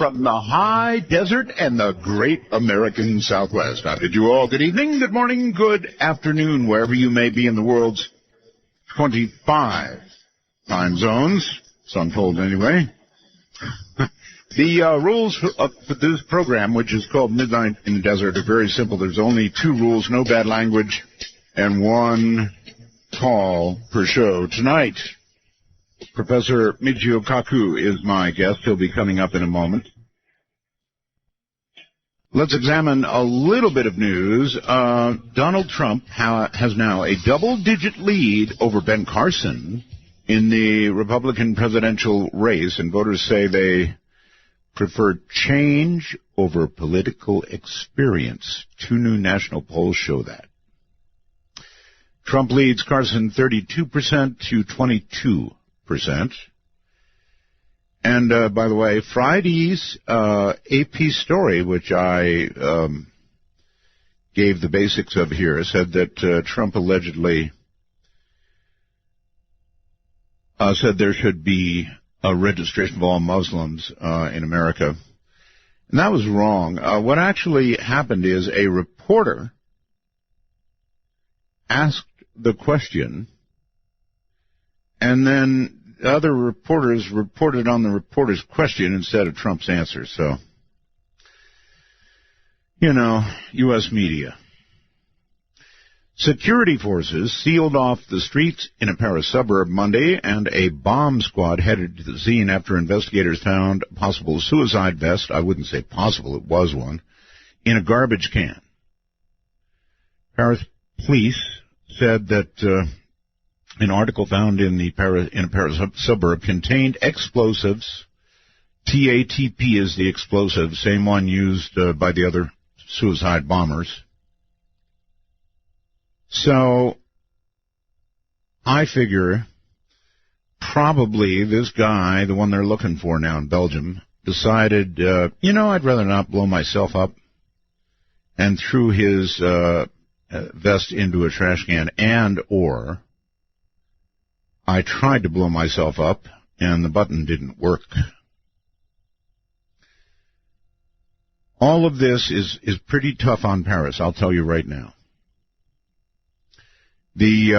from the high desert and the great American Southwest. How did you all? Good evening, good morning, good afternoon, wherever you may be in the world's 25 time zones, so I'm told anyway. The rules for this program, which is called Midnight in the Desert, are very simple. There's only 2 rules, no bad language, and 1 call per show. Tonight, Professor Michio Kaku is my guest. He'll be coming up in a moment. Let's examine a little bit of news. Donald Trump has now a double-digit lead over Ben Carson in the Republican presidential race, and voters say they prefer change over political experience. 2 new national polls show that. Trump leads Carson 32% to 22%. And, by the way, Friday's AP story, which I gave the basics of here, said that Trump allegedly said there should be a registration of all Muslims in America. And that was wrong. What actually happened is a reporter asked the question, and then other reporters reported on the reporter's question instead of Trump's answer. So, you know, U.S. media. Security forces sealed off the streets in a Paris suburb Monday, and a bomb squad headed to the scene after investigators found a possible suicide vest. I wouldn't say possible, it was one, in a garbage can. Paris police said that an article found in a Paris suburb contained explosives. TATP is the explosive, same one used by the other suicide bombers. So I figure probably this guy, the one they're looking for now in Belgium, decided, I'd rather not blow myself up, and threw his vest into a trash can, or I tried to blow myself up and the button didn't work. All of this is pretty tough on Paris, I'll tell you right now. The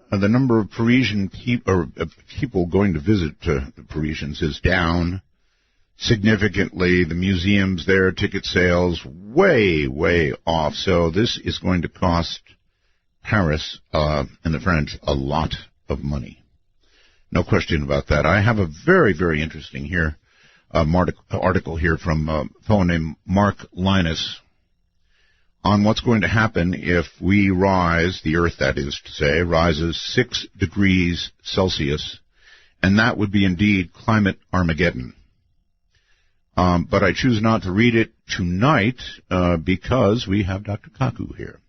number of Parisian people going to visit the Parisians is down significantly. The museums there, ticket sales, way, way off. So this is going to cost Paris and the French a lot of money. No question about that. I have a very, very interesting article here from a fellow named Mark Linus on what's going to happen if we rise, the Earth that is to say, rises 6 degrees Celsius, and that would be indeed climate Armageddon. But I choose not to read it tonight because we have Dr. Kaku here.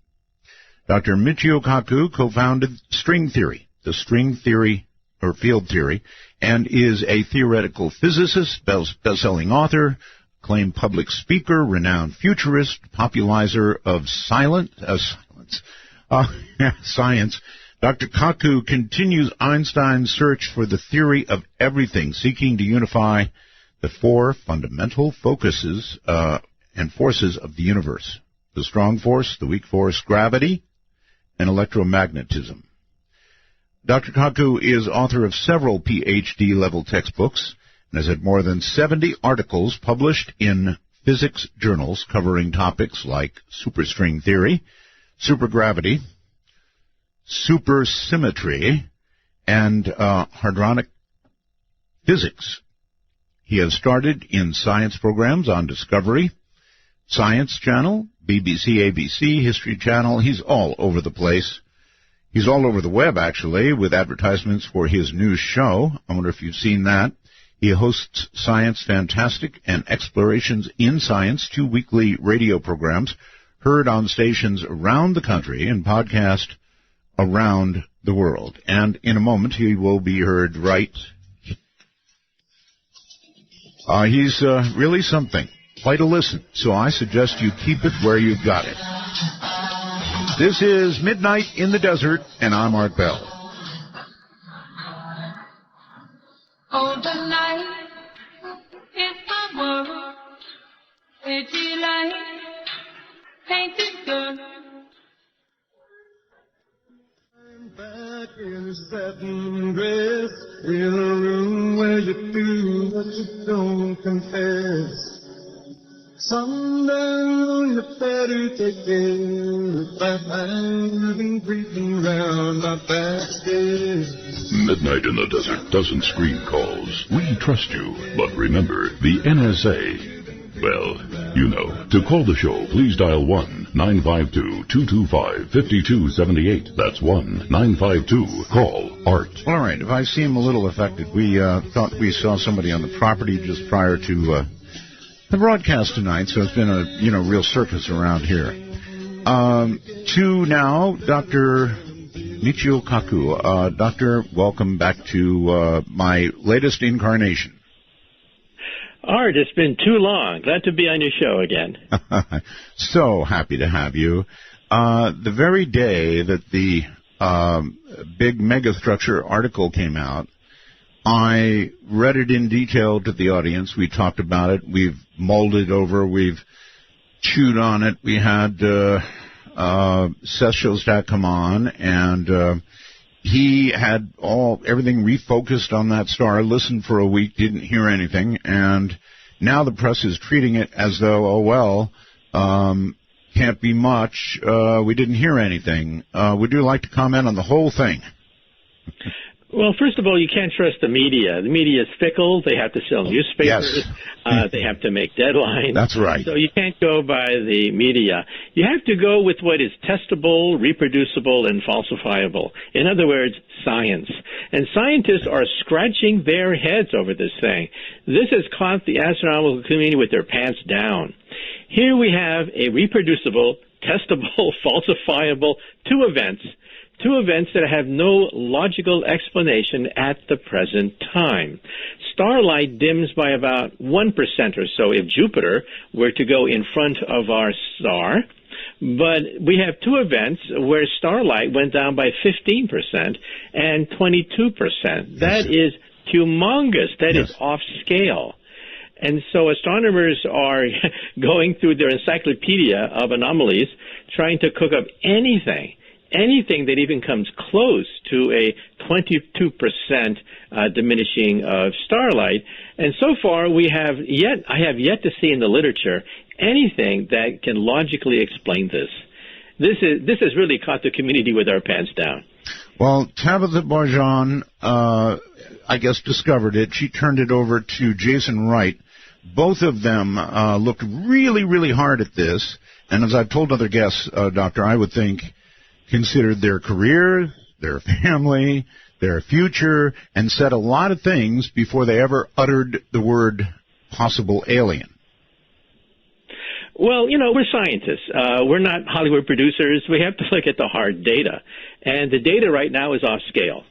Dr. Michio Kaku co-founded string theory, the string theory or field theory, and is a theoretical physicist, best-selling author, acclaimed public speaker, renowned futurist, popularizer of science. Dr. Kaku continues Einstein's search for the theory of everything, seeking to unify the 4 fundamental focuses and forces of the universe: the strong force, the weak force, gravity, and electromagnetism. Dr. Kaku is author of several PhD-level textbooks and has had more than 70 articles published in physics journals covering topics like superstring theory, supergravity, supersymmetry, and hadronic physics. He has starred in science programs on Discovery, Science Channel, BBC, ABC, History Channel. He's all over the place. He's all over the web, actually, with advertisements for his new show. I wonder if you've seen that. He hosts Science Fantastic and Explorations in Science, 2 weekly radio programs heard on stations around the country and podcast around the world. And in a moment, he will be heard right. He's really something. Quite a listen. So I suggest you keep it where you've got it. This is Midnight in the Desert, and I'm Art Bell. Oh, the night city light, painted good. I'm back in a satin dress, in a room where you do what you don't confess. Sundown, you better take care of that man been creeping round my back stairs. Midnight in the desert doesn't screen calls. We trust you, but remember, the NSA, well, you know. To call the show, please dial 1-952-225-5278. That's 1-952-CALL-ART. All right, if I seem a little affected, we thought we saw somebody on the property just prior to the broadcast tonight, so it's been a real circus around here. To now, Dr. Michio Kaku. Doctor, welcome back to my latest incarnation. Art, it's been too long. Glad to be on your show again. So happy to have you. The very day that the big megastructure article came out, I read it in detail to the audience. We talked about it. We've mulled it over. We've chewed on it. We had Seth Shostak come on, and he had everything refocused on that star, listened for a week, didn't hear anything, and now the press is treating it as though, can't be much. We didn't hear anything. Would you like to comment on the whole thing? Well, first of all, you can't trust the media. The media is fickle. They have to sell newspapers. Yes. They have to make deadlines. That's right. So you can't go by the media. You have to go with what is testable, reproducible, and falsifiable. In other words, science. And scientists are scratching their heads over this thing. This has caught the astronomical community with their pants down. Here we have a reproducible, testable, falsifiable two events that have no logical explanation at the present time. Starlight dims by about 1% or so if Jupiter were to go in front of our star. But we have two events where starlight went down by 15% and 22%. That is humongous. That is off scale. And so astronomers are going through their encyclopedia of anomalies, trying to cook up anything that even comes close to a 22% diminishing of starlight. And so far, I have yet to see in the literature anything that can logically explain this. This has really caught the community with our pants down. Well, Tabitha Barjan, I guess, discovered it. She turned it over to Jason Wright. Both of them looked really, really hard at this. And as I've told other guests, Doctor, I would think considered their career, their family, their future, and said a lot of things before they ever uttered the word possible alien. Well, we're scientists. We're not Hollywood producers. We have to look at the hard data. And the data right now is off scale.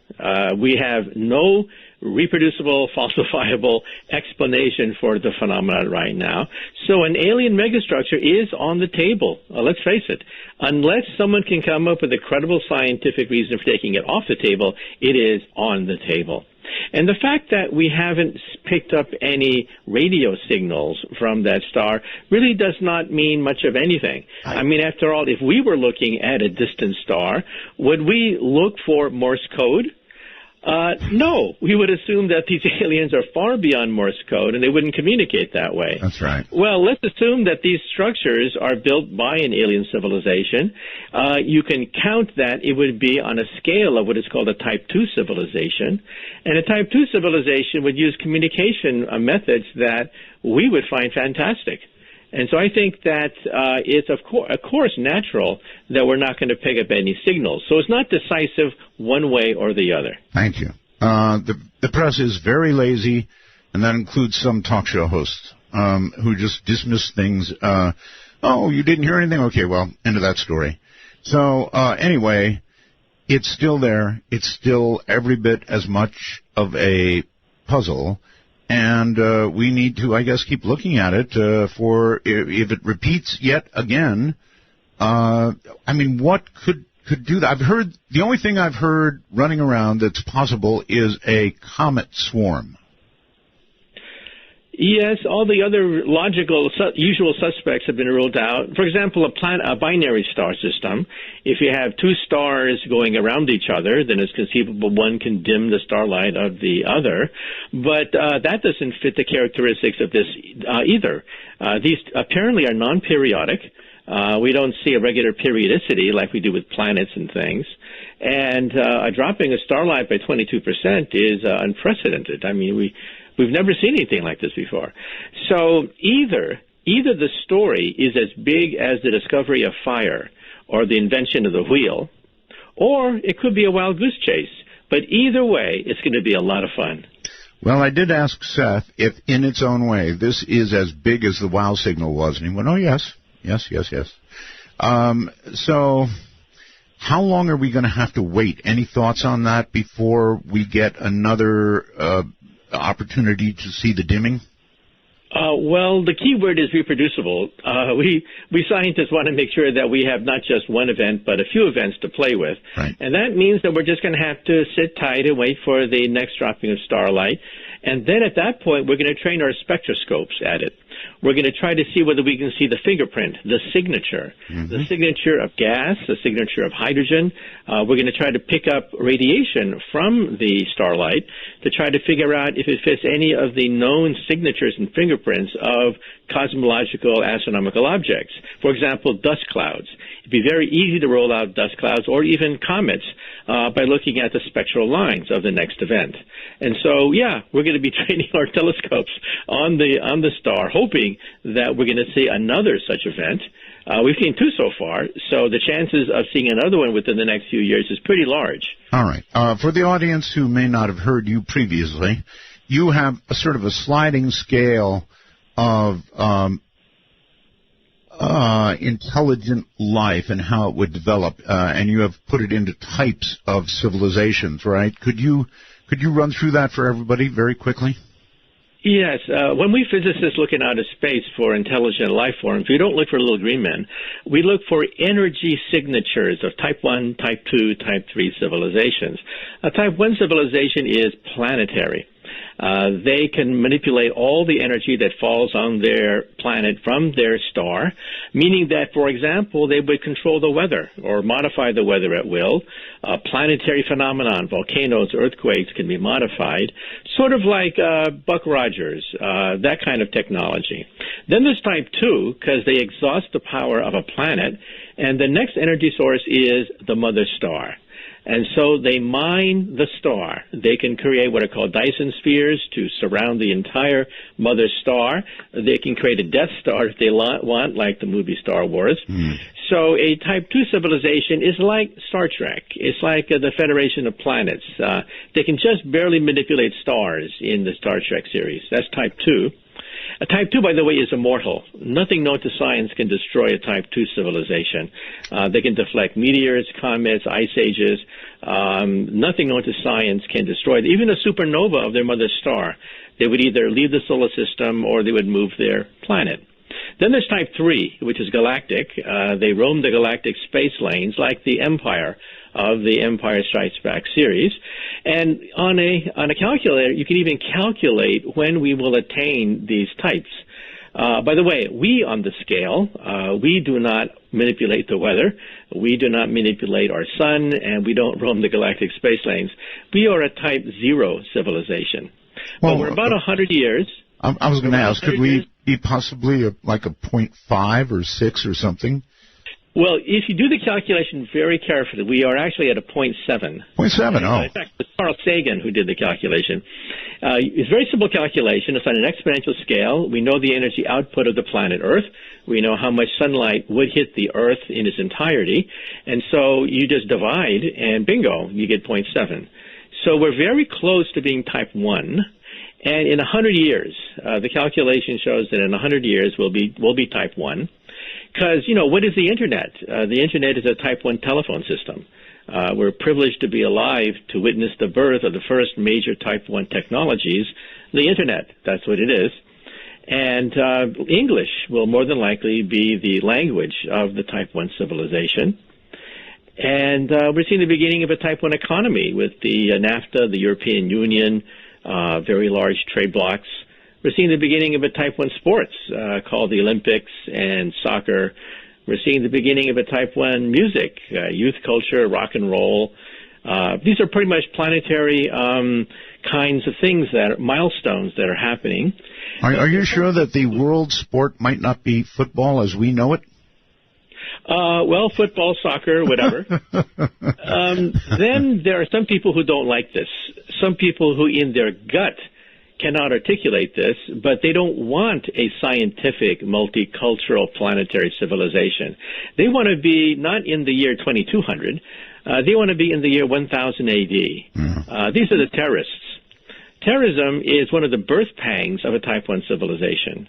We have no reproducible, falsifiable explanation for the phenomenon right now. So an alien megastructure is on the table. Let's face it. Unless someone can come up with a credible scientific reason for taking it off the table, it is on the table. And the fact that we haven't picked up any radio signals from that star really does not mean much of anything. I mean, after all, if we were looking at a distant star, would we look for Morse code? No, we would assume that these aliens are far beyond Morse code and they wouldn't communicate that way. That's right. Well, let's assume that these structures are built by an alien civilization. You can count that it would be on a scale of what is called a Type 2 civilization. And a Type 2 civilization would use communication methods that we would find fantastic. And so I think that it's, of course, natural that we're not going to pick up any signals. So it's not decisive one way or the other. Thank you. The press is very lazy, and that includes some talk show hosts who just dismiss things. Oh, you didn't hear anything? Okay, well, end of that story. So anyway, it's still there. It's still every bit as much of a puzzle. And we need to, I guess, keep looking at it for if it repeats yet again. I mean, what could do that? The only thing I've heard running around that's possible is a comet swarm. Yes, all the other logical, usual suspects have been ruled out. For example, a binary star system. If you have two stars going around each other, then it's conceivable one can dim the starlight of the other. But that doesn't fit the characteristics of this either. These apparently are non-periodic. We don't see a regular periodicity like we do with planets and things. And dropping a starlight by 22% is unprecedented. I mean, we've never seen anything like this before. So either the story is as big as the discovery of fire or the invention of the wheel, or it could be a wild goose chase. But either way, it's going to be a lot of fun. Well, I did ask Seth if, in its own way, this is as big as the WOW signal was, and he went, oh, yes. So how long are we going to have to wait? Any thoughts on that before we get another opportunity to see the dimming? Well, the key word is reproducible. We scientists want to make sure that we have not just one event, but a few events to play with. Right. And that means that we're just going to have to sit tight and wait for the next dropping of starlight. And then at that point, we're going to train our spectroscopes at it. We're going to try to see whether we can see the fingerprint, the signature of gas, the signature of hydrogen. We're going to try to pick up radiation from the starlight to try to figure out if it fits any of the known signatures and fingerprints of cosmological astronomical objects. For example, dust clouds. It'd be very easy to roll out dust clouds or even comets by looking at the spectral lines of the next event. And so, yeah, we're going to be training our telescopes on the star, hoping that we're going to see another such event. We've seen two so far, so the chances of seeing another one within the next few years is pretty large. All right. For the audience who may not have heard you previously, you have a sort of a sliding scale of intelligent life and how it would develop, and you have put it into types of civilizations, right? Could you run through that for everybody very quickly? Yes. When we physicists look out of space for intelligent life forms, we don't look for little green men. We look for energy signatures of type 1, type 2, type 3 civilizations. A type 1 civilization is planetary. They can manipulate all the energy that falls on their planet from their star, meaning that, for example, they would control the weather or modify the weather at will. Planetary phenomenon, volcanoes, earthquakes can be modified, sort of like Buck Rogers, that kind of technology. Then there's type 2, because they exhaust the power of a planet, and the next energy source is the mother star. And so they mine the star. They can create what are called Dyson spheres to surround the entire mother star. They can create a Death Star if they want, like the movie Star Wars. So a Type 2 civilization is like Star Trek. It's like the Federation of Planets. They can just barely manipulate stars in the Star Trek series. That's Type 2. A Type 2, by the way, is immortal. Nothing known to science can destroy a Type 2 civilization. They can deflect meteors, comets, ice ages. Nothing known to science can destroy it. Even a supernova of their mother star. They would either leave the solar system or they would move their planet. Then there's Type 3, which is galactic. They roam the galactic space lanes like the Empire of the Empire Strikes Back series. And on a calculator, you can even calculate when we will attain these types. By the way, we on the scale, we do not manipulate the weather. We do not manipulate our sun, and we don't roam the galactic space lanes. We are a Type 0 civilization. Well, we're about 100 years. I was going to ask, could we be possibly like a 0.5 or 6 or something? Well, if you do the calculation very carefully, we are actually at a 0.7. 0.7, oh. In fact, it was Carl Sagan who did the calculation. It's a very simple calculation. It's on an exponential scale. We know the energy output of the planet Earth. We know how much sunlight would hit the Earth in its entirety. And so you just divide, and bingo, you get 0.7. So we're very close to being Type 1. And in 100 years, the calculation shows that in 100 years we'll be Type 1. Because, what is the Internet? The Internet is a Type 1 telephone system. We're privileged to be alive to witness the birth of the first major Type 1 technologies, the Internet. That's what it is. And English will more than likely be the language of the Type 1 civilization. And we're seeing the beginning of a Type 1 economy with the NAFTA, the European Union, very large trade blocs. We're seeing the beginning of a Type 1 sports called the Olympics and soccer. We're seeing the beginning of a Type 1 music, youth culture, rock and roll. These are pretty much planetary kinds of things that are milestones that are happening. Are you sure that the world sport might not be football as we know it? Well, football, soccer, whatever. Then there are some people who don't like this. Some people who in their gut cannot articulate this, but they don't want a scientific, multicultural, planetary civilization. They want to be not in the year 2200. They want to be in the year 1000 AD. These are the terrorists. Terrorism is one of the birth pangs of a Type 1 civilization.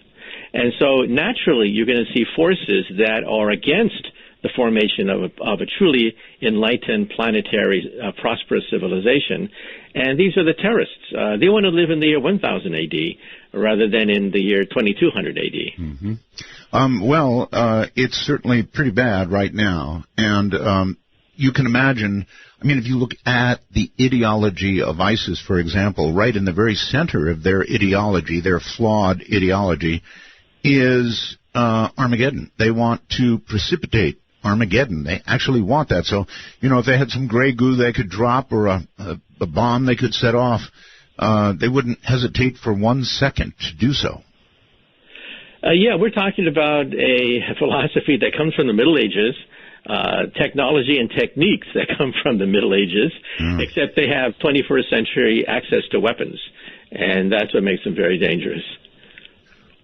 And so naturally, you're going to see forces that are against the formation of a truly enlightened, planetary, prosperous civilization. And these are the terrorists. They want to live in the year 1000 AD rather than in the year 2200 AD. Well, it's certainly pretty bad right now. And you can imagine, I mean, if you look at the ideology of ISIS, for example, right in the very center of their ideology, their flawed ideology, is Armageddon. They want to precipitate Armageddon. They actually want that. So, you know, if they had some gray goo they could drop or a bomb they could set off, they wouldn't hesitate for 1 second to do so. Yeah, we're talking about a philosophy that comes from the Middle Ages, technology and techniques that come from the Middle Ages, except they have 21st century access to weapons, and that's what makes them very dangerous.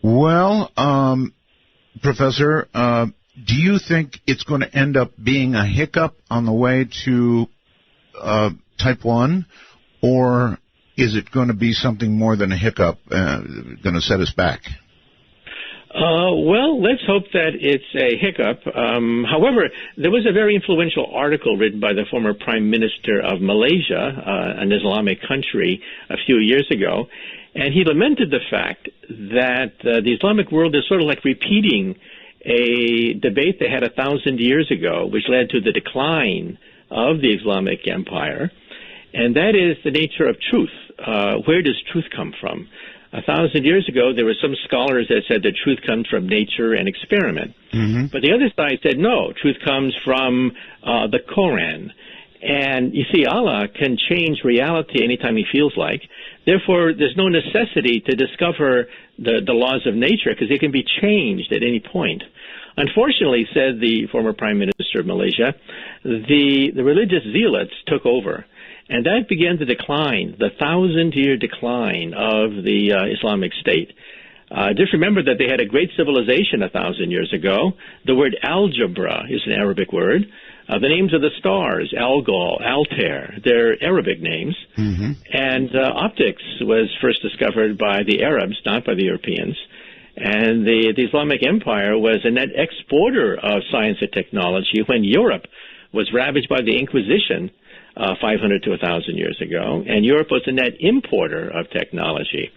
Well, Professor, do you think it's going to end up being a hiccup on the way to Type 1, or is it going to be something more than a hiccup, going to set us back? Well, let's hope that it's a hiccup. However, there was a very influential article written by the former Prime Minister of Malaysia, an Islamic country, a few years ago, and he lamented the fact that the Islamic world is sort of like repeating a debate they had 1,000 years ago, which led to the decline of the Islamic Empire, and that is the nature of truth. Where does truth come from? 1,000 years ago, there were some scholars that said that truth comes from nature and experiment. But the other side said, no, truth comes from the Quran. And you see, Allah can change reality anytime he feels like. Therefore, there's no necessity to discover the laws of nature because they can be changed at any point. Unfortunately, said the former Prime Minister of Malaysia, the religious zealots took over. And that began the decline, the 1,000-year decline of the Islamic State. Just remember that they had a great civilization 1,000 years ago. The word algebra is an Arabic word. The names of the stars, Algol, Altair, they're Arabic names. And optics was first discovered by the Arabs, not by the Europeans. And the Islamic Empire was a net exporter of science and technology when Europe was ravaged by the Inquisition 500 to 1,000 years ago, and Europe was a net importer of technology.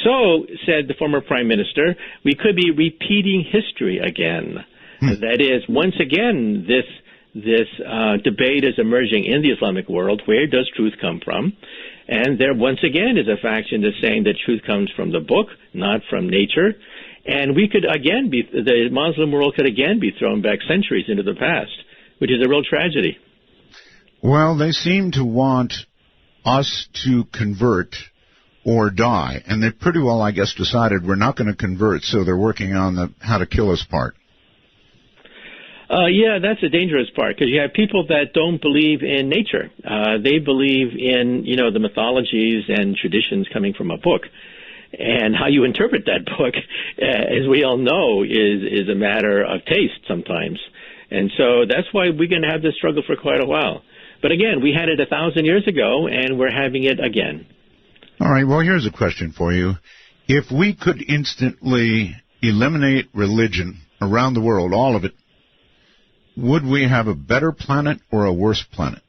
So, said the former Prime Minister, we could be repeating history again. That is, once again, this debate is emerging in the Islamic world. Where does truth come from? And there, once again, is a faction that's saying that truth comes from the book, not from nature. And we could again be, the Muslim world could again be thrown back centuries into the past, which is a real tragedy. Well, they seem to want us to convert or die, and they've pretty well, I guess, decided we're not going to convert, so they're working on the how to kill us part. Yeah, that's a dangerous part, because you have people that don't believe in nature. They believe in, you know, the mythologies and traditions coming from a book. And how you interpret that book, as we all know, is a matter of taste sometimes. And so that's why we're going to have this struggle for quite a while. But again, we had it 1,000 years ago, and we're having it again. All right, well, here's a question for you. If we could instantly eliminate religion around the world, all of it, would we have a better planet or a worse planet?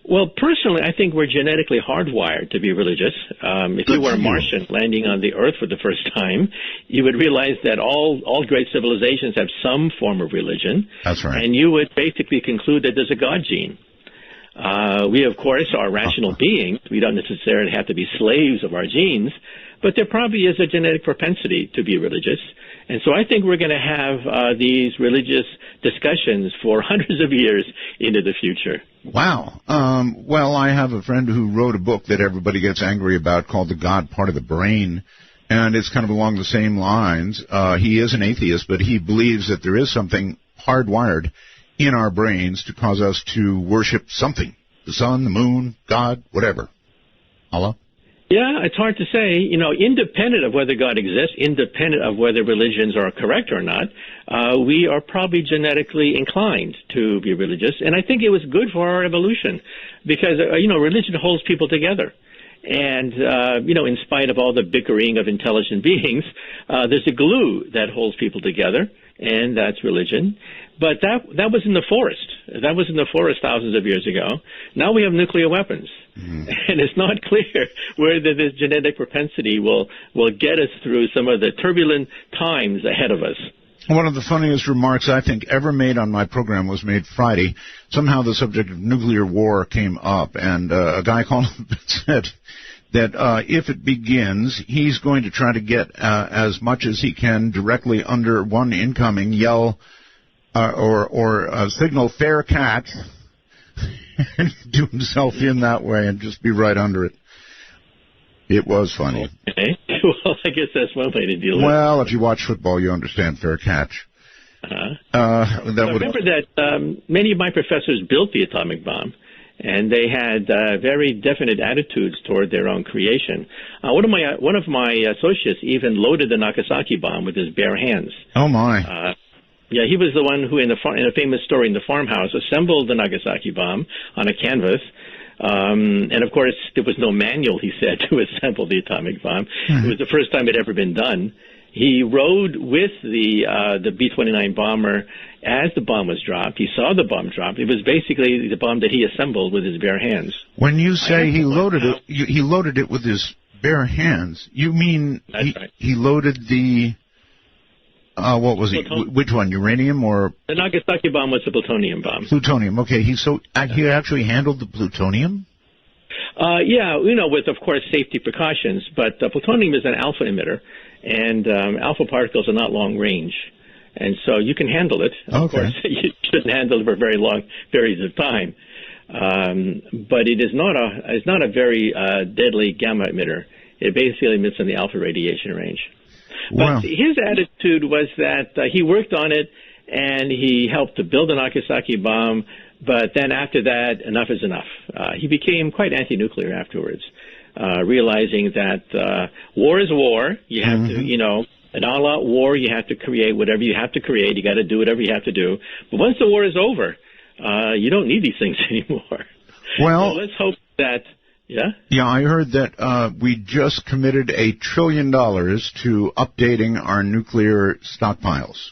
Well, personally, I think we're genetically hardwired to be religious. If you were a Martian landing on the Earth for the first time, you would realize that all great civilizations have some form of religion. That's right. And you would basically conclude that there's a God gene. We, of course, are rational beings. We don't necessarily have to be slaves of our genes, but there probably is a genetic propensity to be religious. And so I think we're going to have these religious discussions for hundreds of years into the future. Wow. Well, I have a friend who wrote a book that everybody gets angry about called The God Part of the Brain, and it's kind of along the same lines. He is an atheist, but he believes that there is something hardwired in our brains to cause us to worship something. The sun, the moon, God, whatever. Allah? Yeah, it's hard to say. You know, independent of whether God exists, independent of whether religions are correct or not, we are probably genetically inclined to be religious. And I think it was good for our evolution because, religion holds people together. And, in spite of all the bickering of intelligent beings, there's a glue that holds people together, and that's religion. But that was in the forest. That was in the forest thousands of years ago. Now we have nuclear weapons. And it's not clear whether this genetic propensity will get us through some of the turbulent times ahead of us. One of the funniest remarks I think ever made on my program was made Friday. Somehow the subject of nuclear war came up, and a guy called up and said that if it begins, he's going to try to get as much as he can directly under one incoming, yell or signal fair catch, and do himself in that way and just be right under it. It was funny. Okay. Well, I guess that's one way to deal with it. Well, if you watch football, you understand fair catch. Remember that many of my professors built the atomic bomb, and they had very definite attitudes toward their own creation. One of my associates even loaded the Nagasaki bomb with his bare hands. Oh, my. Yeah, he was the one who, in a famous story in the farmhouse, assembled the Nagasaki bomb on a canvas. And, of course, there was no manual, he said, to assemble the atomic bomb. It was the first time it had ever been done. He rode with the B-29 bomber as the bomb was dropped. He saw the bomb drop. It was basically the bomb that he assembled with his bare hands. When you say he loaded it with his bare hands, you mean he loaded the... what was it? Which one? Uranium or? The Nagasaki bomb was a plutonium bomb. Plutonium. Okay. He actually handled the plutonium? Yeah, with, of course, safety precautions. But plutonium is an alpha emitter, and alpha particles are not long range. And so you can handle it. Of course, you shouldn't handle it for very long periods of time. But it's not a very deadly gamma emitter. It basically emits in the alpha radiation range. But his attitude was that he worked on it and he helped to build the Nagasaki bomb, but then after that, enough is enough. He became quite anti-nuclear afterwards, realizing that war is war. You have to, an all-out war, you have to create whatever you have to create. You got to do whatever you have to do. But once the war is over, you don't need these things anymore. Well, so let's hope that... Yeah, I heard that we just committed $1 trillion to updating our nuclear stockpiles.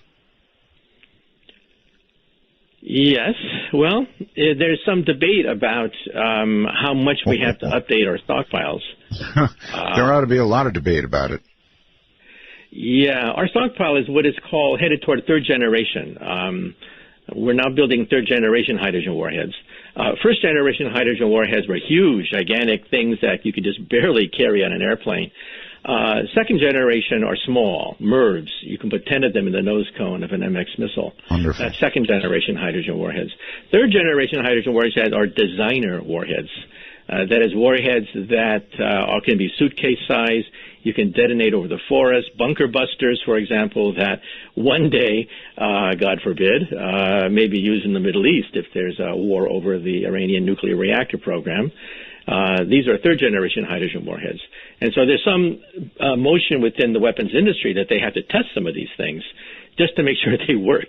Yes. Well, there's some debate about how much we have to update our stockpiles. There ought to be a lot of debate about it. Yeah, our stockpile is what is called headed toward third generation. We're now building third-generation hydrogen warheads. First-generation hydrogen warheads were huge, gigantic things that you could just barely carry on an airplane. Second generation are small, MIRVs. You can put 10 of them in the nose cone of an MX missile. Wonderful. That's second-generation hydrogen warheads. Third-generation hydrogen warheads are designer warheads. That is, warheads that can be suitcase size. You can detonate over the forest. Bunker busters, for example, that one day, God forbid, may be used in the Middle East if there's a war over the Iranian nuclear reactor program. These are third-generation hydrogen warheads. And so there's some motion within the weapons industry that they have to test some of these things just to make sure they work.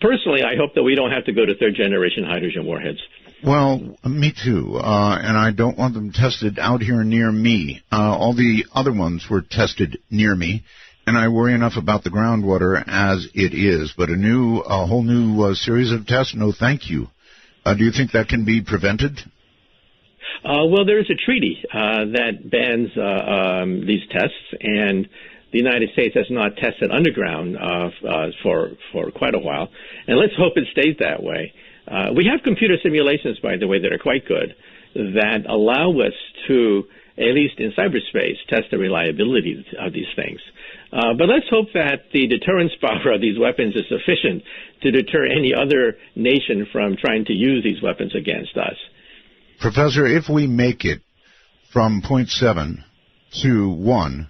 Personally, I hope that we don't have to go to third-generation hydrogen warheads. Well, me too, and I don't want them tested out here near me. All the other ones were tested near me, and I worry enough about the groundwater as it is. But a whole new series of tests, no thank you. Do you think that can be prevented? Well, there is a treaty that bans these tests, and the United States has not tested underground for quite a while. And let's hope it stays that way. We have computer simulations, by the way, that are quite good, that allow us to, at least in cyberspace, test the reliability of these things. But let's hope that the deterrence power of these weapons is sufficient to deter any other nation from trying to use these weapons against us. Professor, if we make it from 0.7 to 1,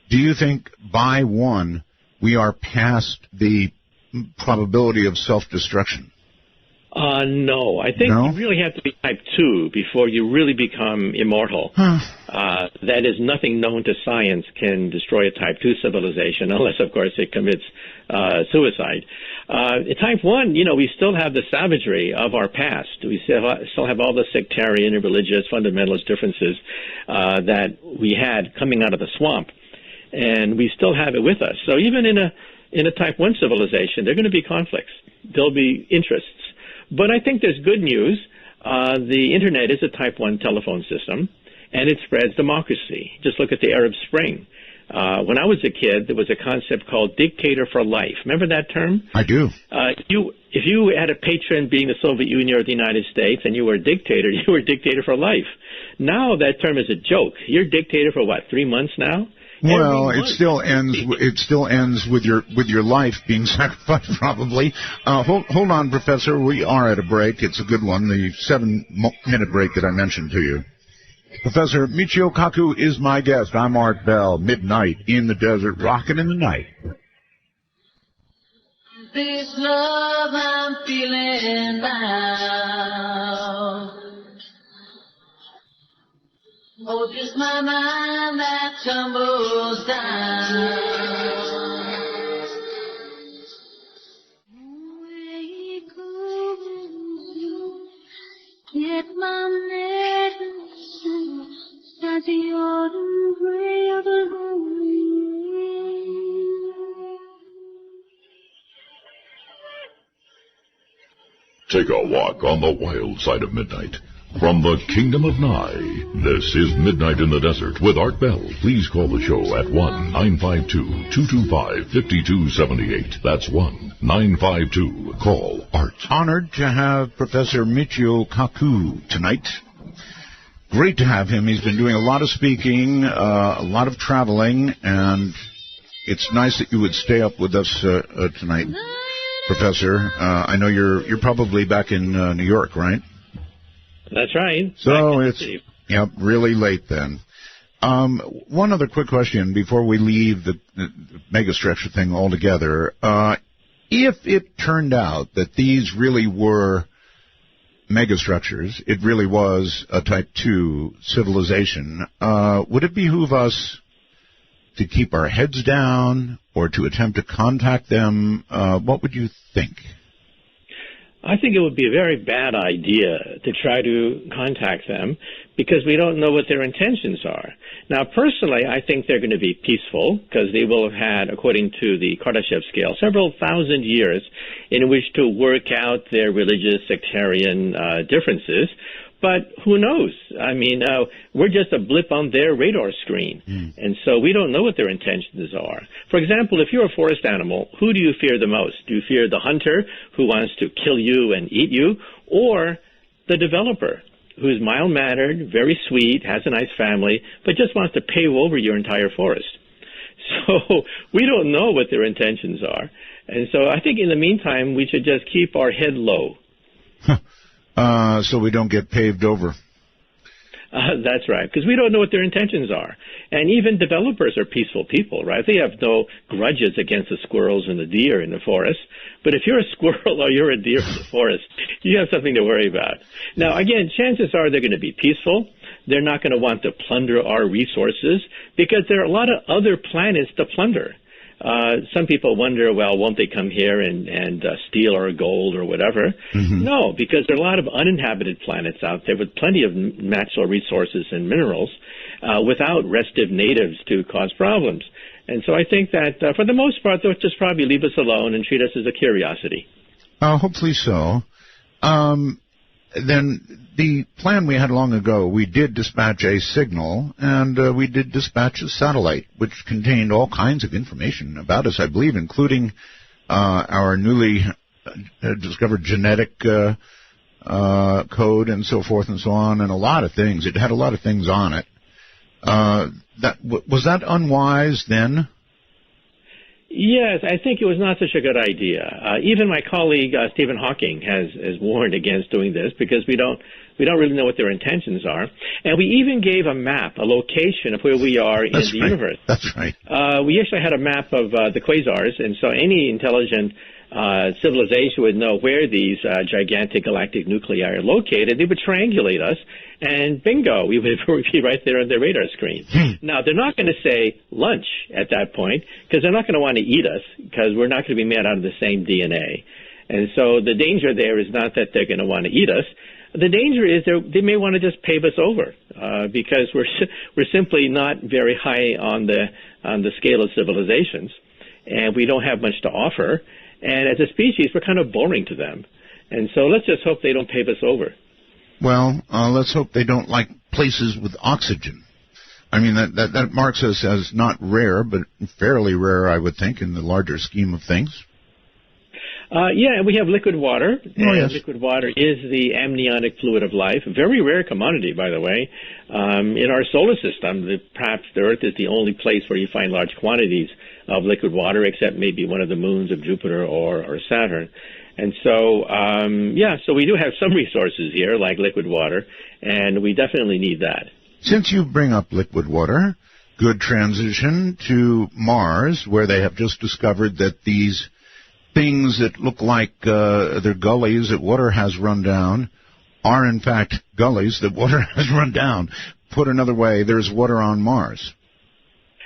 do you think by 1 we are past the probability of self-destruction? No. I think you really have to be type 2 before you really become immortal. That is, nothing known to science can destroy a type 2 civilization, unless, of course, it commits suicide. Type 1, we still have the savagery of our past. We still have all the sectarian and religious fundamentalist differences that we had coming out of the swamp. And we still have it with us. So even in a type 1 civilization, there are going to be conflicts. There'll be interests. But I think there's good news. The Internet is a type 1 telephone system, and it spreads democracy. Just look at the Arab Spring. When I was a kid, there was a concept called dictator for life. Remember that term? I do. If you had a patron being the Soviet Union or the United States and you were a dictator, you were a dictator for life. Now that term is a joke. You're a dictator for, 3 months now? Well, it still ends with your life being sacrificed, probably. Hold on, Professor. We are at a break. It's a good one, the 7-minute break that I mentioned to you. Professor Michio Kaku is my guest. I'm Art Bell. Midnight in the desert, rocking in the night. This love I'm feeling now. Oh, just my mind that tumbles down. Where you go, get my medicine, start the autumn gray of the Take a walk on the wild side of midnight. From the Kingdom of Nye, this is Midnight in the Desert with Art Bell. Please call the show at 1-952-225-5278. That's 1-952-CALL-ART. Honored to have Professor Michio Kaku tonight. Great to have him. He's been doing a lot of speaking, a lot of traveling, and it's nice that you would stay up with us tonight, Professor. I know you're probably back in New York, right? That's right. So it's really late then. One other quick question before we leave the megastructure thing altogether. If it turned out that these really were megastructures, it really was a Type 2 civilization, would it behoove us to keep our heads down or to attempt to contact them? What would you think? I think it would be a very bad idea to try to contact them because we don't know what their intentions are. Now, personally, I think they're going to be peaceful because they will have had, according to the Kardashev scale, several thousand years in which to work out their religious sectarian differences. But who knows? I mean, we're just a blip on their radar screen. And so we don't know what their intentions are. For example, if you're a forest animal, who do you fear the most? Do you fear the hunter who wants to kill you and eat you, or the developer who's mild-mannered, very sweet, has a nice family, but just wants to pave over your entire forest? So we don't know what their intentions are. And so I think in the meantime, we should just keep our head low. So we don't get paved over. That's right, because we don't know what their intentions are. And even developers are peaceful people, right? They have no grudges against the squirrels and the deer in the forest. But if you're a squirrel or you're a deer in the forest, you have something to worry about. Now, again, chances are they're going to be peaceful. They're not going to want to plunder our resources because there are a lot of other planets to plunder. Some people wonder, well, won't they come here and steal our gold or whatever? No, because there are a lot of uninhabited planets out there with plenty of natural resources and minerals without restive natives to cause problems. And so I think that for the most part, they'll just probably leave us alone and treat us as a curiosity. Hopefully so. Then the plan we had long ago, we did dispatch a signal, and we did dispatch a satellite, which contained all kinds of information about us, I believe, including our newly discovered genetic code and so forth and so on, and a lot of things. It had a lot of things on it. Was that unwise then? Yes, I think it was not such a good idea. Even my colleague Stephen Hawking has warned against doing this because we don't really know what their intentions are. And we even gave a map, a location of where we are in the universe. That's right. We actually had a map of the quasars, and so any intelligent civilization would know where these gigantic galactic nuclei are located. They would triangulate us, and bingo, we would be right there on their radar screen. Now, they're not going to say lunch at that point, because they're not going to want to eat us, because we're not going to be made out of the same DNA. And so the danger there is not that they're going to want to eat us. The danger is they may want to just pave us over, because we're simply not very high on the scale of civilizations, and we don't have much to offer. And as a species, we're kind of boring to them. And so let's just hope they don't pave us over. Well, let's hope they don't like places with oxygen. I mean, that marks us as not rare, but fairly rare, I would think, in the larger scheme of things. Yeah, we have liquid water. Oh, yes. Liquid water is the amniotic fluid of life. A very rare commodity, by the way. In our solar system, perhaps the Earth is the only place where you find large quantities of liquid water, except maybe one of the moons of Jupiter or Saturn. And so, so we do have some resources here, like liquid water, and we definitely need that. Since you bring up liquid water, good transition to Mars, where they have just discovered that these things that look like they're gullies that water has run down are, in fact, gullies that water has run down. Put another way, there's water on Mars.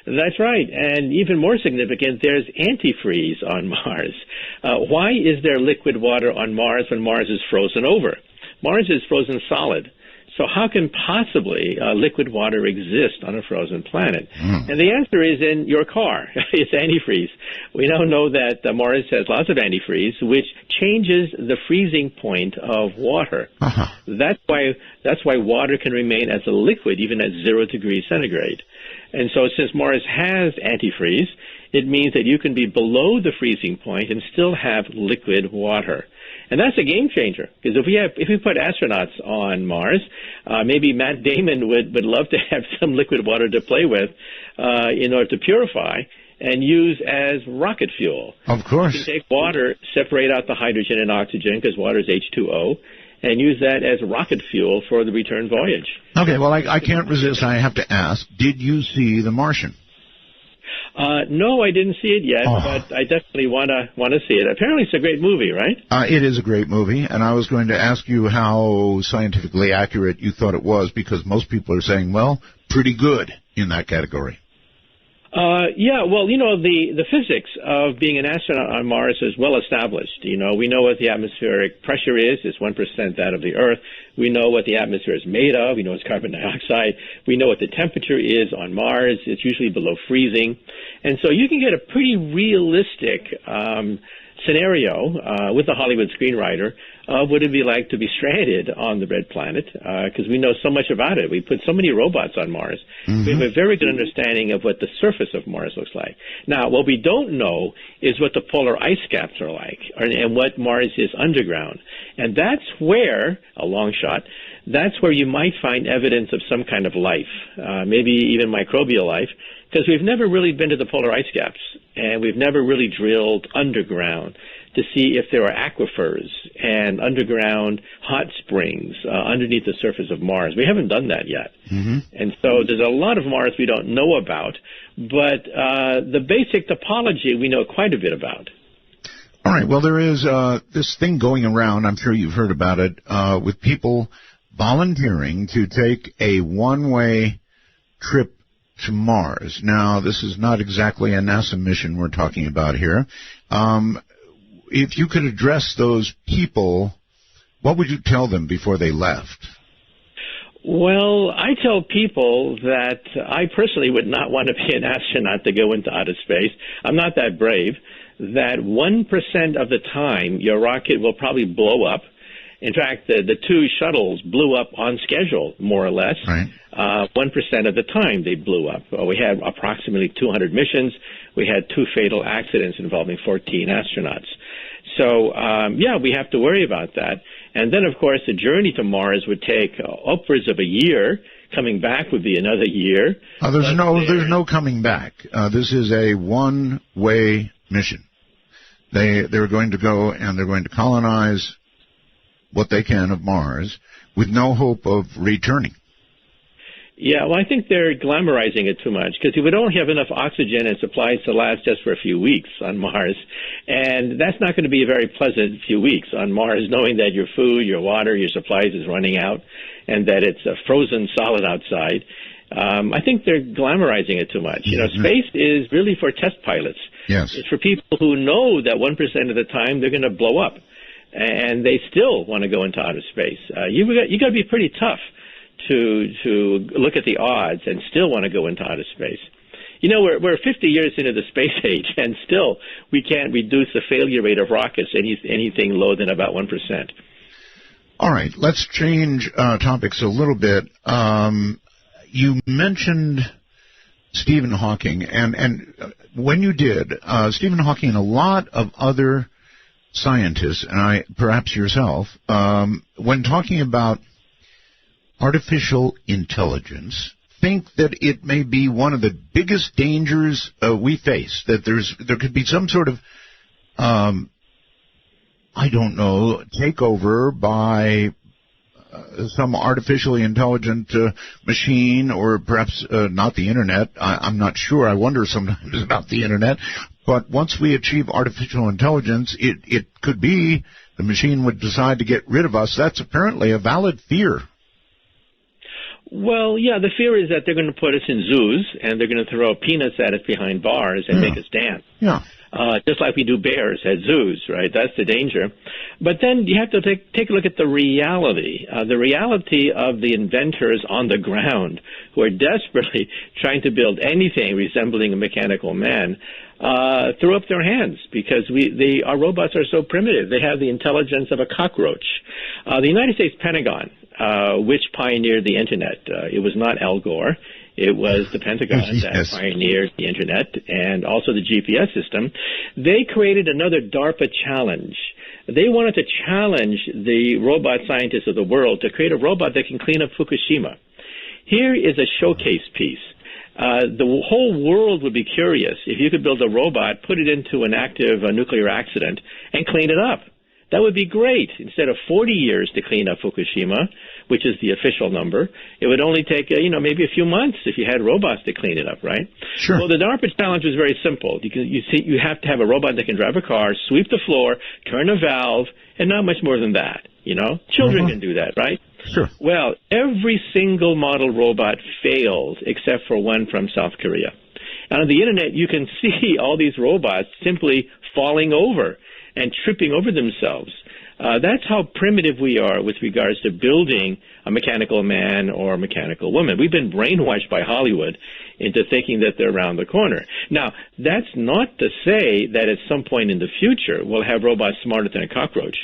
That's right. And even more significant, there's antifreeze on Mars. Why is there liquid water on Mars when Mars is frozen over? Mars is frozen solid. So how can possibly liquid water exist on a frozen planet? And the answer is in your car. It's antifreeze. We now know that Mars has lots of antifreeze, which changes the freezing point of water. That's why water can remain as a liquid even at 0 degrees centigrade. And so since Mars has antifreeze, it means that you can be below the freezing point and still have liquid water. And that's a game changer, because if we put astronauts on Mars, maybe Matt Damon would love to have some liquid water to play with in order to purify and use as rocket fuel. Of course. You can take water, separate out the hydrogen and oxygen, because water is H2O, and use that as rocket fuel for the return voyage. Okay, well, I can't resist. I have to ask, did you see The Martian? No, I didn't see it yet, but I definitely want to see it. Apparently it's a great movie, right? It is a great movie, and I was going to ask you how scientifically accurate you thought it was, because most people are saying, well, pretty good in that category. Yeah, well, the physics of being an astronaut on Mars is well established. We know what the atmospheric pressure is. It's 1% that of the Earth. We know what the atmosphere is made of. We know it's carbon dioxide. We know what the temperature is on Mars. It's usually below freezing. And so you can get a pretty realistic scenario with a Hollywood screenwriter of what it'd be like to be stranded on the red planet, because we know so much about it. We put so many robots on Mars. We have a very good understanding of what the surface of Mars looks like. Now, what we don't know is what the polar ice caps are like, and what Mars is underground. And that's where, a long shot, that's where you might find evidence of some kind of life, maybe even microbial life, because we've never really been to the polar ice caps, and we've never really drilled underground to see if there are aquifers and underground hot springs underneath the surface of Mars. We haven't done that yet. And so there's a lot of Mars we don't know about, but the basic topology we know quite a bit about. All right, well, there is this thing going around, I'm sure you've heard about it, with people volunteering to take a one-way trip to Mars. Now, this is not exactly a NASA mission we're talking about here. If you could address those people, what would you tell them before they left? Well, I tell people that I personally would not want to be an astronaut to go into outer space. I'm not that brave. That 1% of the time your rocket will probably blow up, In fact, the two shuttles blew up on schedule, more or less. Right. 1% of the time they blew up. We had approximately 200 missions. We had 2 fatal accidents involving 14 astronauts. So, we have to worry about that. And then, of course, the journey to Mars would take upwards of a year. Coming back would be another year. There's no coming back. This is a one-way mission. They're going to go and they're going to colonize what they can of Mars with no hope of returning. Yeah, well, I think they're glamorizing it too much, because you would only have enough oxygen and supplies to last just for a few weeks on Mars. And that's not going to be a very pleasant few weeks on Mars, knowing that your food, your water, your supplies is running out, and that it's a frozen solid outside. I think they're glamorizing it too much. You know, space is really for test pilots. Yes. It's for people who know that 1% of the time they're going to blow up, and they still want to go into outer space. You got to be pretty tough to look at the odds and still want to go into outer space. You know, we're 50 years into the space age, and still we can't reduce the failure rate of rockets anything lower than about 1%. All right, let's change topics a little bit. You mentioned Stephen Hawking, and when you did, Stephen Hawking and a lot of other scientists, and perhaps yourself, when talking about artificial intelligence, think that it may be one of the biggest dangers we face, that there could be some sort of, takeover by some artificially intelligent machine, or perhaps not the Internet. I'm not sure. I wonder sometimes about the Internet. But once we achieve artificial intelligence, it could be the machine would decide to get rid of us. That's apparently a valid fear. Well, yeah, the fear is that they're going to put us in zoos, and they're going to throw peanuts at us behind bars and make us dance. Yeah. Just like we do bears at zoos, right? That's the danger. But then you have to take a look at the reality of the inventors on the ground who are desperately trying to build anything resembling a mechanical man, throw up their hands, because our robots are so primitive. They have the intelligence of a cockroach. The United States Pentagon, which pioneered the Internet, it was not Al Gore. It was the Pentagon that pioneered the Internet and also the GPS system. They created another DARPA challenge. They wanted to challenge the robot scientists of the world to create a robot that can clean up Fukushima. Here is a showcase piece. The whole world would be curious if you could build a robot, put it into an active nuclear accident, and clean it up. That would be great. Instead of 40 years to clean up Fukushima, which is the official number, it would only take, maybe a few months if you had robots to clean it up, right? Sure. Well, the DARPA challenge was very simple. You have to have a robot that can drive a car, sweep the floor, turn a valve, and not much more than that, Children can do that, right? Sure. Well, every single model robot failed except for one from South Korea. And on the Internet, you can see all these robots simply falling over and tripping over themselves. That's how primitive we are with regards to building a mechanical man or a mechanical woman. We've been brainwashed by Hollywood into thinking that they're around the corner. Now, that's not to say that at some point in the future we'll have robots smarter than a cockroach.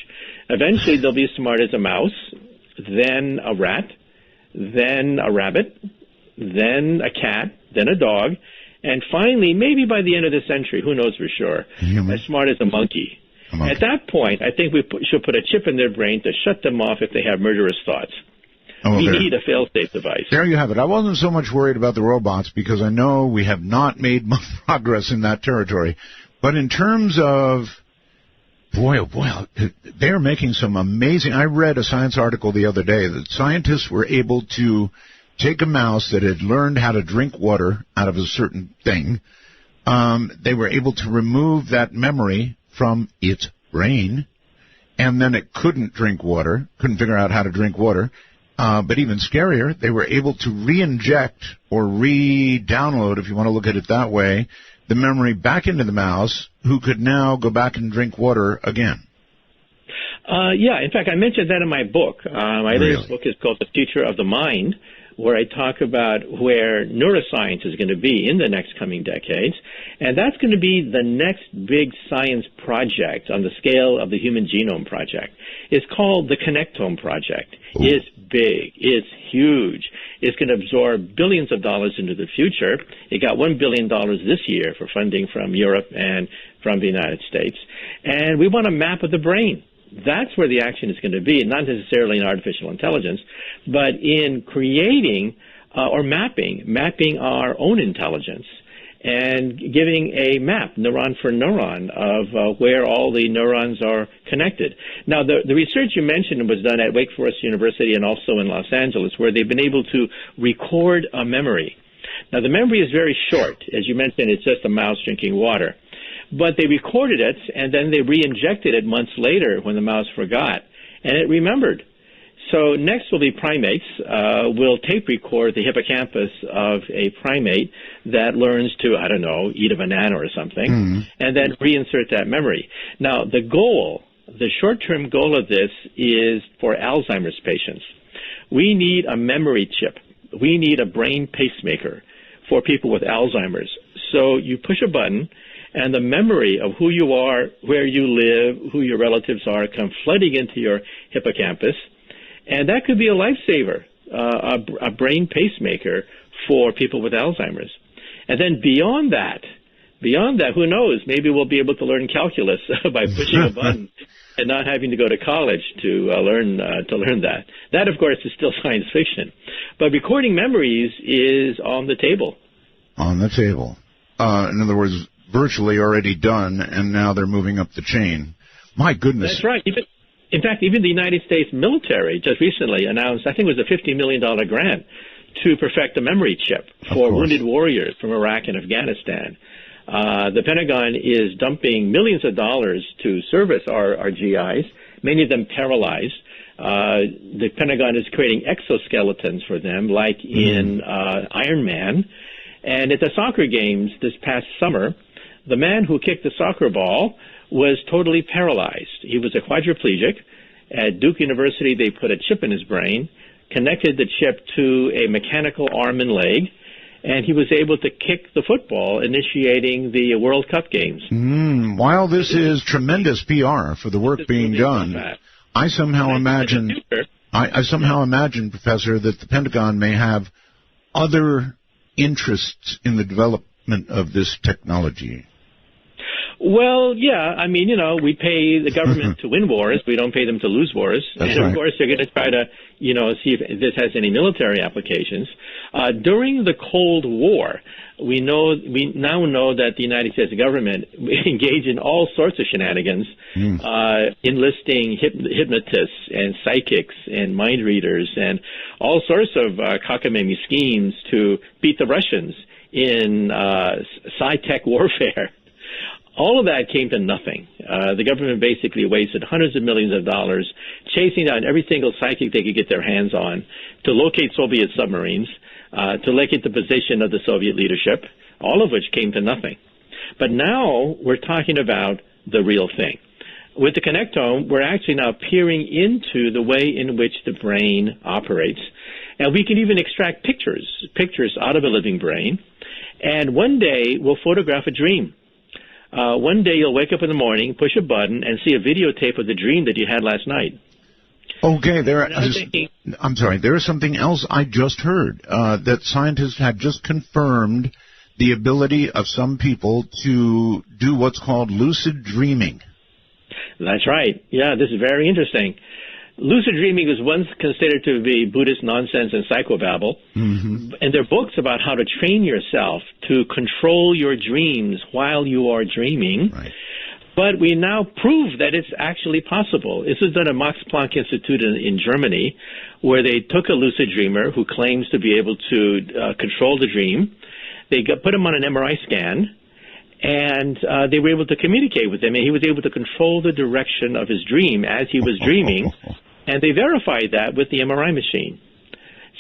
Eventually they'll be as smart as a mouse, then a rat, then a rabbit, then a cat, then a dog, and finally, maybe by the end of the century, who knows for sure, as smart as a monkey. At that point, I think we should put a chip in their brain to shut them off if they have murderous thoughts. We need a fail-safe device. There you have it. I wasn't so much worried about the robots because I know we have not made much progress in that territory. But in terms of, boy, oh boy, they're making some amazing... I read a science article the other day that scientists were able to take a mouse that had learned how to drink water out of a certain thing. They were able to remove that memory from its brain, and then it couldn't drink water, couldn't figure out how to drink water. But even scarier, they were able to re-inject or re-download, if you want to look at it that way, the memory back into the mouse, who could now go back and drink water again. Yeah, in fact, I mentioned that in my book. My latest book is called The Future of the Mind, where I talk about where neuroscience is going to be in the next coming decades. And that's going to be the next big science project on the scale of the Human Genome Project. It's called the Connectome Project. Ooh. It's big. It's huge. It's going to absorb billions of dollars into the future. It got $1 billion this year for funding from Europe and from the United States. And we want a map of the brain. That's where the action is going to be, not necessarily in artificial intelligence, but in creating or mapping our own intelligence and giving a map, neuron for neuron, of where all the neurons are connected. Now, the research you mentioned was done at Wake Forest University and also in Los Angeles, where they've been able to record a memory. Now, the memory is very short. As you mentioned, it's just a mouse drinking water. But they recorded it, and then they re-injected it months later when the mouse forgot, and it remembered. So next will be primates. We'll tape record the hippocampus of a primate that learns to, I don't know, eat a banana or something, and then reinsert that memory. Now, the goal, the short-term goal of this is for Alzheimer's patients. We need a memory chip. We need a brain pacemaker for people with Alzheimer's. So you push a button, and the memory of who you are, where you live, who your relatives are, come flooding into your hippocampus. And that could be a lifesaver, a brain pacemaker for people with Alzheimer's. And then beyond that, who knows? Maybe we'll be able to learn calculus by pushing a button and not having to go to college to learn that. That, of course, is still science fiction. But recording memories is on the table. On the table. In other words, virtually already done, and now they're moving up the chain. My goodness. That's right. In fact, even the United States military just recently announced, I think it was a $50 million grant to perfect a memory chip for wounded warriors from Iraq and Afghanistan. The Pentagon is dumping millions of dollars to service our GIs, many of them paralyzed. The Pentagon is creating exoskeletons for them, like in Iron Man. And at the soccer games this past summer, the man who kicked the soccer ball was totally paralyzed. He was a quadriplegic. At Duke University, they put a chip in his brain, connected the chip to a mechanical arm and leg, and he was able to kick the football, initiating the World Cup games. While this is tremendous PR for the work being done, I somehow imagine, Professor, that the Pentagon may have other interests in the development of this technology. Well, yeah. I mean, we pay the government to win wars. We don't pay them to lose wars. That's and, right. Of course, they're going to try to, see if this has any military applications. During the Cold War, we now know that the United States government engaged in all sorts of shenanigans, enlisting hypnotists and psychics and mind readers and all sorts of cockamamie schemes to beat the Russians in sci-tech warfare. All of that came to nothing. The government basically wasted hundreds of millions of dollars chasing down every single psychic they could get their hands on to locate Soviet submarines, to locate the position of the Soviet leadership, all of which came to nothing. But now we're talking about the real thing. With the Connectome, we're actually now peering into the way in which the brain operates. And we can even extract pictures out of a living brain. And one day we'll photograph a dream. One day you'll wake up in the morning, push a button, and see a videotape of the dream that you had last night. Okay, I'm sorry, there is something else I just heard, that scientists had just confirmed the ability of some people to do what's called lucid dreaming. That's right. Yeah, this is very interesting. Lucid dreaming was once considered to be Buddhist nonsense and psychobabble. And there are books about how to train yourself to control your dreams while you are dreaming. Right. But we now prove that it's actually possible. This was done at Max Planck Institute in Germany, where they took a lucid dreamer who claims to be able to control the dream. They put him on an MRI scan, and they were able to communicate with him, and he was able to control the direction of his dream as he was dreaming. And they verified that with the MRI machine.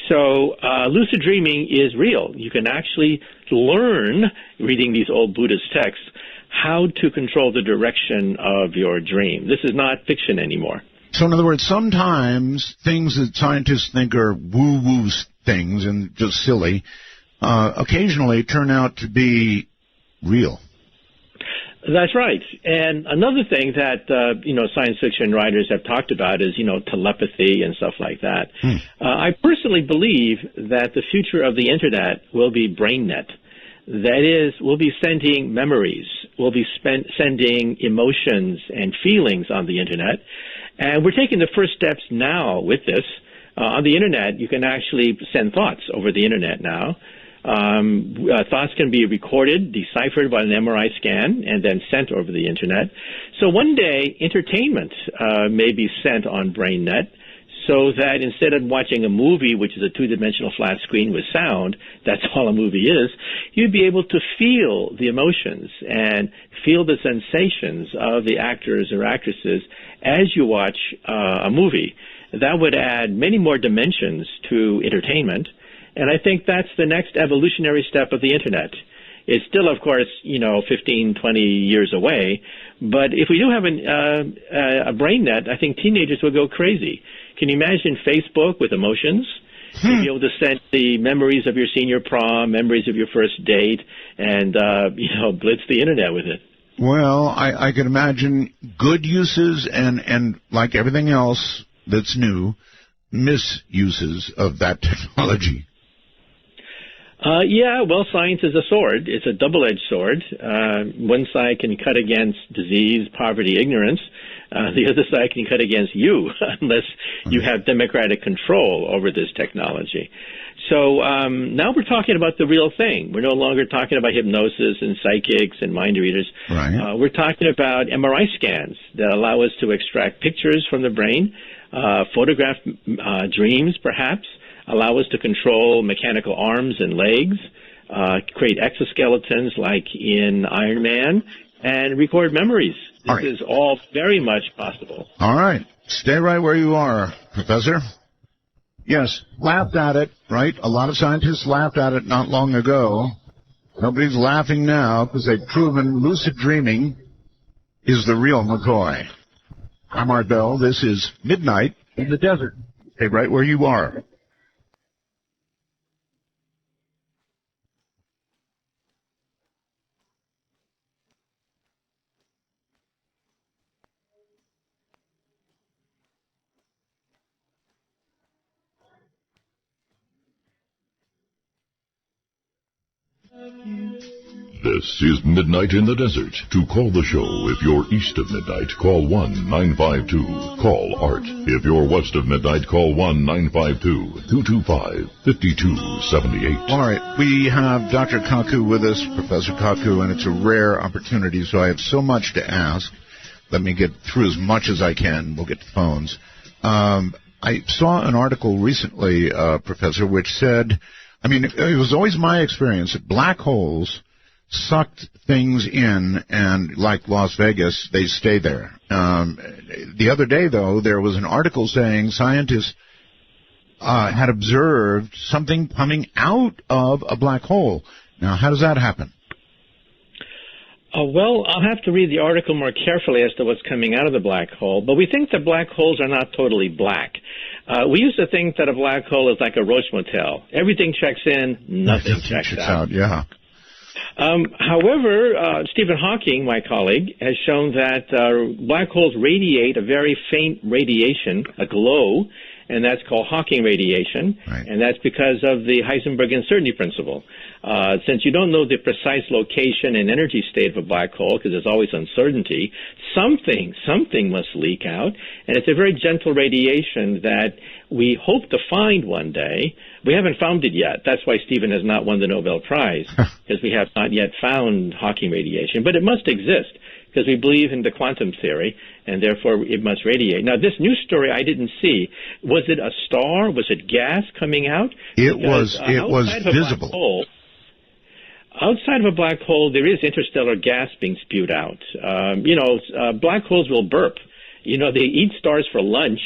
So lucid dreaming is real. You can actually learn, reading these old Buddhist texts, how to control the direction of your dream. This is not fiction anymore. So in other words, sometimes things that scientists think are woo-woo things and just silly, occasionally turn out to be real. That's right. And another thing that, science fiction writers have talked about is, telepathy and stuff like that. I personally believe that the future of the Internet will be brainet. That is, we'll be sending memories. We'll be sending emotions and feelings on the Internet. And we're taking the first steps now with this. On the Internet, you can actually send thoughts over the Internet now. Thoughts can be recorded, deciphered by an MRI scan, and then sent over the Internet. So one day, entertainment may be sent on BrainNet, so that instead of watching a movie, which is a two-dimensional flat screen with sound, that's all a movie is, you'd be able to feel the emotions and feel the sensations of the actors or actresses as you watch a movie. That would add many more dimensions to entertainment. And I think that's the next evolutionary step of the Internet. It's still, of course, 15, 20 years away. But if we do have a BrainNet, I think teenagers will go crazy. Can you imagine Facebook with emotions? You'll be able to send the memories of your senior prom, memories of your first date, and, blitz the Internet with it. Well, I can imagine good uses and like everything else that's new, misuses of that technology. Science is a sword. It's a double-edged sword. One side can cut against disease, poverty, ignorance. The other side can cut against you unless you have democratic control over this technology. So now we're talking about the real thing. We're no longer talking about hypnosis and psychics and mind readers. Right. We're talking about MRI scans that allow us to extract pictures from the brain, photograph dreams perhaps, allow us to control mechanical arms and legs, create exoskeletons like in Iron Man, and record memories. This is all very much possible. All right. Stay right where you are, Professor. Yes, laughed at it, right? A lot of scientists laughed at it not long ago. Nobody's laughing now because they've proven lucid dreaming is the real McCoy. I'm Art Bell. This is Midnight in the Desert. Stay right where you are. This is Midnight in the Desert. To call the show, if you're east of midnight, call 1-952. Call Art. If you're west of midnight, call 1-952-225-5278. All right, we have Dr. Kaku with us, Professor Kaku, and it's a rare opportunity, so I have so much to ask. Let me get through as much as I can. We'll get to phones. I saw an article recently, Professor, which said, it was always my experience that black holes sucked things in, and like Las Vegas, they stay there. The other day, though, there was an article saying scientists had observed something coming out of a black hole. Now, how does that happen? I'll have to read the article more carefully as to what's coming out of the black hole, but we think that black holes are not totally black. We used to think that a black hole is like a roach motel. Everything checks in, nothing checks out. Yeah. However, Stephen Hawking, my colleague, has shown that black holes radiate a very faint radiation, a glow, and that's called Hawking radiation, and that's because of the Heisenberg uncertainty principle. Since you don't know the precise location and energy state of a black hole, because there's always uncertainty, something must leak out, and it's a very gentle radiation that we hope to find one day. We haven't found it yet. That's why Stephen has not won the Nobel Prize, because we have not yet found Hawking radiation, but it must exist, because we believe in the quantum theory, and therefore it must radiate. Now, this news story I didn't see. Was it a star? Was it gas coming out? It was visible. Outside of a black hole, there is interstellar gas being spewed out. Black holes will burp. They eat stars for lunch,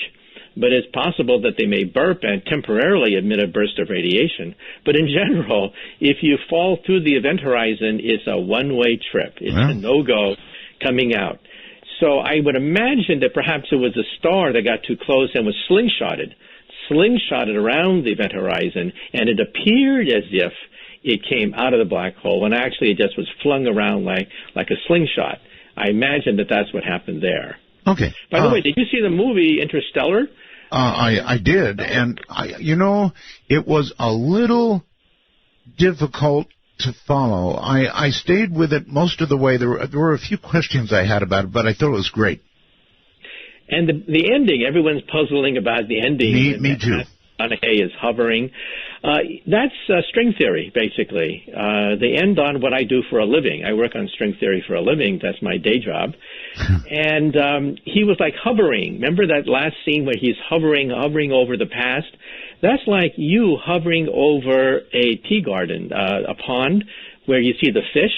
but it's possible that they may burp and temporarily emit a burst of radiation. But in general, if you fall through the event horizon, it's a one-way trip. It's a no-go coming out. So I would imagine that perhaps it was a star that got too close and was slingshotted slingshotted around the event horizon, and it appeared as if it came out of the black hole, when actually it just was flung around like a slingshot. I imagine that that's what happened there. Okay. By the way, did you see the movie Interstellar? I did, and it was a little difficult to follow. I stayed with it most of the way. There were a few questions I had about it, but I thought it was great. And the ending, everyone's puzzling about the ending. Me too. McConaughey is hovering. That's string theory, basically. They end on what I do for a living. I work on string theory for a living. That's my day job. And he was like hovering. Remember that last scene where he's hovering over the past? That's like you hovering over a tea garden, a pond, where you see the fish.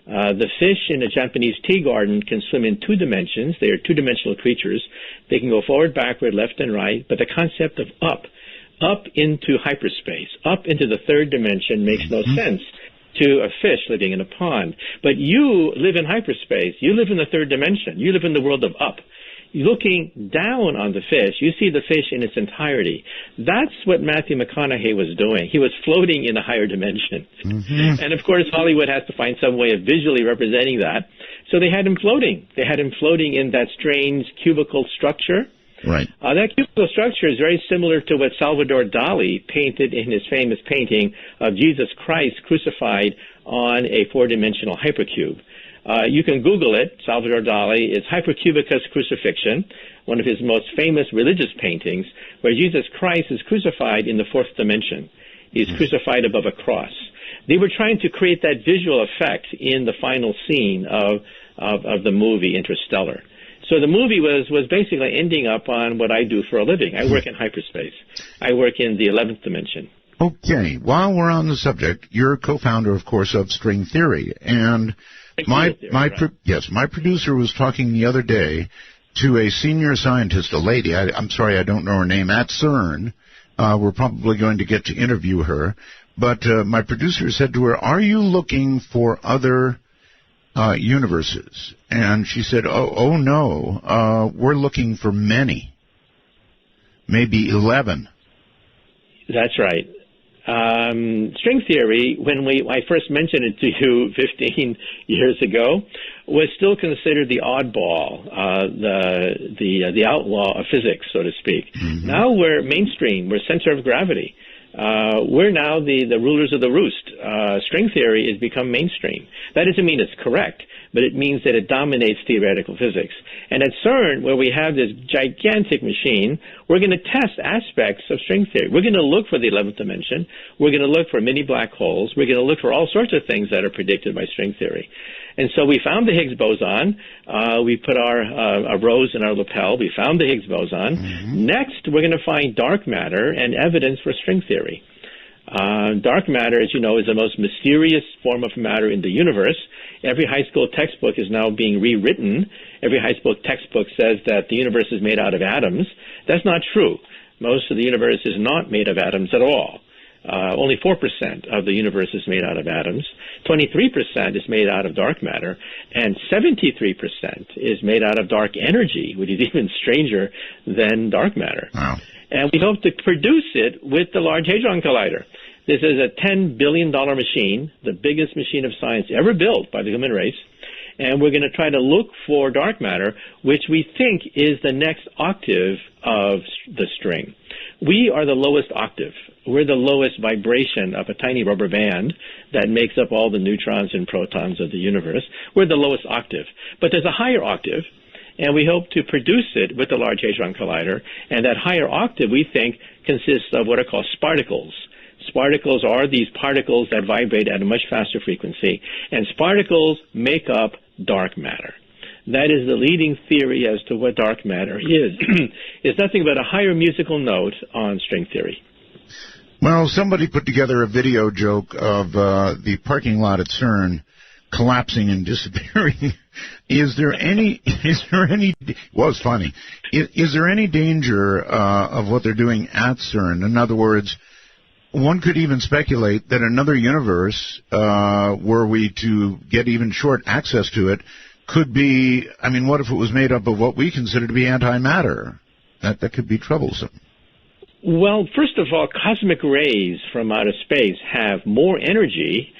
The fish in a Japanese tea garden can swim in 2 dimensions. They are 2-dimensional creatures. They can go forward, backward, left, and right. But the concept of up into hyperspace, up into the 3rd dimension makes no sense to a fish living in a pond. But you live in hyperspace. You live in the 3rd dimension. You live in the world of up. Looking down on the fish, you see the fish in its entirety. That's what Matthew McConaughey was doing. He was floating in a higher dimension. And, of course, Hollywood has to find some way of visually representing that. So they had him floating. They had him floating in that strange cubical structure. Right. That cubical structure is very similar to what Salvador Dali painted in his famous painting of Jesus Christ crucified on a 4-dimensional hypercube. You can Google it. Salvador Dali is Hypercubicus Crucifixion, one of his most famous religious paintings, where Jesus Christ is crucified in the 4th dimension. He's crucified above a cross. They were trying to create that visual effect in the final scene of the movie Interstellar. So the movie was basically ending up on what I do for a living. I work in hyperspace. I work in the 11th dimension. Okay. While we're on the subject, you're co-founder, of course, of String Theory, and my producer was talking the other day to a senior scientist, a lady. I'm sorry, I don't know her name, at CERN. We're probably going to get to interview her, but my producer said to her, "Are you looking for other universes?" And she said, "Oh no, we're looking for many, maybe 11." That's right. String theory, when I first mentioned it to you 15 years ago, was still considered the oddball, the outlaw of physics, so to speak. Now we're mainstream. We're center of gravity. We're now the rulers of the roost. String theory has become mainstream. That doesn't mean it's correct, but it means that it dominates theoretical physics. And at CERN, where we have this gigantic machine, we're going to test aspects of string theory. We're going to look for the 11th dimension. We're going to look for mini black holes. We're going to look for all sorts of things that are predicted by string theory. And so we found the Higgs boson. We put our rose in our lapel. We found the Higgs boson. Next, we're going to find dark matter and evidence for string theory. Dark matter, as you know, is the most mysterious form of matter in the universe. Every high school textbook is now being rewritten. Every high school textbook says that the universe is made out of atoms. That's not true. Most of the universe is not made of atoms at all. Only 4% of the universe is made out of atoms. 23% is made out of dark matter. And 73% is made out of dark energy, which is even stranger than dark matter. Wow. And we hope to produce it with the Large Hadron Collider. This is a $10 billion machine, the biggest machine of science ever built by the human race. And we're going to try to look for dark matter, which we think is the next octave of the string. We are the lowest octave. We're the lowest vibration of a tiny rubber band that makes up all the neutrons and protons of the universe. We're the lowest octave. But there's a higher octave, and we hope to produce it with the Large Hadron Collider. And that higher octave, we think, consists of what are called sparticles. Sparticles are these particles that vibrate at a much faster frequency, and sparticles make up dark matter. That is the leading theory as to what dark matter is. It's nothing but a higher musical note on string theory. Well, somebody put together a video joke of the parking lot at CERN collapsing and disappearing. Is there any, well, it's funny. Is there any danger of what they're doing at CERN? In other words, one could even speculate that another universe, were we to get even short access to it, could be, I mean, what if it was made up of what we consider to be antimatter? That could be troublesome. Well, first of all, cosmic rays from outer space have more energy,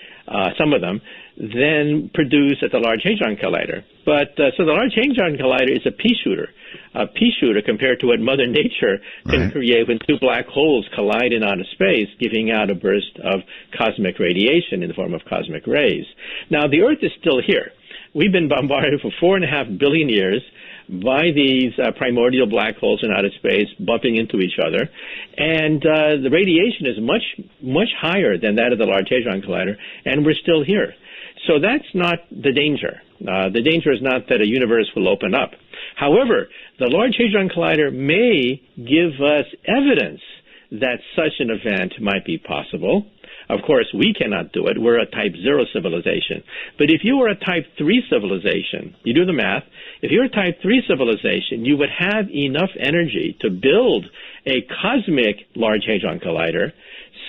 some of them, than produced at the Large Hadron Collider. But so the Large Hadron Collider is a pea shooter. A pea shooter compared to what Mother Nature can create when two black holes collide in outer space, giving out a burst of cosmic radiation in the form of cosmic rays. Now, the Earth is still here. We've been bombarded for 4.5 billion years by these primordial black holes in outer space bumping into each other. And the radiation is much, much higher than that of the Large Hadron Collider, and we're still here. So that's not the danger. The danger is not that a universe will open up. However, the Large Hadron Collider may give us evidence that such an event might be possible. Of course, we cannot do it. We're a Type 0 civilization. But if you were a Type 3 civilization, you do the math, if you're a Type 3 civilization, you would have enough energy to build a cosmic Large Hadron Collider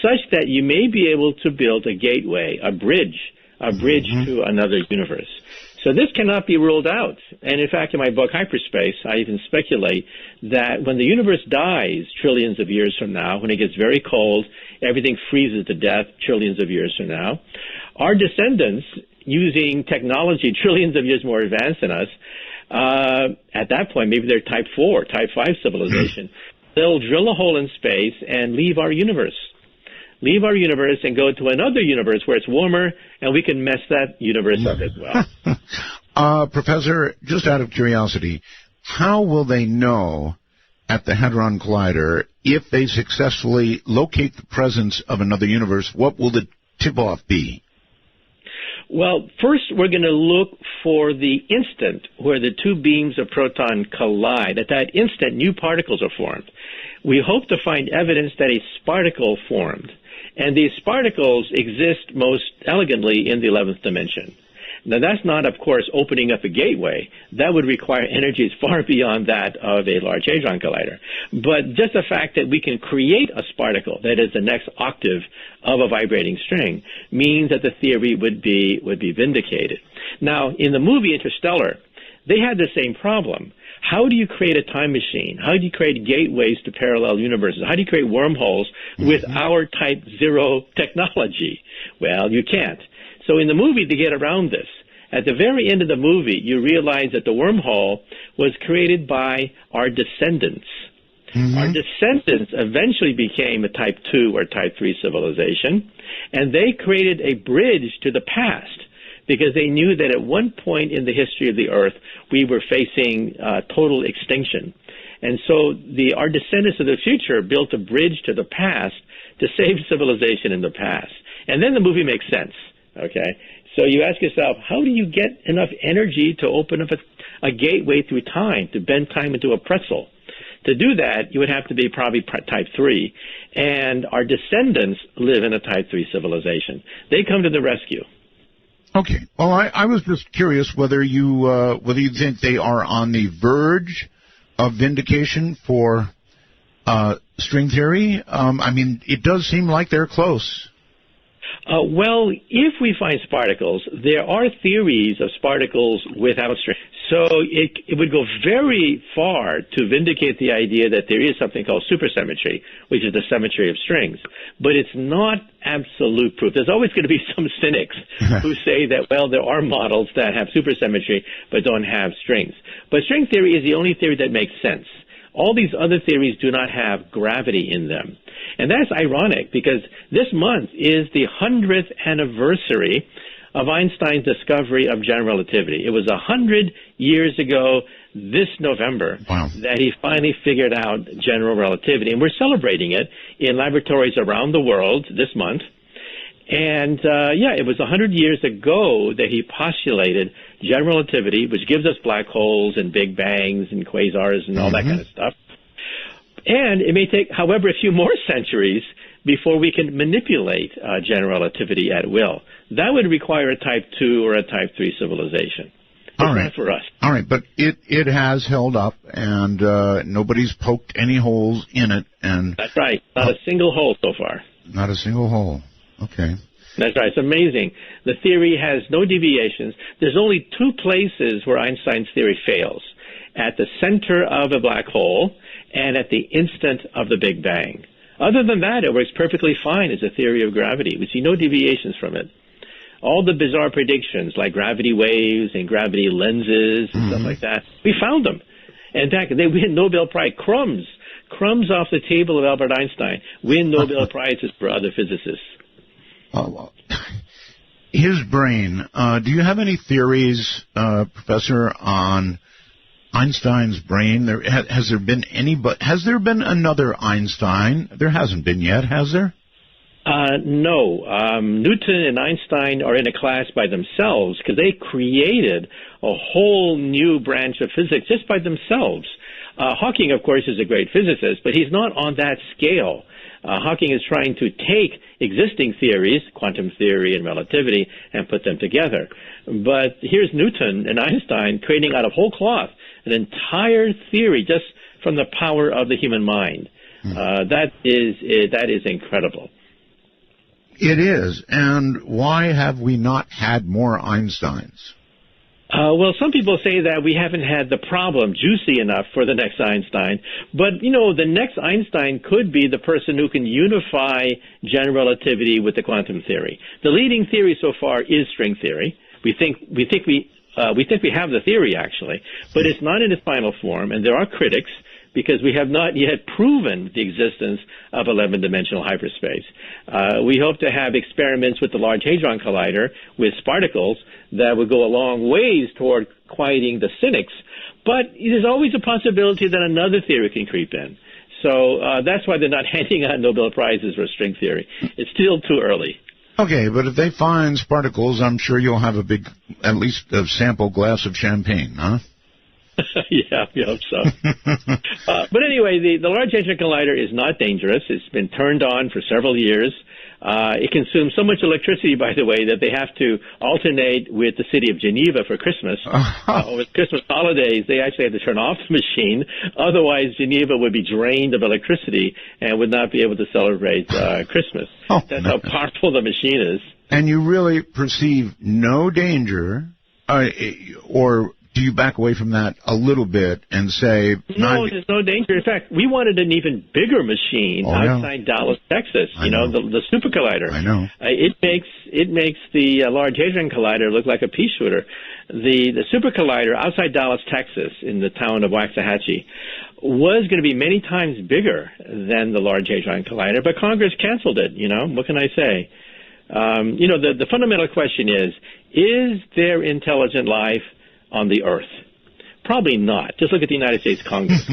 such that you may be able to build a gateway, a bridge to another universe. So this cannot be ruled out. And in fact, in my book, Hyperspace, I even speculate that when the universe dies trillions of years from now, when it gets very cold, everything freezes to death trillions of years from now, our descendants, using technology trillions of years more advanced than us, at that point, maybe they're Type 4, Type 5 civilization, they'll drill a hole in space and leave our universe. Leave our universe and go to another universe where it's warmer, and we can mess that universe up as well. Professor, just out of curiosity, how will they know at the Hadron Collider if they successfully locate the presence of another universe? What will the tip-off be? Well, first we're going to look for the instant where the two beams of proton collide. At that instant, new particles are formed. We hope to find evidence that a sparticle formed. And these particles exist most elegantly in the 11th dimension. Now, that's not, of course, opening up a gateway. That would require energies far beyond that of a Large Hadron Collider. But just the fact that we can create a sparticle, that is the next octave of a vibrating string, means that the theory would be vindicated. Now, in the movie Interstellar, they had the same problem. How do you create a time machine? How do you create gateways to parallel universes? How do you create wormholes with our Type 0 technology? Well, you can't. So in the movie, to get around this, at the very end of the movie, you realize that the wormhole was created by our descendants. Our descendants eventually became a Type 2 or Type 3 civilization, and they created a bridge to the past, because they knew that at one point in the history of the Earth, we were facing total extinction. And so our descendants of the future built a bridge to the past to save civilization in the past. And then the movie makes sense, okay? So you ask yourself, how do you get enough energy to open up a gateway through time, to bend time into a pretzel? To do that, you would have to be probably Type 3. And our descendants live in a Type 3 civilization. They come to the rescue. Okay. Well, I was just curious whether you think they are on the verge of vindication for string theory. I mean, it does seem like they're close. Well, if we find sparticles, there are theories of sparticles without strings. So it would go very far to vindicate the idea that there is something called supersymmetry, which is the symmetry of strings. But it's not absolute proof. There's always going to be some cynics who say that, well, there are models that have supersymmetry but don't have strings. But string theory is the only theory that makes sense. All these other theories do not have gravity in them. And that's ironic because this month is the 100th anniversary of Einstein's discovery of general relativity. It was 100 years ago this November that he finally figured out general relativity. And we're celebrating it in laboratories around the world this month. And, it was 100 years ago that he postulated general relativity, which gives us black holes and big bangs and quasars and all that kind of stuff. And it may take, however, a few more centuries before we can manipulate general relativity at will. That would require a Type 2 or a Type 3 civilization. All right. Not for us. All right, but it has held up, and nobody's poked any holes in it. And that's right. Not a single hole so far. Not a single hole. Okay. That's right. It's amazing. The theory has no deviations. There's only two places where Einstein's theory fails. at the center of a black hole and at the instant of the Big Bang. Other than that, it works perfectly fine as a theory of gravity. We see no deviations from it. All the bizarre predictions like gravity waves and gravity lenses and stuff like that, we found them. In fact, they win Nobel Prize. Crumbs off the table of Albert Einstein win Nobel Prizes for other physicists. Oh, well. His brain. Do you have any theories, Professor, on Einstein's brain? Has there been another Einstein? There hasn't been yet, has there? No. Newton and Einstein are in a class by themselves because they created a whole new branch of physics just by themselves. Hawking, of course, is a great physicist, but he's not on that scale. Hawking is trying to take existing theories, quantum theory and relativity, and put them together. But here's Newton and Einstein creating out of whole cloth an entire theory just from the power of the human mind. That is incredible. It is. And why have we not had more Einsteins? Well, some people say that we haven't had the problem juicy enough for the next Einstein. But, the next Einstein could be the person who can unify general relativity with the quantum theory. The leading theory so far is string theory. We think we have the theory, actually, but it's not in its final form, and there are critics because we have not yet proven the existence of 11-dimensional hyperspace. We hope to have experiments with the Large Hadron Collider with particles that would go a long ways toward quieting the cynics, but there's always a possibility that another theory can creep in. So that's why they're not handing out Nobel Prizes for string theory. It's still too early. Okay, but if they find particles, I'm sure you'll have at least a sample glass of champagne, huh? Yeah, we hope so. But anyway, the Large Hadron Collider is not dangerous. It's been turned on for several years. It consumes so much electricity, by the way, that they have to alternate with the city of Geneva for Christmas. With Christmas holidays, they actually have to turn off the machine. Otherwise, Geneva would be drained of electricity and would not be able to celebrate Christmas. That's how powerful the machine is. And you really perceive no danger, or do you back away from that a little bit and say... No, there's no danger. In fact, we wanted an even bigger machine outside Dallas, Texas, the Super Collider. I know. It makes the Large Hadron Collider look like a pea shooter. The Super Collider outside Dallas, Texas, in the town of Waxahachie, was going to be many times bigger than the Large Hadron Collider, but Congress canceled it, What can I say? The fundamental question is there intelligent life on the Earth? Probably not. Just look at the United States Congress.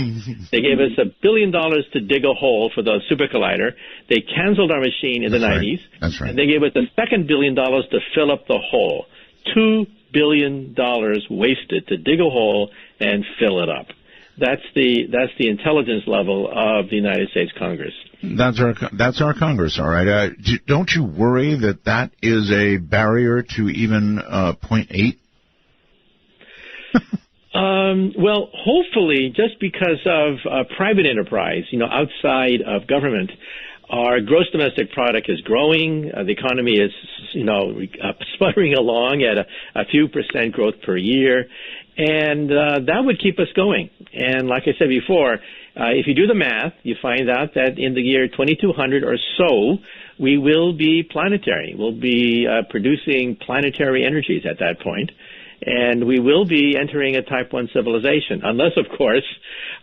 They gave us $1 billion to dig a hole for the Super Collider. They canceled our machine in the 90s. That's right. And they gave us a second $1 billion to fill up the hole. $2 billion wasted to dig a hole and fill it up. That's the intelligence level of the United States Congress. That's our Congress, all right. Don't you worry that is a barrier to even 0.8? Well, hopefully, just because of private enterprise, outside of government, our gross domestic product is growing. The economy is, sputtering along at a few percent growth per year, and that would keep us going. And like I said before, if you do the math, you find out that in the year 2200 or so, we will be planetary. We'll be producing planetary energies at that point. And we will be entering a Type 1 civilization, unless, of course,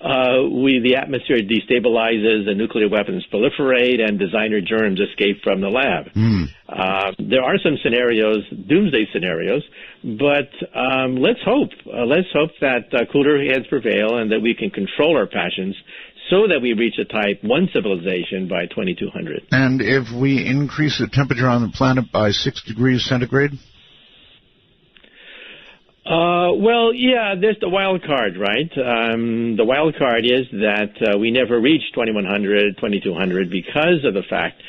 the atmosphere destabilizes, the nuclear weapons proliferate, and designer germs escape from the lab. There are some scenarios, doomsday scenarios, but let's hope. Let's hope that cooler heads prevail and that we can control our passions so that we reach a Type 1 civilization by 2200. And if we increase the temperature on the planet by 6 degrees centigrade? Well, yeah, there's the wild card, right? The wild card is that we never reach 2100, 2200 because of the fact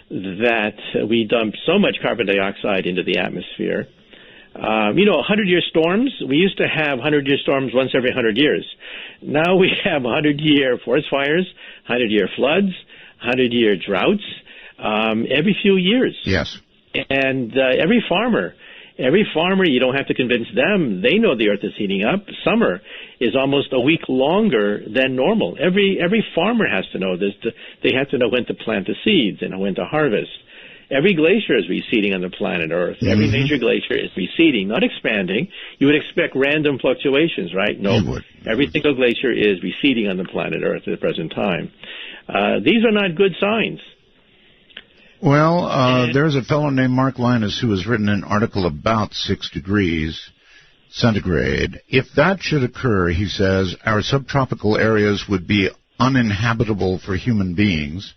that we dump so much carbon dioxide into the atmosphere. 100-year storms, we used to have 100-year storms once every 100 years. Now we have 100-year forest fires, 100-year floods, 100-year droughts every few years. Yes. And every farmer Every farmer, you don't have to convince them. They know the earth is heating up. Summer is almost a week longer than normal. Every farmer has to know this. They have to know when to plant the seeds and when to harvest. Every glacier is receding on the planet Earth. Every major glacier is receding, not expanding. You would expect random fluctuations, right? No. Every single glacier is receding on the planet Earth at the present time. These are not good signs. Well, there's a fellow named Mark Linus who has written an article about 6 degrees centigrade. If that should occur, he says, our subtropical areas would be uninhabitable for human beings.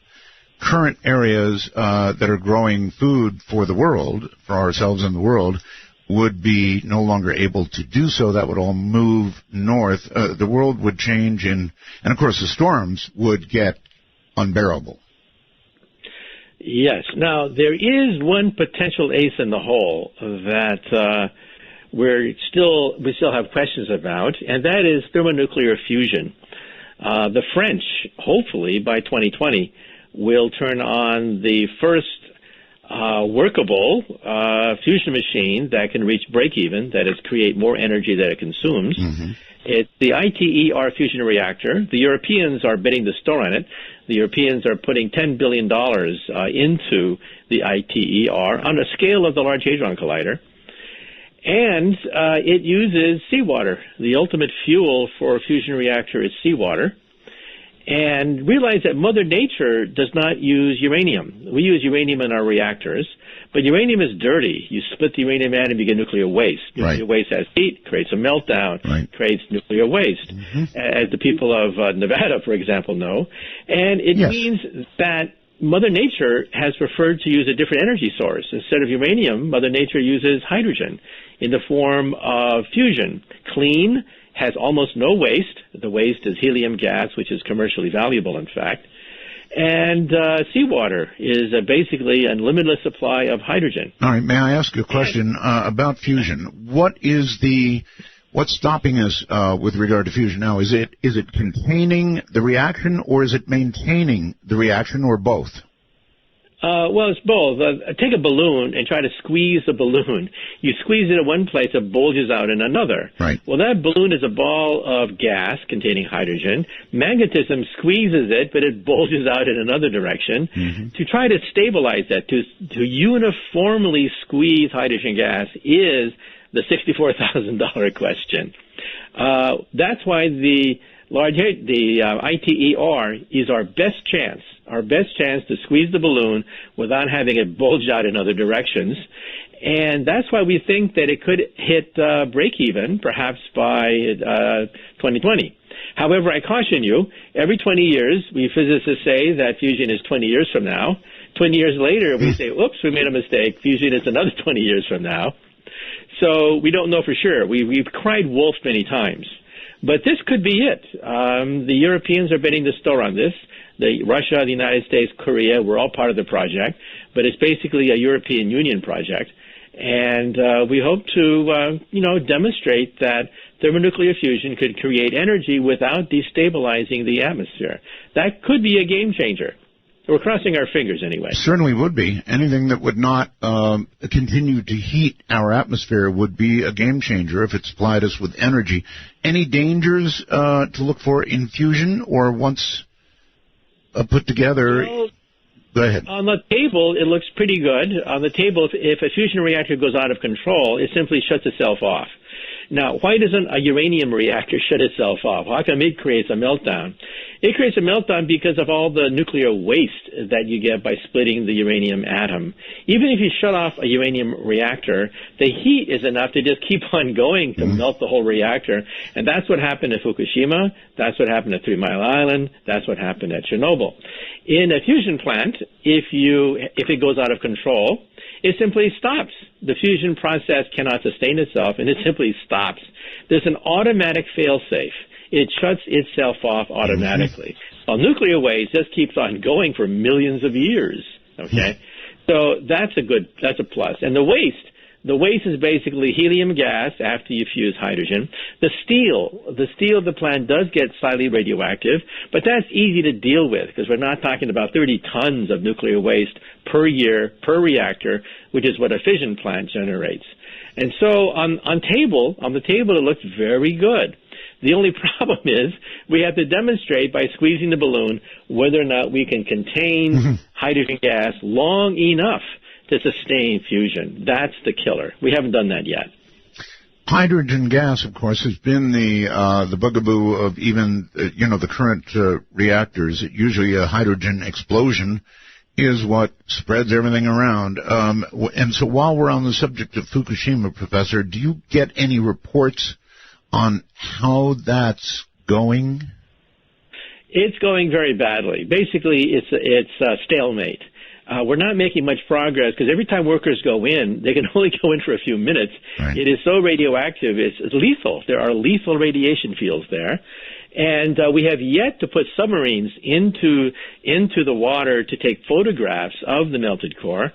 Current areas that are growing food for the world, for ourselves and the world, would be no longer able to do so. That would all move north. The world would change and of course the storms would get unbearable. Yes. Now, there is one potential ace in the hole that we still have questions about, and that is thermonuclear fusion. The French, hopefully by 2020, will turn on the first workable fusion machine that can reach break-even, that is, create more energy that it consumes. It's the ITER fusion reactor. The Europeans are betting the store on it. The Europeans are putting $10 billion into the ITER on a scale of the Large Hadron Collider. And it uses seawater. The ultimate fuel for a fusion reactor is seawater. And realize that Mother Nature does not use uranium. We use uranium in our reactors, but uranium is dirty. You split the uranium atom, you get nuclear waste. Nuclear waste has heat, creates a meltdown, creates nuclear waste, as the people of Nevada, for example, know. And it means that Mother Nature has preferred to use a different energy source. Instead of uranium, Mother Nature uses hydrogen in the form of fusion. Clean, has almost no waste. The waste is helium gas, which is commercially valuable, in fact. And seawater is basically a limitless supply of hydrogen. All right, may I ask you a question about fusion? What's stopping us with regard to fusion now? Is it containing the reaction, or is it maintaining the reaction, or both? Well, it's both. Take a balloon and try to squeeze the balloon. You squeeze it in one place, it bulges out in another. Right. Well, that balloon is a ball of gas containing hydrogen. Magnetism squeezes it, but it bulges out in another direction. To try to stabilize that, to uniformly squeeze hydrogen gas is the $64,000 question. That's why the ITER is our best chance to squeeze the balloon without having it bulge out in other directions. And that's why we think that it could hit break-even, perhaps by 2020. However, I caution you, every 20 years, we physicists say that fusion is 20 years from now. 20 years later, we say, oops, we made a mistake. Fusion is another 20 years from now. So we don't know for sure. We've cried wolf many times. But this could be it. The Europeans are betting the store on this. Russia, the United States, Korea, we're all part of the project. But it's basically a European Union project. And we hope to, demonstrate that thermonuclear fusion could create energy without destabilizing the atmosphere. That could be a game changer. We're crossing our fingers anyway. Certainly would be. Anything that would not continue to heat our atmosphere would be a game changer if it supplied us with energy. Any dangers to look for in fusion, or once put together? Well, go ahead. On the table, it looks pretty good. On the table, if a fusion reactor goes out of control, it simply shuts itself off. Now, why doesn't a uranium reactor shut itself off? How come it creates a meltdown? It creates a meltdown because of all the nuclear waste that you get by splitting the uranium atom. Even if you shut off a uranium reactor, the heat is enough to just keep on going to melt the whole reactor. And that's what happened at Fukushima. That's what happened at 3 Mile Island. That's what happened at Chernobyl. In a fusion plant, if it goes out of control, it simply stops. The fusion process cannot sustain itself, and it simply stops. There's an automatic fail-safe. It shuts itself off automatically. Well, nuclear waste just keeps on going for millions of years. Okay, so that's a plus. And the waste is basically helium gas after you fuse hydrogen. The steel of the plant does get slightly radioactive, but that's easy to deal with because we're not talking about 30 tons of nuclear waste per year per reactor, which is what a fission plant generates. And so on the table, it looked very good. The only problem is we have to demonstrate by squeezing the balloon whether or not we can contain hydrogen gas long enough to sustain fusion. That's the killer. We haven't done that yet. Hydrogen gas, of course, has been the bugaboo of even the current reactors. Usually a hydrogen explosion is what spreads everything around. And so while we're on the subject of Fukushima, Professor, do you get any reports on how that's going? It's going very badly. Basically, it's a stalemate. We're not making much progress because every time workers go in, they can only go in for a few minutes. Right. It is so radioactive, it's lethal. There are lethal radiation fields there. And we have yet to put submarines into the water to take photographs of the melted core.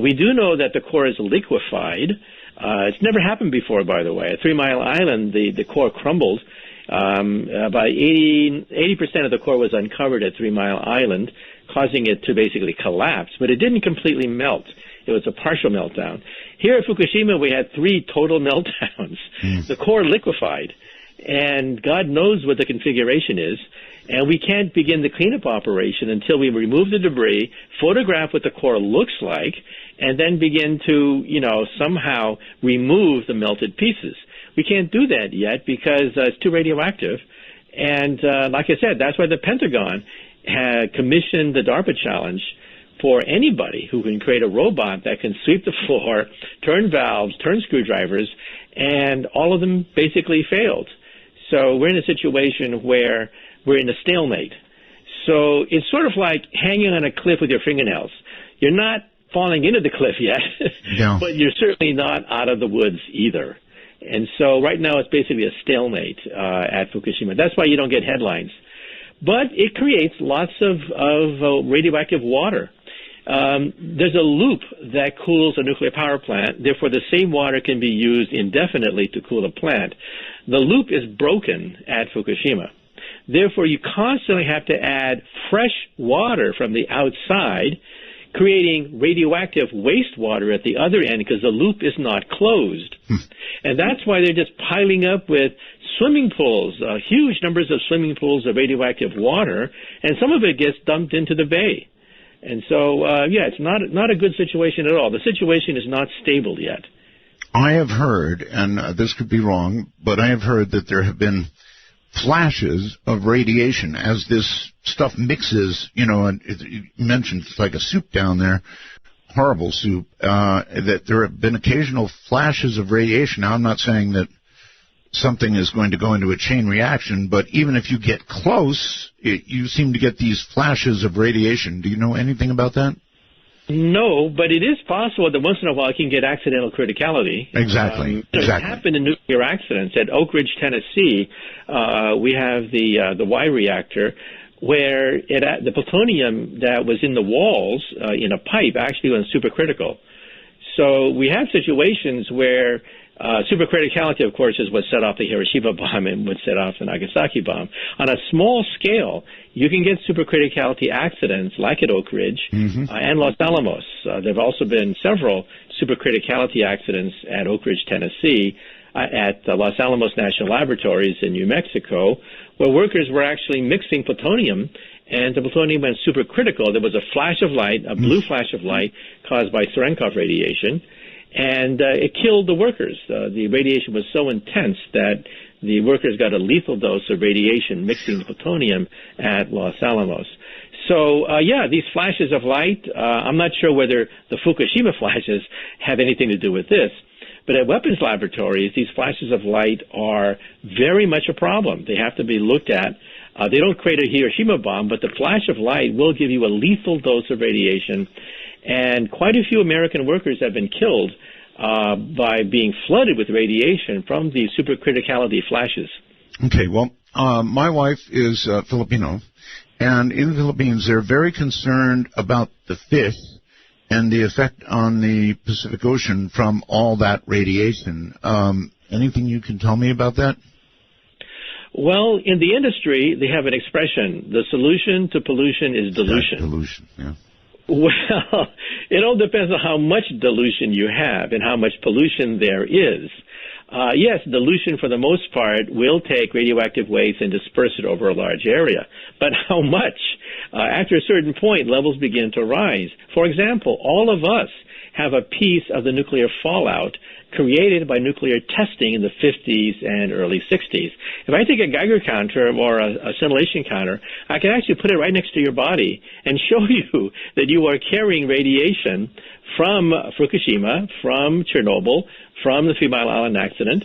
We do know that the core is liquefied. It's never happened before, by the way. At 3 Mile Island, the core crumbled. About 80% of the core was uncovered at 3 Mile Island, causing it to basically collapse. But it didn't completely melt. It was a partial meltdown. Here at Fukushima, we had 3 total meltdowns. The core liquefied. And God knows what the configuration is. And we can't begin the cleanup operation until we remove the debris, photograph what the core looks like, and then begin to, somehow remove the melted pieces. We can't do that yet because it's too radioactive. And like I said, that's why the Pentagon had commissioned the DARPA challenge for anybody who can create a robot that can sweep the floor, turn valves, turn screwdrivers, and all of them basically failed. So we're in a situation where we're in a stalemate. So it's sort of like hanging on a cliff with your fingernails. You're not falling into the cliff yet, but you're certainly not out of the woods either. And so right now it's basically a stalemate at Fukushima. That's why you don't get headlines. But it creates lots of radioactive water. There's a loop that cools a nuclear power plant. Therefore, the same water can be used indefinitely to cool a plant. The loop is broken at Fukushima. Therefore, you constantly have to add fresh water from the outside, creating radioactive wastewater at the other end because the loop is not closed. And that's why they're just piling up with swimming pools, huge numbers of swimming pools of radioactive water, and some of it gets dumped into the bay. And so, it's not a good situation at all. The situation is not stable yet. I have heard, and this could be wrong, but I have heard that there have been flashes of radiation as this stuff mixes, and you mentioned it's like a soup down there, horrible soup, that there have been occasional flashes of radiation. Now, I'm not saying that something is going to go into a chain reaction, but even if you get close, you seem to get these flashes of radiation. Do you know anything about that? No, but it is possible that once in a while it can get accidental criticality. Exactly. It happened in nuclear accidents. At Oak Ridge, Tennessee, we have the Y reactor where the plutonium that was in the walls in a pipe actually went supercritical. So we have situations where supercriticality, of course, is what set off the Hiroshima bomb and what set off the Nagasaki bomb. On a small scale, you can get supercriticality accidents like at Oak Ridge and Los Alamos. There have also been several supercriticality accidents at Oak Ridge, Tennessee, at Los Alamos National Laboratories in New Mexico, where workers were actually mixing plutonium, and the plutonium went supercritical. There was a flash of light, a blue flash of light caused by Cherenkov radiation, and it killed the workers. The radiation was so intense that the workers got a lethal dose of radiation mixing the plutonium at Los Alamos. So, these flashes of light, I'm not sure whether the Fukushima flashes have anything to do with this, but at weapons laboratories, these flashes of light are very much a problem. They have to be looked at. They don't create a Hiroshima bomb, but the flash of light will give you a lethal dose of radiation. And quite a few American workers have been killed by being flooded with radiation from these supercriticality flashes. Okay, well, my wife is Filipino, and in the Philippines they're very concerned about the fish and the effect on the Pacific Ocean from all that radiation. Anything you can tell me about that? Well, in the industry, they have an expression: the solution to pollution is dilution. Dilution, yeah. Well, it all depends on how much dilution you have and how much pollution there is. Yes, dilution for the most part will take radioactive waste and disperse it over a large area. But how much? After a certain point, levels begin to rise. For example, all of us have a piece of the nuclear fallout created by nuclear testing in the 50s and early 60s. If I take a Geiger counter or a scintillation counter, I can actually put it right next to your body and show you that you are carrying radiation from Fukushima, from Chernobyl, from the 3 Mile Island accident.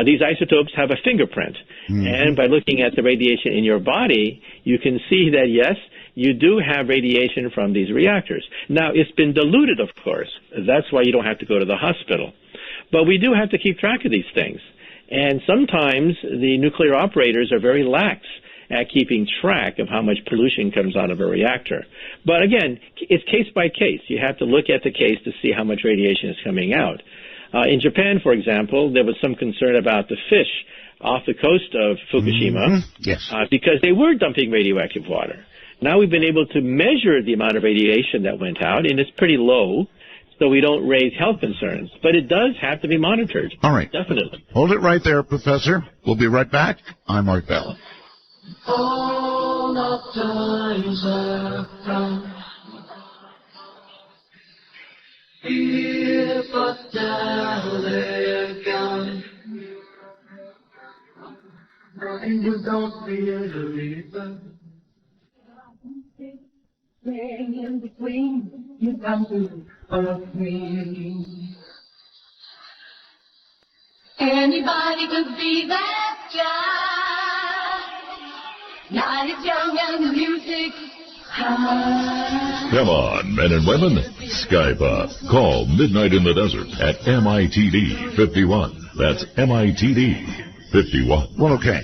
These isotopes have a fingerprint. Mm-hmm. And by looking at the radiation in your body, you can see that, yes, you do have radiation from these reactors. Now, it's been diluted, of course. That's why you don't have to go to the hospital. But we do have to keep track of these things. And sometimes the nuclear operators are very lax at keeping track of how much pollution comes out of a reactor. But again, it's case by case. You have to look at the case to see how much radiation is coming out. In Japan, for example, there was some concern about the fish off the coast of Fukushima, yes, because they were dumping radioactive water. Now we've been able to measure the amount of radiation that went out, and it's pretty low, so we don't raise health concerns. But it does have to be monitored. All right. Definitely. Hold it right there, Professor. We'll be right back. I'm Art Bell. All of times have come. Here but now they're gone. And you don't really burn. In between, you come to of me. Anybody could be that guy. Night is young and the music high. Come on, men and women. Skype up. Call Midnight in the Desert at MITD 51. That's MITD 51. Well, okay.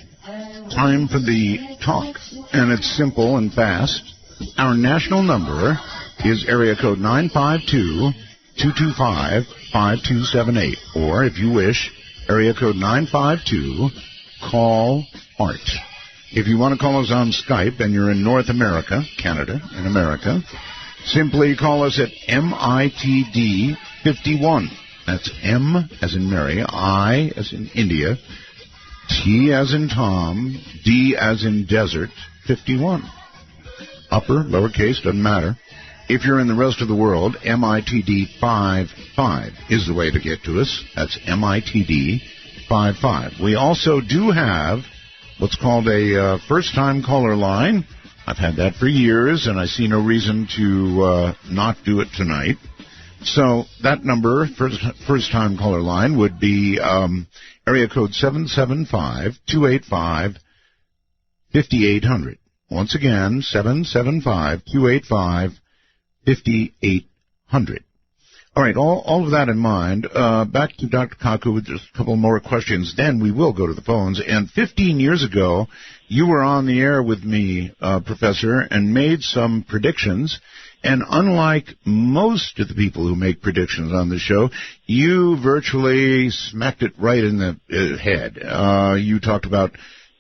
Time for the talk. And it's simple and fast. Our national number is area code 952-225-5278. Or, if you wish, area code 952-CALL-ART. If you want to call us on Skype and you're in North America, Canada, in America, simply call us at MITD 51. That's M as in Mary, I as in India, T as in Tom, D as in Desert, 51. Upper, lowercase, doesn't matter. If you're in the rest of the world, MITD 55 is the way to get to us. That's MITD 55. We also do have what's called a first-time caller line. I've had that for years, and I see no reason to not do it tonight. So that number, first-time caller line, would be area code 775-285-5800. Once again, 775-285-5800. All right, all of that in mind, back to Dr. Kaku with just a couple more questions. Then we will go to the phones. And 15 years ago, you were on the air with me, Professor, and made some predictions. And unlike most of the people who make predictions on the show, you virtually smacked it right in the head. You talked about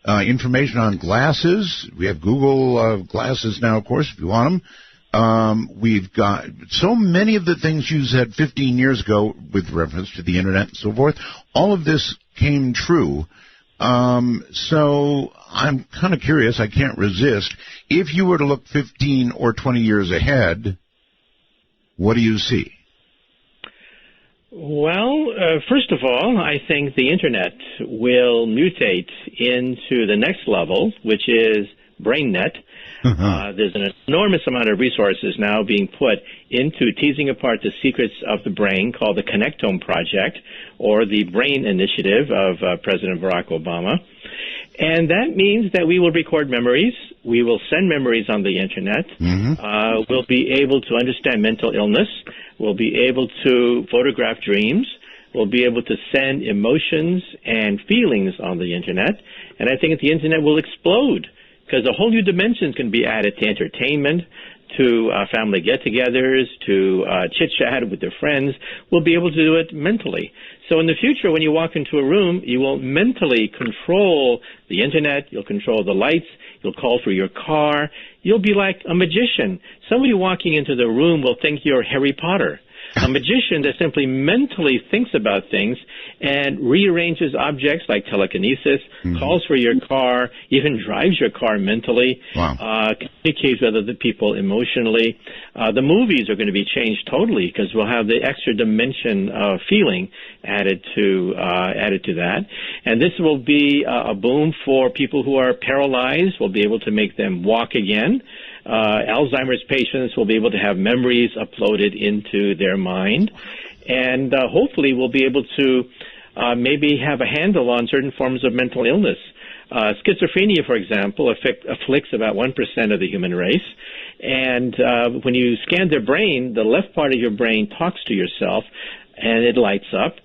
information on glasses. We have Google glasses now, of course, if you want them. We've got so many of the things you said 15 years ago with reference to the Internet and so forth. All of this came true. So I'm kind of curious. I can't resist. If you were to look 15 or 20 years ahead, what do you see? Well, first of all, I think the Internet will mutate into the next level, which is brainet. There's an enormous amount of resources now being put into teasing apart the secrets of the brain, called the Connectome Project, or the Brain Initiative of President Barack Obama. And that means that we will record memories. We will send memories on the Internet. We'll be able to understand mental illness. We'll be able to photograph dreams. We'll be able to send emotions and feelings on the Internet. And I think the Internet will explode, because a whole new dimension can be added to entertainment, to family get-togethers, to chit-chat with their friends, will be able to do it mentally. So in the future, when you walk into a room, you will mentally control the internet, you'll control the lights, you'll call for your car, you'll be like a magician. Somebody walking into the room will think you're Harry Potter. A magician that simply mentally thinks about things and rearranges objects like telekinesis, calls for your car, even drives your car mentally, communicates with other people emotionally. The movies are going to be changed totally because we'll have the extra dimension of feeling added to that. And this will be a boom for people who are paralyzed. We'll be able to make them walk again. Alzheimer's patients will be able to have memories uploaded into their mind. And hopefully we'll be able to maybe have a handle on certain forms of mental illness. Schizophrenia, for example, afflicts about 1% of the human race. And when you scan their brain, the left part of your brain talks to yourself, and it lights up.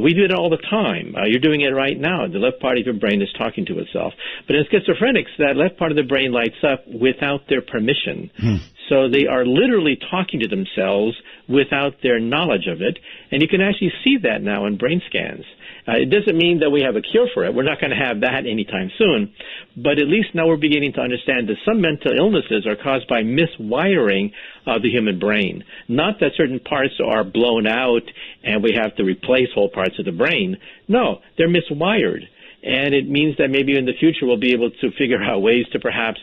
We do it all the time. You're doing it right now. The left part of your brain is talking to itself. But in schizophrenics, that left part of the brain lights up without their permission. So they are literally talking to themselves without their knowledge of it. And you can actually see that now in brain scans. It doesn't mean that we have a cure for it. We're not going to have that anytime soon. But at least now we're beginning to understand that some mental illnesses are caused by miswiring of the human brain. Not that certain parts are blown out and we have to replace whole parts of the brain. No, they're miswired. And it means that maybe in the future we'll be able to figure out ways to perhaps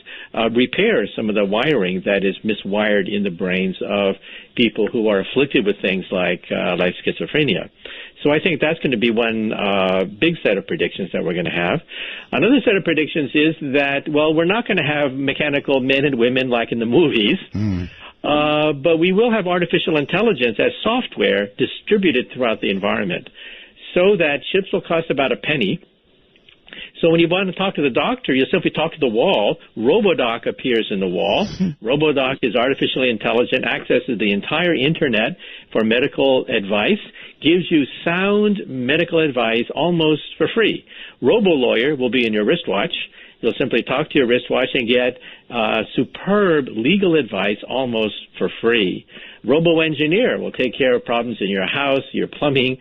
repair some of the wiring that is miswired in the brains of people who are afflicted with things like schizophrenia. So I think that's going to be one big set of predictions that we're going to have. Another set of predictions is that, well, we're not going to have mechanical men and women like in the movies, but we will have artificial intelligence as software distributed throughout the environment so that chips will cost about a penny. So when you want to talk to the doctor, you simply talk to the wall. RoboDoc appears in the wall. RoboDoc is artificially intelligent, accesses the entire internet for medical advice, gives you sound medical advice almost for free. RoboLawyer will be in your wristwatch. You'll simply talk to your wristwatch and get superb legal advice almost for free. Robo-engineer will take care of problems in your house, your plumbing.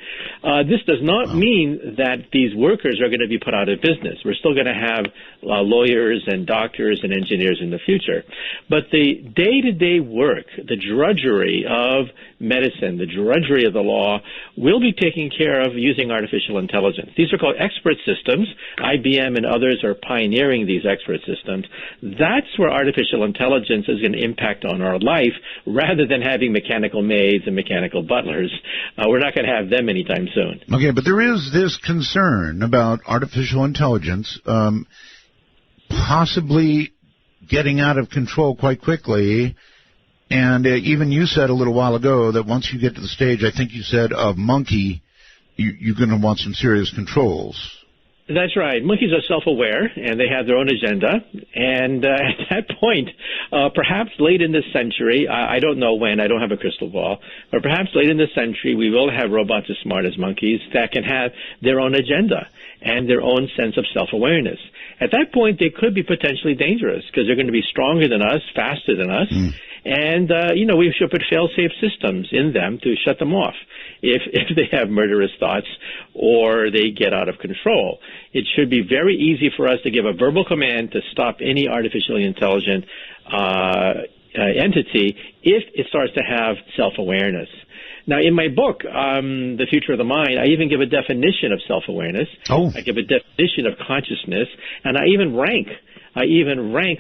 This does not mean that these workers are going to be put out of business. We're still going to have lawyers and doctors and engineers in the future. But the day-to-day work, the drudgery of medicine, the drudgery of the law, will be taken care of using artificial intelligence. These are called expert systems. IBM and others are pioneering these expert systems. That's where artificial intelligence is going to impact on our life rather than having mechanical maids and mechanical butlers. We're not going to have them anytime soon. Okay, but there is this concern about artificial intelligence possibly getting out of control quite quickly. And even you said a little while ago that once you get to the stage, I think you said, of monkey, you're going to want some serious controls. That's right. Monkeys are self-aware, and they have their own agenda. And at that point, perhaps late in this century, I don't know when, I don't have a crystal ball, but perhaps late in this century, we will have robots as smart as monkeys that can have their own agenda and their own sense of self-awareness. At that point, they could be potentially dangerous because they're going to be stronger than us, faster than us. And, we should put fail-safe systems in them to shut them off if they have murderous thoughts or they get out of control. It should be very easy for us to give a verbal command to stop any artificially intelligent entity if it starts to have self-awareness. Now, in my book, The Future of the Mind, I even give a definition of self-awareness. I give a definition of consciousness, and I even rank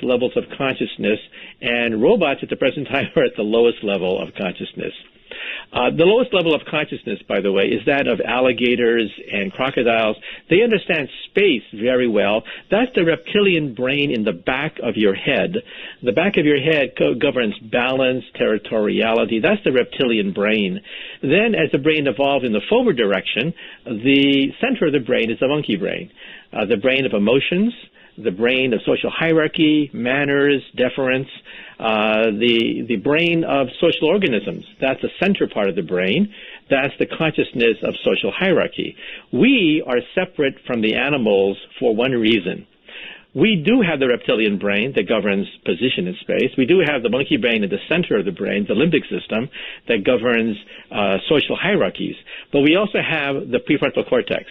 levels of consciousness, and robots at the present time are at the lowest level of consciousness. The lowest level of consciousness, by the way, is that of alligators and crocodiles. They understand space very well. That's the reptilian brain in the back of your head. The back of your head governs balance, territoriality. That's the reptilian brain. Then, as the brain evolved in the forward direction, the center of the brain is the monkey brain, the brain of emotions, the brain of social hierarchy, manners, deference, the brain of social organisms. That's the center part of the brain. That's the consciousness of social hierarchy. We are separate from the animals for one reason. We do have the reptilian brain that governs position in space. We do have the monkey brain at the center of the brain, the limbic system, that governs social hierarchies. But we also have the prefrontal cortex,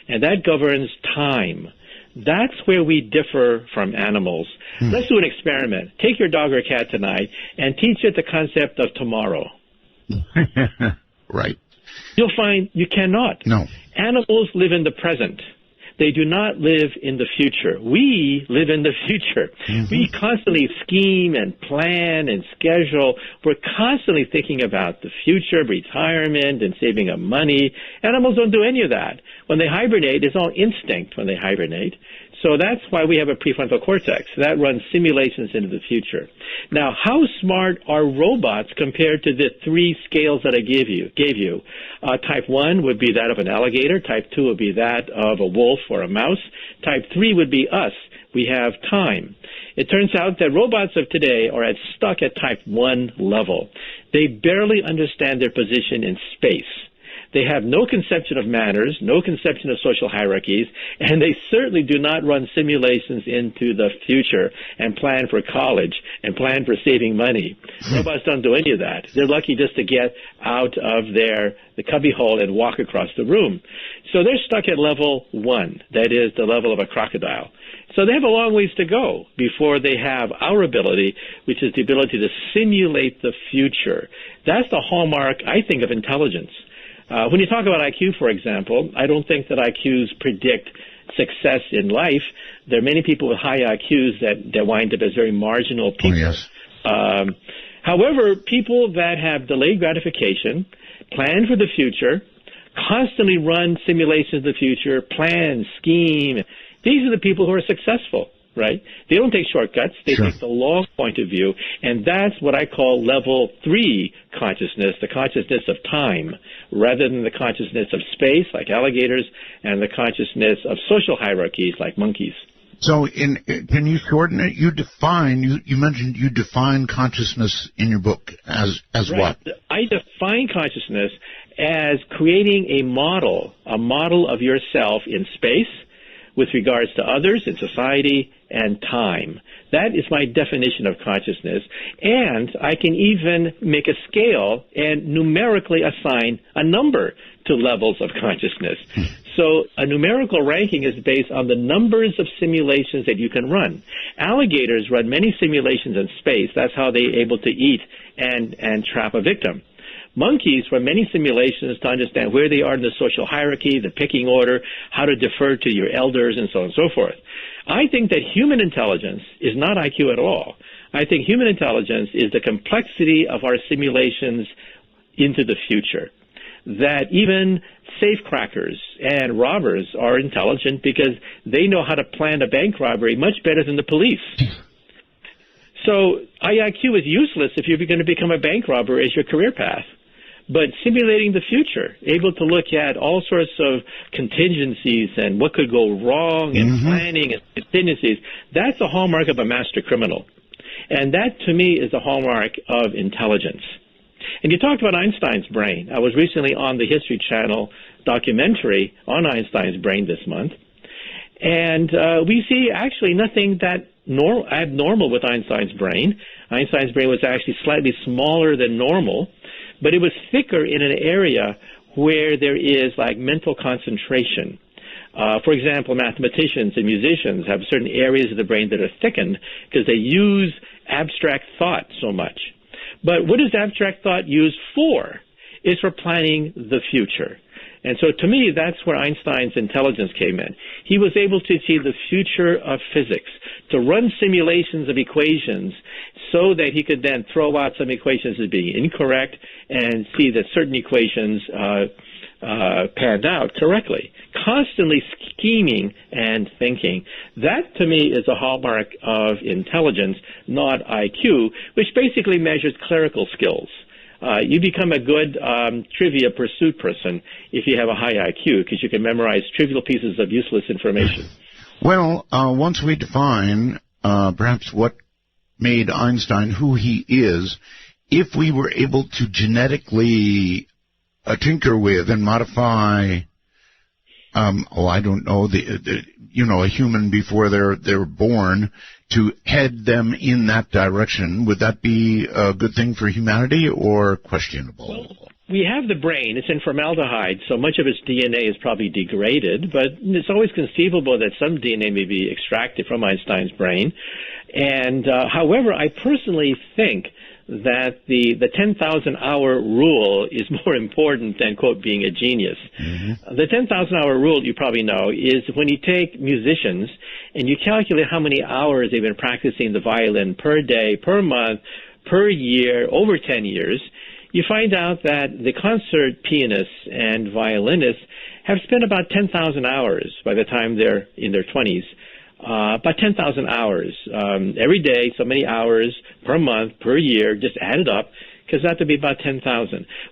and that governs time. That's where we differ from animals. Let's do an experiment. Take your dog or cat tonight and teach it the concept of tomorrow. Right. You'll find you cannot. No. Animals live in the present. They do not live in the future. We live in the future. We constantly scheme and plan and schedule. We're constantly thinking about the future, retirement, and saving up money. Animals don't do any of that. When they hibernate, it's all instinct when they hibernate. So that's why we have a prefrontal cortex. That runs simulations into the future. Now, how smart are robots compared to the three scales that I gave you? Type 1 would be that of an alligator. Type 2 would be that of a wolf or a mouse. Type 3 would be us. We have time. It turns out that robots of today are stuck at type 1 level. They barely understand their position in space. They have no conception of manners, no conception of social hierarchies, and they certainly do not run simulations into the future and plan for college and plan for saving money. Robots don't do any of that. They're lucky just to get out of the cubbyhole and walk across the room. So they're stuck at level 1, that is the level of a crocodile. So they have a long ways to go before they have our ability, which is the ability to simulate the future. That's the hallmark, I think, of intelligence. When you talk about IQ, for example, I don't think that IQs predict success in life. There are many people with high IQs that wind up as very marginal people. Oh, yes. However, people that have delayed gratification, plan for the future, constantly run simulations of the future, plan, scheme, these are the people who are successful. Right? They don't take shortcuts. They take the long point of view, and that's what I call level 3 consciousness, the consciousness of time, rather than the consciousness of space, like alligators, and the consciousness of social hierarchies, like monkeys. So, can you shorten it? You mentioned you define consciousness in your book as right. what? I define consciousness as creating a model of yourself in space, with regards to others in society and time. That is my definition of consciousness. And I can even make a scale and numerically assign a number to levels of consciousness. So a numerical ranking is based on the numbers of simulations that you can run. Alligators run many simulations in space. That's how they're able to eat and trap a victim. Monkeys run many simulations to understand where they are in the social hierarchy, the pecking order, how to defer to your elders, and so on and so forth. I think that human intelligence is not IQ at all. I think human intelligence is the complexity of our simulations into the future. That even safecrackers and robbers are intelligent because they know how to plan a bank robbery much better than the police. So IQ is useless if you're going to become a bank robber as your career path. But simulating the future, able to look at all sorts of contingencies and what could go wrong and planning and contingencies, that's a hallmark of a master criminal. And that, to me, is the hallmark of intelligence. And you talked about Einstein's brain. I was recently on the History Channel documentary on Einstein's brain this month. And we see actually nothing that abnormal with Einstein's brain. Einstein's brain was actually slightly smaller than normal, but it was thicker in an area where there is like mental concentration. For example, mathematicians and musicians have certain areas of the brain that are thickened because they use abstract thought so much. But what is abstract thought used for? It's for planning the future. And so to me, that's where Einstein's intelligence came in. He was able to see the future of physics, to run simulations of equations so that he could then throw out some equations as being incorrect and see that certain equations panned out correctly. Constantly scheming and thinking. That, to me, is a hallmark of intelligence, not IQ, which basically measures clerical skills. You become a good trivia pursuit person if you have a high IQ, because you can memorize trivial pieces of useless information. Well, once we define perhaps what made Einstein who he is, if we were able to genetically tinker with and modify I don't know, a human before they're born, to head them in that direction. Would that be a good thing for humanity or questionable? Well, we have the brain. It's in formaldehyde, so much of its DNA is probably degraded, but it's always conceivable that some DNA may be extracted from Einstein's brain. And however, I personally think that the 10,000-hour rule is more important than, quote, being a genius. Mm-hmm. The 10,000-hour rule, you probably know, is when you take musicians and you calculate how many hours they've been practicing the violin per day, per month, per year, over 10 years, you find out that the concert pianists and violinists have spent about 10,000 hours by the time they're in their 20s. About 10,000 hours every day, so many hours per month, per year, just add it up, because that would be about 10,000.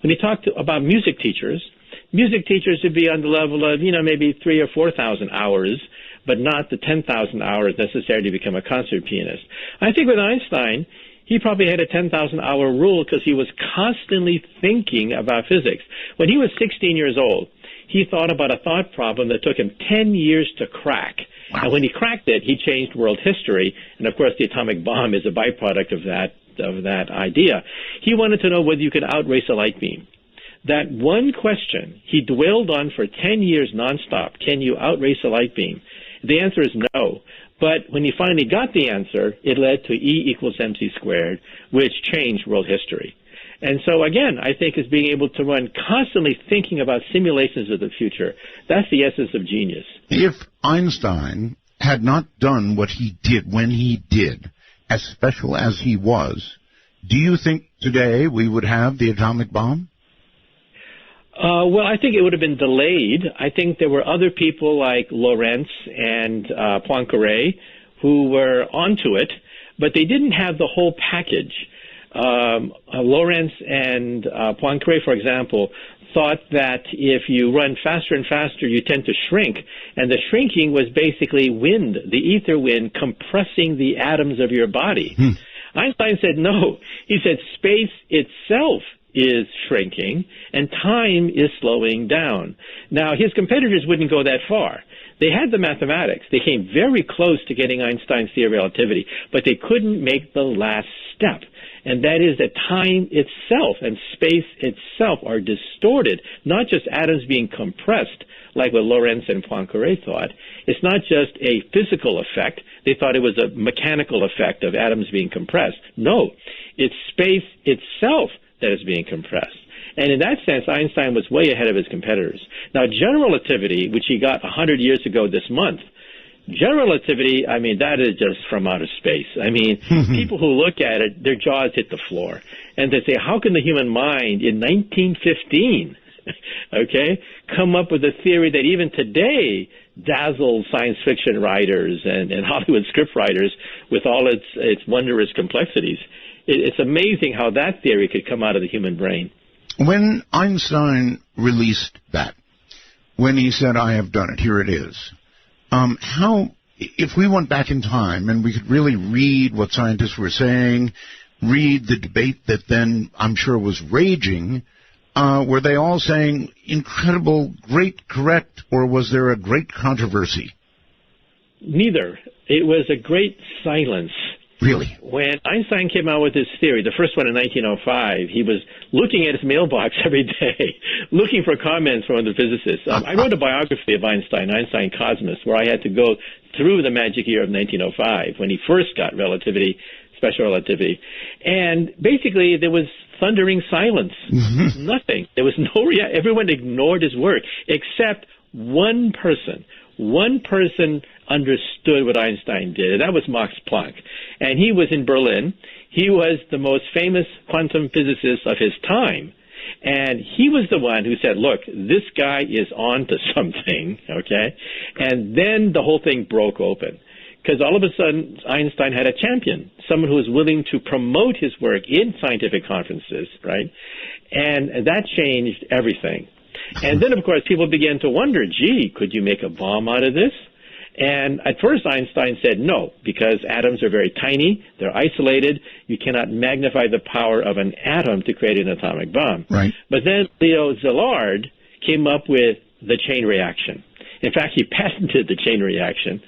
When you talk about music teachers would be on the level of, maybe 3,000 or 4,000 hours, but not the 10,000 hours necessary to become a concert pianist. I think with Einstein, he probably had a 10,000-hour rule because he was constantly thinking about physics. When he was 16 years old, he thought about a thought problem that took him 10 years to crack. Wow. And when he cracked it, he changed world history. And, of course, the atomic bomb is a byproduct of that idea. He wanted to know whether you could outrace a light beam. That one question he dwelled on for 10 years nonstop. Can you outrace a light beam? The answer is no. But when he finally got the answer, it led to E equals mc squared, which changed world history. And so, again, I think is being able to run constantly thinking about simulations of the future. That's the essence of genius. If Einstein had not done what he did when he did, as special as he was, do you think today we would have the atomic bomb? Well, I think it would have been delayed. I think there were other people like Lorentz and Poincaré who were onto it, but they didn't have the whole package. Lorentz and Poincaré, for example, thought that if you run faster and faster, you tend to shrink. And the shrinking was basically wind, the ether wind, compressing the atoms of your body. Einstein said no. He said space itself is shrinking and time is slowing down. Now, his competitors wouldn't go that far. They had the mathematics. They came very close to getting Einstein's theory of relativity, but they couldn't make the last step. And that is that time itself and space itself are distorted, not just atoms being compressed, like what Lorentz and Poincaré thought. It's not just a physical effect. They thought it was a mechanical effect of atoms being compressed. No, it's space itself that is being compressed. And in that sense, Einstein was way ahead of his competitors. Now, general relativity, which he got 100 years ago this month, general relativity, I mean, that is just from outer space. I mean, people who look at it, their jaws hit the floor. And they say, how can the human mind in 1915, okay, come up with a theory that even today dazzles science fiction writers and Hollywood script writers with all its wondrous complexities? It's amazing how that theory could come out of the human brain. When Einstein released that, when he said, I have done it, here it is, if we went back in time and we could really read what scientists were saying, read the debate that then I'm sure was raging, were they all saying incredible, great, correct, or was there a great controversy? Neither. It was a great silence. Really? When Einstein came out with his theory, the first one in 1905, he was looking at his mailbox every day, looking for comments from other physicists. I wrote a biography of Einstein, Einstein Cosmos, where I had to go through the magic year of 1905 when he first got relativity, special relativity. And basically, there was thundering silence. Nothing. There was no reaction. Everyone ignored his work, except one person. One person understood what Einstein did, and that was Max Planck. And he was in Berlin. He was the most famous quantum physicist of his time. And he was the one who said, look, this guy is on to something, okay? And then the whole thing broke open. Because all of a sudden, Einstein had a champion, someone who was willing to promote his work in scientific conferences, right? And that changed everything. And then, of course, people began to wonder, gee, could you make a bomb out of this? And at first, Einstein said no, because atoms are very tiny, they're isolated, you cannot magnify the power of an atom to create an atomic bomb. Right. But then Leo Szilard came up with the chain reaction. In fact, he patented the chain reaction.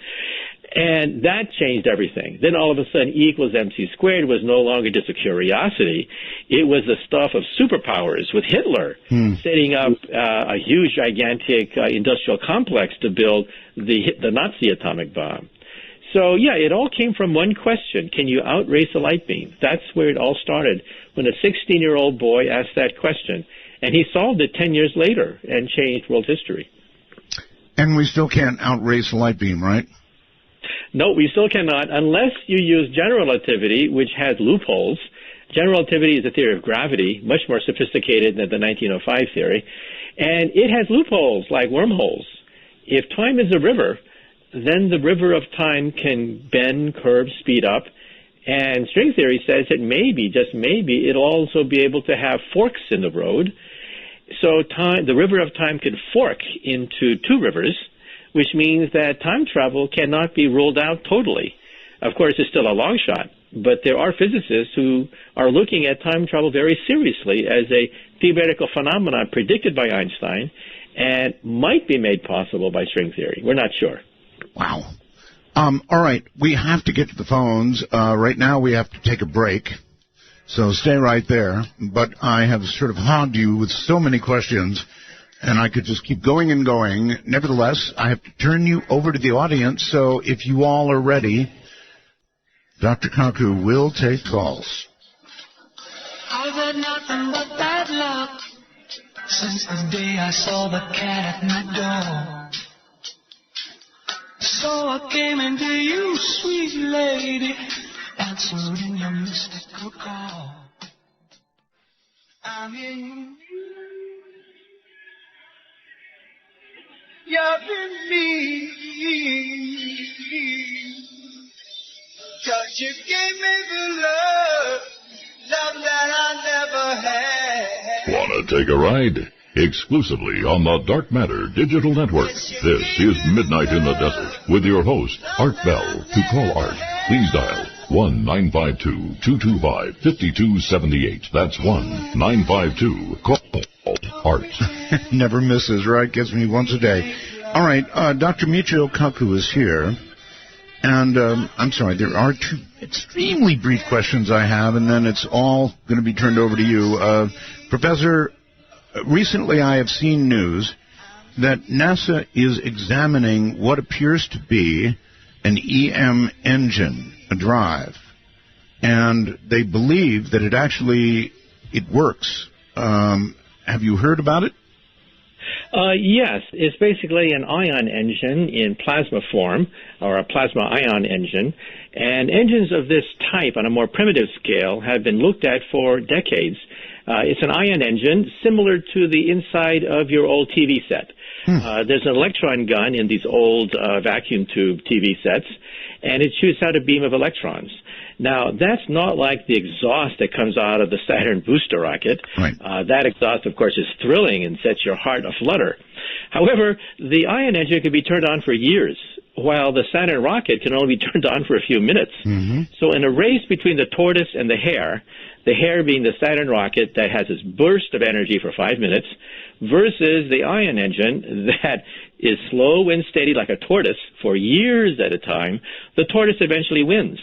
And that changed everything. Then all of a sudden, E equals mc squared was no longer just a curiosity. It was the stuff of superpowers, with Hitler setting up a huge, gigantic industrial complex to build the Nazi atomic bomb. So, yeah, it all came from one question. Can you outrace a light beam? That's where it all started, when a 16-year-old boy asked that question. And he solved it 10 years later and changed world history. And we still can't outrace a light beam, right? No, we still cannot, unless you use general relativity, which has loopholes. General relativity is a theory of gravity, much more sophisticated than the 1905 theory. And it has loopholes, like wormholes. If time is a river, then the river of time can bend, curve, speed up. And string theory says that maybe, just maybe, it'll also be able to have forks in the road. So the river of time could fork into two rivers, which means that time travel cannot be ruled out totally. Of course, it's still a long shot, but there are physicists who are looking at time travel very seriously as a theoretical phenomenon predicted by Einstein and might be made possible by string theory. We're not sure. Wow. All right, we have to get to the phones. Right now we have to take a break, so stay right there. But I have sort of hogged you with so many questions, and I could just keep going and going. Nevertheless, I have to turn you over to the audience, so if you all are ready, Dr. Kaku will take calls. I've had nothing but bad luck since the day I saw the cat at my door. So I came into you, sweet lady, answering your mystical call. I'm in you're in me, 'cause you gave me the love that I never had. Wanna take a ride? Exclusively on the Dark Matter Digital Network. This is Midnight in the Desert with your host, Art Bell. To call Art, please dial 1-952-225-5278. That's 1-952-CALL Art. Never misses, right? Gets me once a day. All right, Dr. Michio Kaku is here. And I'm sorry, there are two extremely brief questions I have, and then it's all going to be turned over to you. Professor, recently I have seen news that NASA is examining what appears to be an EM engine, a drive, and they believe that it works. Have you heard about it? Yes, it's basically an ion engine in plasma form, or a plasma ion engine. And engines of this type on a more primitive scale have been looked at for decades. It's an ion engine similar to the inside of your old TV set. There's an electron gun in these old vacuum tube TV sets, and it shoots out a beam of electrons. Now, that's not like the exhaust that comes out of the Saturn booster rocket. Right. That exhaust, of course, is thrilling and sets your heart aflutter. However, the ion engine can be turned on for years, while the Saturn rocket can only be turned on for a few minutes. So in a race between the tortoise and the hare being the Saturn rocket that has this burst of energy for 5 minutes, versus the ion engine that is slow and steady like a tortoise for years at a time, the tortoise eventually wins.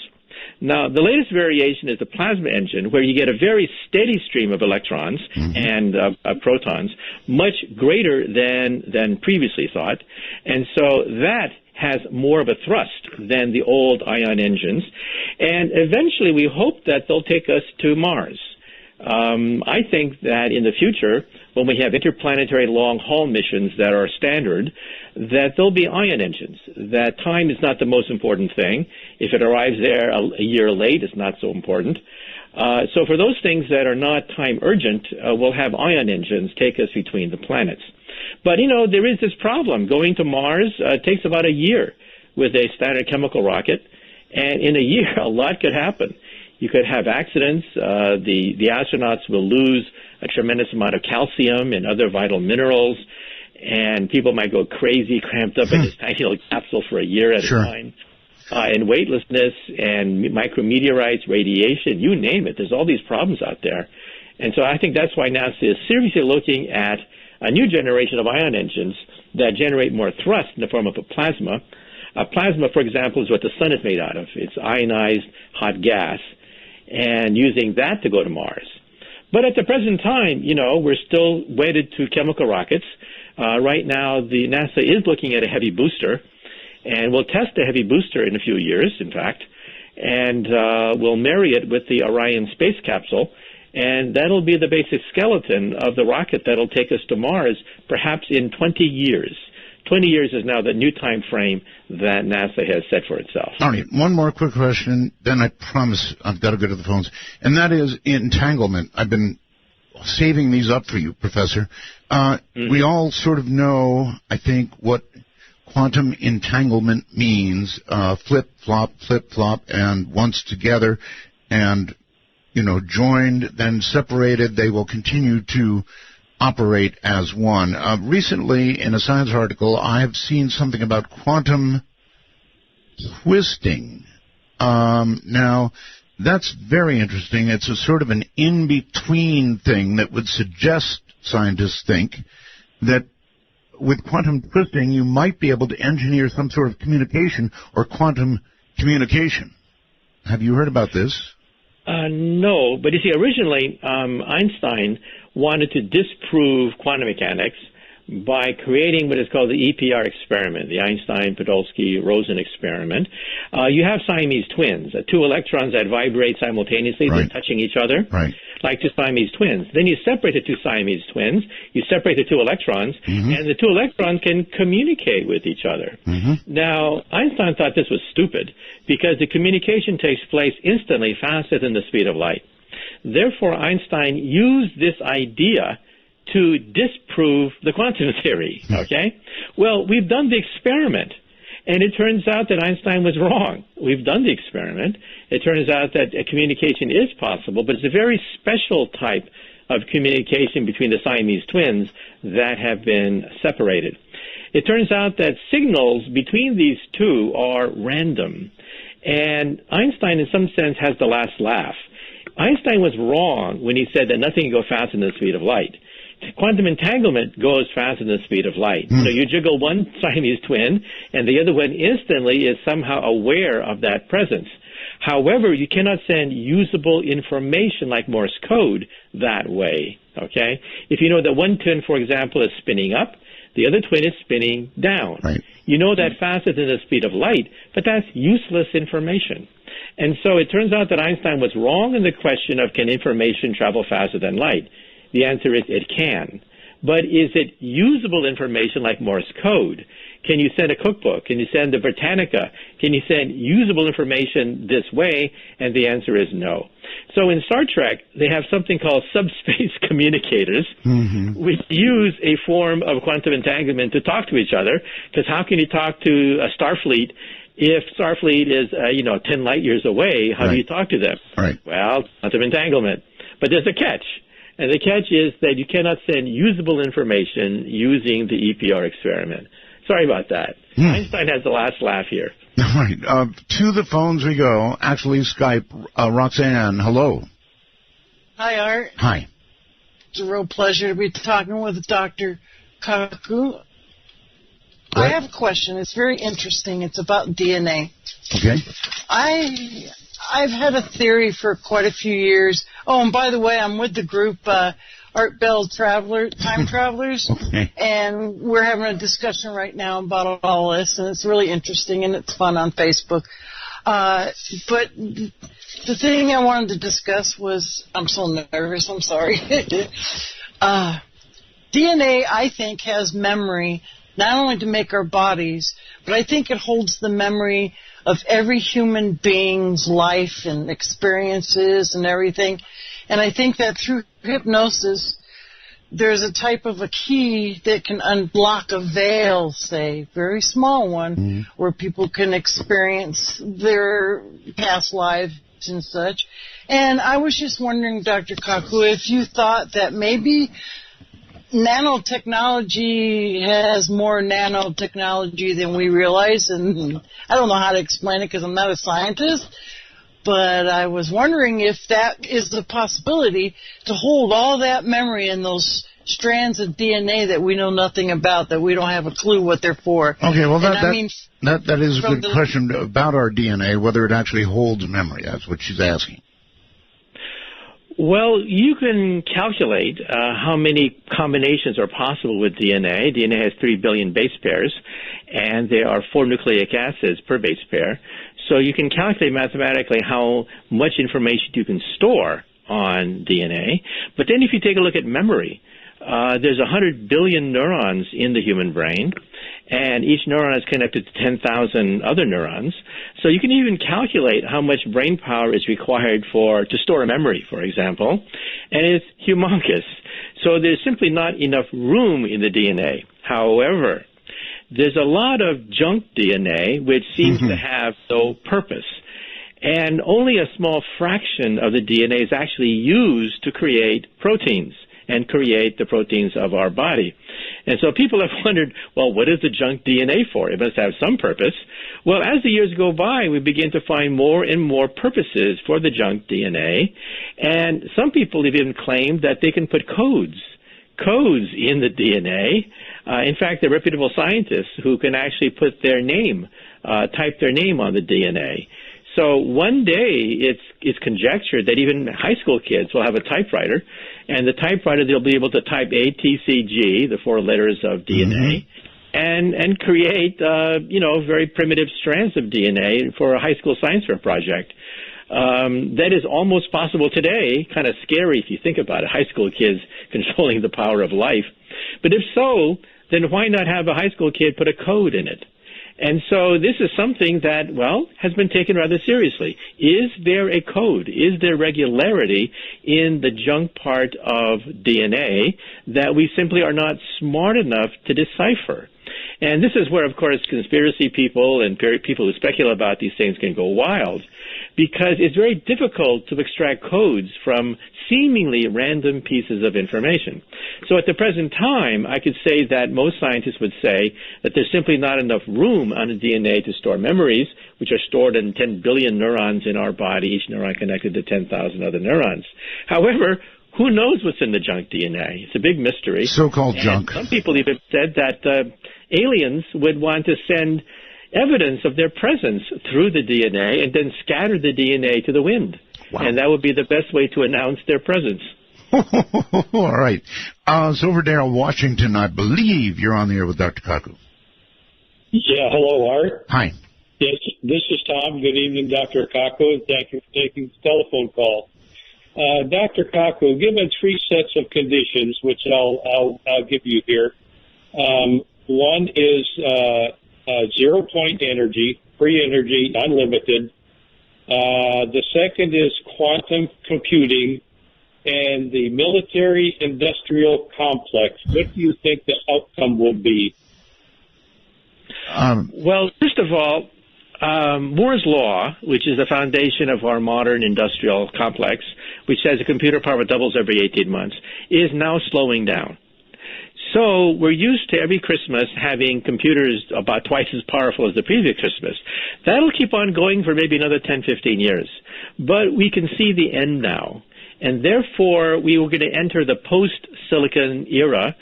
Now, the latest variation is the plasma engine, where you get a very steady stream of electrons and protons, much greater than previously thought. And so that has more of a thrust than the old ion engines. And eventually we hope that they'll take us to Mars. I think that in the future, when we have interplanetary long-haul missions that are standard, that there'll be ion engines, that time is not the most important thing. If it arrives there a year late, it's not so important. So for those things that are not time urgent, we'll have ion engines take us between the planets. But, you know, there is this problem. Going to Mars takes about a year with a standard chemical rocket, and in a year, a lot could happen. You could have accidents. The astronauts will lose a tremendous amount of calcium and other vital minerals, and people might go crazy, cramped up in this tiny little capsule for a year at a time. And weightlessness and micrometeorites, radiation, you name it. There's all these problems out there. And so I think that's why NASA is seriously looking at a new generation of ion engines that generate more thrust in the form of a plasma. A plasma, for example, is what the sun is made out of. It's ionized hot gas, and using that to go to Mars. But at the present time, we're still wedded to chemical rockets. Right now, the NASA is looking at a heavy booster, and we'll test the heavy booster in a few years, in fact, and we'll marry it with the Orion space capsule, and that'll be the basic skeleton of the rocket that'll take us to Mars, perhaps in 20 years. 20 years is now the new time frame that NASA has set for itself. All right, one more quick question, then I promise I've got to go to the phones, and that is entanglement. I've been saving these up for you, Professor. We all sort of know, I think, what quantum entanglement means, flip-flop, and once together and, joined, then separated, they will continue to operate as one. Recently, in a science article, I have seen something about quantum twisting. Now, that's very interesting. It's a sort of an in-between thing that would suggest, scientists think, that with quantum twisting, you might be able to engineer some sort of communication or quantum communication. Have you heard about this? No, but you see, originally Einstein wanted to disprove quantum mechanics by creating what is called the EPR experiment, the Einstein-Podolsky-Rosen experiment. You have Siamese twins, two electrons that vibrate simultaneously, right. They're touching each other, right. Like two Siamese twins. Then you separate the two Siamese twins, you separate the two electrons, and the two electrons can communicate with each other. Now, Einstein thought this was stupid because the communication takes place instantly, faster than the speed of light. Therefore, Einstein used this idea to disprove the quantum theory, okay? Well, we've done the experiment, and it turns out that Einstein was wrong. We've done the experiment. It turns out that a communication is possible, but it's a very special type of communication between the Siamese twins that have been separated. It turns out that signals between these two are random, and Einstein, in some sense, has the last laugh. Einstein was wrong when he said that nothing can go faster than the speed of light. Quantum entanglement goes faster than the speed of light. So you jiggle one Siamese twin, and the other one instantly is somehow aware of that presence. However, you cannot send usable information like Morse code that way, okay? If you know that one twin, for example, is spinning up, the other twin is spinning down. Right. You know that faster than the speed of light, but that's useless information. And so it turns out that Einstein was wrong in the question of can information travel faster than light. The answer is it can. But is it usable information like Morse code? Can you send a cookbook? Can you send a Britannica? Can you send usable information this way? And the answer is no. So in Star Trek, they have something called subspace communicators, which use a form of quantum entanglement to talk to each other. Because how can you talk to a Starfleet if Starfleet is, 10 light years away? How do you talk to them? Right. Well, quantum entanglement. But there's a catch. And the catch is that you cannot send usable information using the EPR experiment. Sorry about that. Einstein has the last laugh here. All right. To the phones we go. Actually, Skype. Roxanne, hello. Hi, Art. Hi. It's a real pleasure to be talking with Dr. Kaku. I have a question. It's very interesting. It's about DNA. Okay. I've had a theory for quite a few years. Oh, and by the way, I'm with the group Art Bell Time Travelers, okay. And we're having a discussion right now about all this, and it's really interesting, and it's fun on Facebook. But the thing I wanted to discuss was, I'm so nervous, I'm sorry. DNA, I think, has memory, not only to make our bodies, but I think it holds the memory of every human being's life and experiences and everything. And I think that through hypnosis, there's a type of a key that can unblock a veil, say, very small one, where people can experience their past lives and such. And I was just wondering, Dr. Kaku, if you thought that maybe nanotechnology has more nanotechnology than we realize, and I don't know how to explain it because I'm not a scientist, but I was wondering if that is the possibility to hold all that memory in those strands of DNA that we know nothing about, that we don't have a clue what they're for. Okay, well, that is a from good question about our DNA, whether it actually holds memory. That's what she's asking. Well, you can calculate how many combinations are possible with DNA. DNA has 3 billion base pairs, and there are 4 nucleic acids per base pair. So you can calculate mathematically how much information you can store on DNA. But then if you take a look at memory, there's 100 billion neurons in the human brain, and each neuron is connected to 10,000 other neurons. So you can even calculate how much brain power is required to store a memory, for example, and it's humongous. So there's simply not enough room in the DNA. However, there's a lot of junk DNA which seems to have no purpose. And only a small fraction of the DNA is actually used to create proteins and create the proteins of our body. And so people have wondered, well, what is the junk DNA for? It must have some purpose. Well, as the years go by, we begin to find more and more purposes for the junk DNA. And some people have even claimed that they can put codes in the DNA. In fact, there are reputable scientists who can actually put their name, type their name on the DNA. So one day it's conjectured that even high school kids will have a typewriter, and the typewriter they'll be able to type A, T, C, G, the 4 letters of DNA, and create very primitive strands of DNA for a high school science fair project. That is almost possible today. Kind of scary if you think about it. High school kids controlling the power of life. But if so, then why not have a high school kid put a code in it? And so this is something that, well, has been taken rather seriously. Is there a code? Is there regularity in the junk part of DNA that we simply are not smart enough to decipher? And this is where, of course, conspiracy people and people who speculate about these things can go wild, because it's very difficult to extract codes from seemingly random pieces of information. So at the present time, I could say that most scientists would say that there's simply not enough room on the DNA to store memories, which are stored in 10 billion neurons in our body, each neuron connected to 10,000 other neurons. However, who knows what's in the junk DNA? It's a big mystery. So-called junk. Some people even said that aliens would want to send evidence of their presence through the DNA and then scatter the DNA to the wind. Wow. And that would be the best way to announce their presence. All right. Silverdale, Washington, I believe you're on the air with Dr. Kaku. Yeah, hello, Art. Hi. Yes, this is Tom. Good evening, Dr. Kaku, and thank you for taking this telephone call. Dr. Kaku, given 3 sets of conditions, which I'll give you here. One is 0-point energy, free energy, unlimited. The second is quantum computing, and the military-industrial complex. What do you think the outcome will be? Well, first of all, Moore's Law, which is the foundation of our modern industrial complex, which says the computer power doubles every 18 months, is now slowing down. So we're used to every Christmas having computers about twice as powerful as the previous Christmas. That'll keep on going for maybe another 10, 15 years. But we can see the end now. And therefore, we were going to enter the post-silicon era.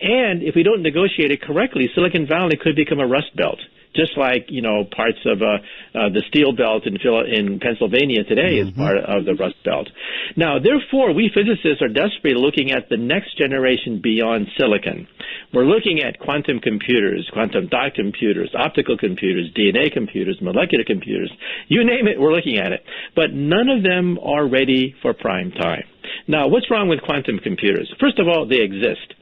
And if we don't negotiate it correctly, Silicon Valley could become a rust belt. Just like, parts of the steel belt in Pennsylvania today is part of the rust belt. Now, therefore, we physicists are desperately looking at the next generation beyond silicon. We're looking at quantum computers, quantum dot computers, optical computers, DNA computers, molecular computers. You name it, we're looking at it. But none of them are ready for prime time. Now, what's wrong with quantum computers? First of all, they exist.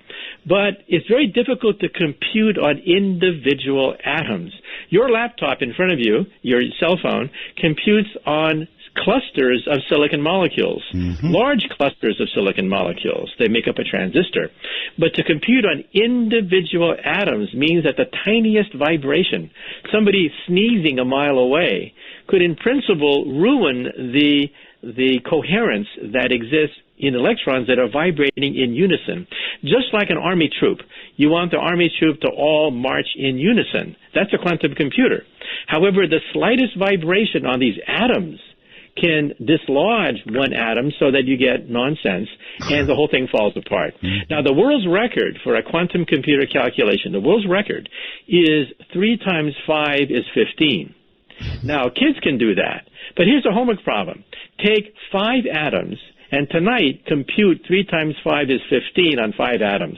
But it's very difficult to compute on individual atoms. Your laptop in front of you, your cell phone, computes on clusters of silicon molecules, large clusters of silicon molecules. They make up a transistor. But to compute on individual atoms means that the tiniest vibration, somebody sneezing a mile away, could in principle ruin the coherence that exists in electrons that are vibrating in unison. Just like an army troop. You want the army troop to all march in unison. That's a quantum computer. However, the slightest vibration on these atoms can dislodge one atom so that you get nonsense, and the whole thing falls apart. Now, the world's record for a quantum computer calculation, the world's record is 3 times 5 is 15. Now, kids can do that. But here's a homework problem. Take 5 atoms, and tonight compute 3 times 5 is 15 on 5 atoms.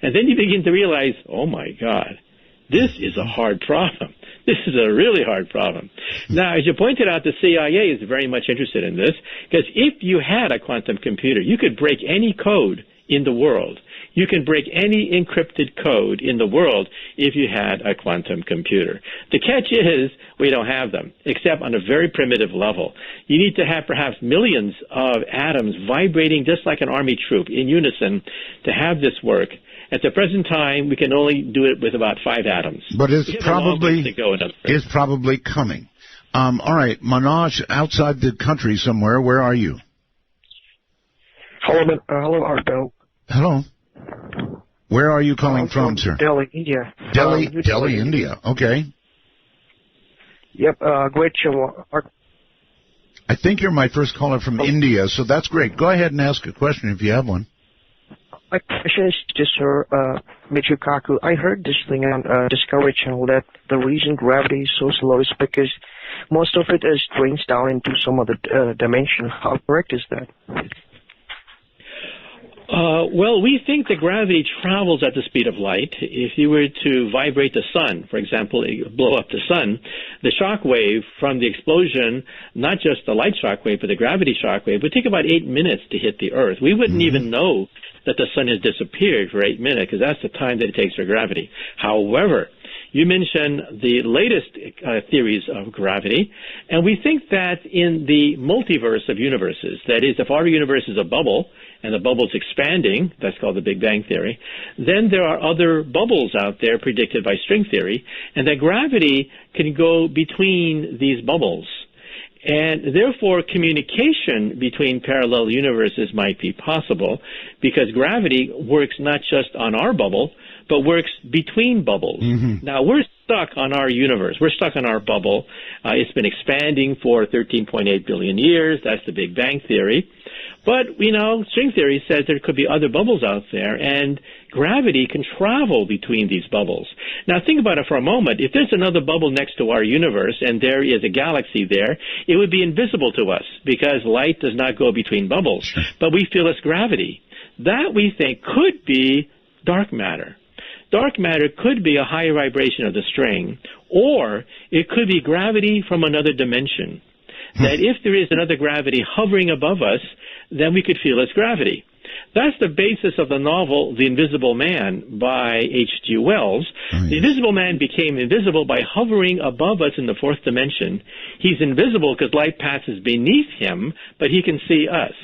And then you begin to realize, oh, my God, this is a hard problem. This is a really hard problem. Now, as you pointed out, the CIA is very much interested in this, because if you had a quantum computer, you could break any code in the world. You can break any encrypted code in the world if you had a quantum computer. The catch is we don't have them, except on a very primitive level. You need to have perhaps millions of atoms vibrating just like an army troop in unison to have this work. At the present time, we can only do it with about 5 atoms. But it's probably coming. All right, Manoj, outside the country somewhere, where are you? Hello, Ardo. Hello. Where are you calling from, sir? Delhi, India. Delhi, India. Okay. Yep, great show. I think you're my first caller from India, so that's great. Go ahead and ask a question if you have one. My question is to Sir Michio Kaku. I heard this thing on Discovery Channel that the reason gravity is so slow is because most of it is drains down into some other dimension. How correct is that? Well, we think that gravity travels at the speed of light. If you were to vibrate the sun, for example, blow up the sun, the shock wave from the explosion, not just the light shock wave, but the gravity shock wave, would take about 8 minutes to hit the Earth. We wouldn't even know that the sun has disappeared for 8 minutes, because that's the time that it takes for gravity. However, you mentioned the latest theories of gravity, and we think that in the multiverse of universes, that is, if our universe is a bubble, and the bubble's expanding, that's called the Big Bang Theory, then there are other bubbles out there predicted by string theory, and that gravity can go between these bubbles. And therefore, communication between parallel universes might be possible, because gravity works not just on our bubble, but works between bubbles. Now, we're stuck on our universe. We're stuck on our bubble. It's been expanding for 13.8 billion years. That's the Big Bang Theory. But, you know, string theory says there could be other bubbles out there, and gravity can travel between these bubbles. Now, think about it for a moment. If there's another bubble next to our universe, and there is a galaxy there, it would be invisible to us, because light does not go between bubbles. But we feel it's gravity. That, we think, could be dark matter. Dark matter could be a higher vibration of the string, or it could be gravity from another dimension. That if there is another gravity hovering above us, then we could feel its gravity. That's the basis of the novel The Invisible Man by H.G. Wells. The Invisible Man became invisible by hovering above us in the 4th dimension. He's invisible because light passes beneath him, but he can see us.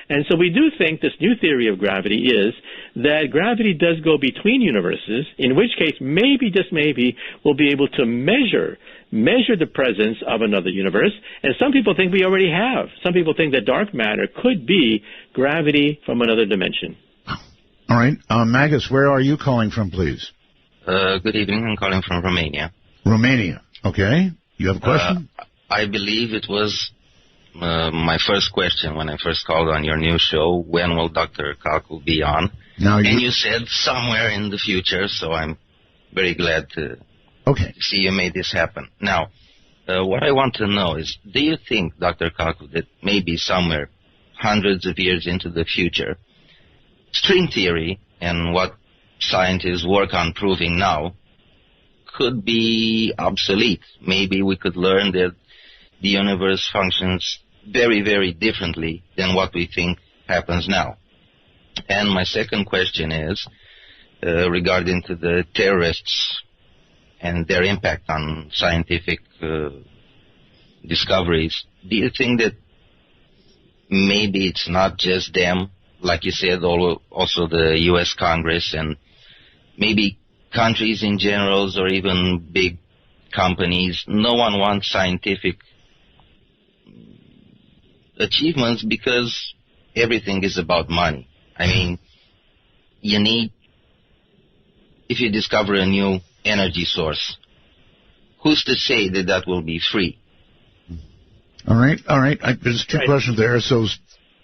And so we do think this new theory of gravity is that gravity does go between universes, in which case maybe, just maybe, we'll be able to measure the presence of another universe. And some people think we already have. Some people think that dark matter could be gravity from another dimension. All right. Magus, where are you calling from, please? Good evening. I'm calling from Romania. Romania. Okay. You have a question? I believe it was my first question when I first called on your new show. When will Dr. Kaku be on? And you said somewhere in the future, so I'm very glad to see you made this happen. Now, what I want to know is, do you think, Dr. Kaku, that maybe somewhere hundreds of years into the future, string theory and what scientists work on proving now could be obsolete? Maybe we could learn that the universe functions very, very differently than what we think happens now. And my second question is regarding to the terrorists and their impact on scientific discoveries. Do you think that maybe it's not just them, like you said, also the U.S. Congress and maybe countries in general or even big companies? No one wants scientific achievements because everything is about money. I mean, if you discover a new energy source, who's to say that that will be free? All right. There's two questions there. So,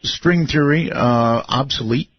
string theory, obsolete?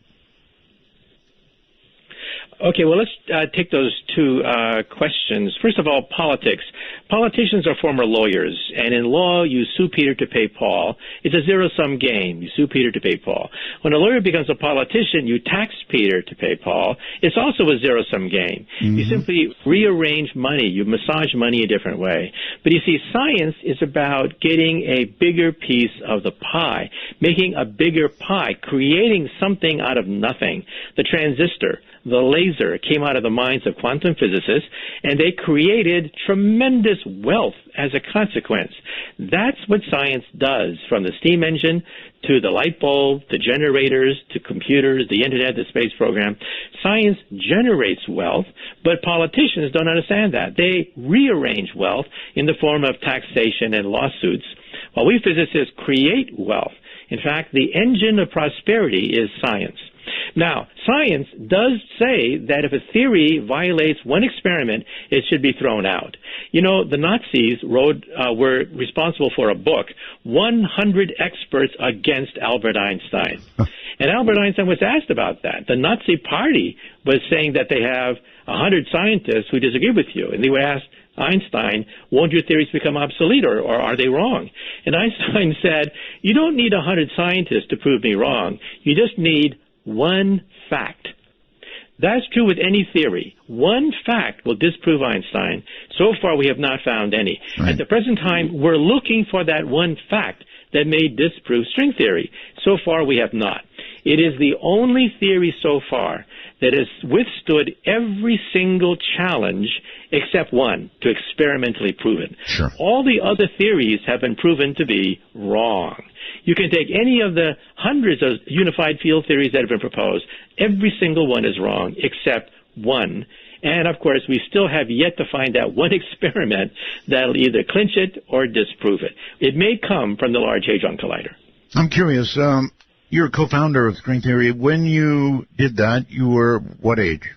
Okay, well, let's take those two questions. First of all, politics. Politicians are former lawyers, and in law, you sue Peter to pay Paul. It's a zero-sum game. You sue Peter to pay Paul. When a lawyer becomes a politician, you tax Peter to pay Paul. It's also a zero-sum game. Mm-hmm. You simply rearrange money. You massage money a different way. But you see, science is about getting a bigger piece of the pie, making a bigger pie, creating something out of nothing. The transistor, the laser came out of the minds of quantum physicists, and they created tremendous wealth as a consequence. That's what science does, from the steam engine to the light bulb, to generators, to computers, the internet, the space program. Science generates wealth, but politicians don't understand that. They rearrange wealth in the form of taxation and lawsuits, while we physicists create wealth. In fact, the engine of prosperity is science. Now, science does say that if a theory violates one experiment, it should be thrown out. You know, the Nazis were responsible for a book, 100 Experts Against Albert Einstein. And Albert Einstein was asked about that. The Nazi party was saying that they have 100 scientists who disagree with you. And they were asked, Einstein, won't your theories become obsolete, or are they wrong? And Einstein said, you don't need 100 scientists to prove me wrong. You just need one fact. That's true with any theory. One fact will disprove Einstein. So far, we have not found any. Right. At the present time, we're looking for that one fact that may disprove string theory. So far, we have not. It is the only theory so far that has withstood every single challenge except one, to experimentally prove it. Sure. All the other theories have been proven to be wrong. You can take any of the hundreds of unified field theories that have been proposed. Every single one is wrong except one. And, of course, we still have yet to find that one experiment that will either clinch it or disprove it. It may come from the Large Hadron Collider. I'm curious. You're a co-founder of string theory. When you did that, you were what age?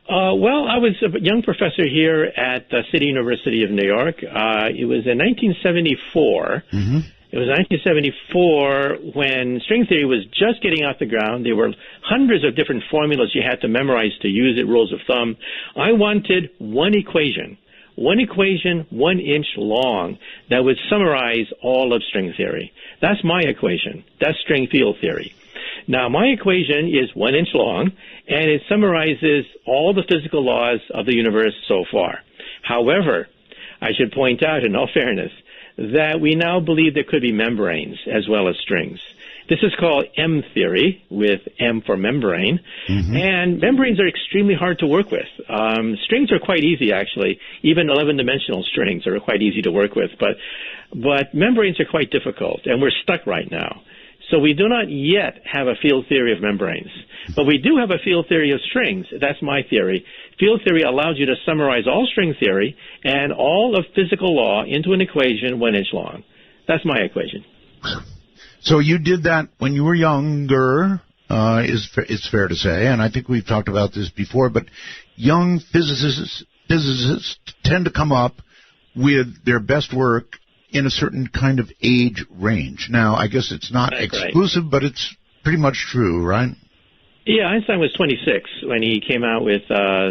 Well, I was a young professor here at City University of New York. It was in 1974. Mm-hmm. It was 1974 when string theory was just getting off the ground. There were hundreds of different formulas you had to memorize to use it, rules of thumb. I wanted one equation, 1 inch long, that would summarize all of string theory. That's my equation. That's string field theory. Now, my equation is 1 inch long, and it summarizes all the physical laws of the universe so far. However, I should point out, in all fairness, that we now believe there could be membranes as well as strings. This is called M theory, with M for membrane. Mm-hmm. And membranes are extremely hard to work with. Strings are quite easy, actually. Even 11-dimensional strings are quite easy to work with. But membranes are quite difficult, and we're stuck right now. So we do not yet have a field theory of membranes. But we do have a field theory of strings. That's my theory. Field theory allows you to summarize all string theory and all of physical law into an equation 1 inch long. That's my equation. So you did that when you were younger, it's fair to say, and I think we've talked about this before, but young physicists tend to come up with their best work in a certain kind of age range. Now, I guess it's not exclusive, but it's pretty much true, right? Yeah, Einstein was 26 when he came out with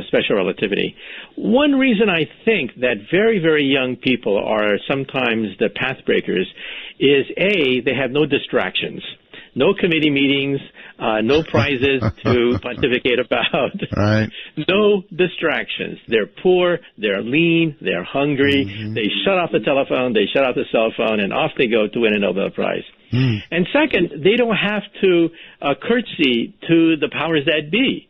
special relativity. One reason I think that very, very young people are sometimes the path breakers is, A, they have no distractions, no committee meetings, no prizes to pontificate about, right. No distractions. They're poor, they're lean, they're hungry, mm-hmm. They shut off the telephone, they shut off the cell phone, and off they go to win a Nobel Prize. Mm. And second, they don't have to curtsy to the powers that be.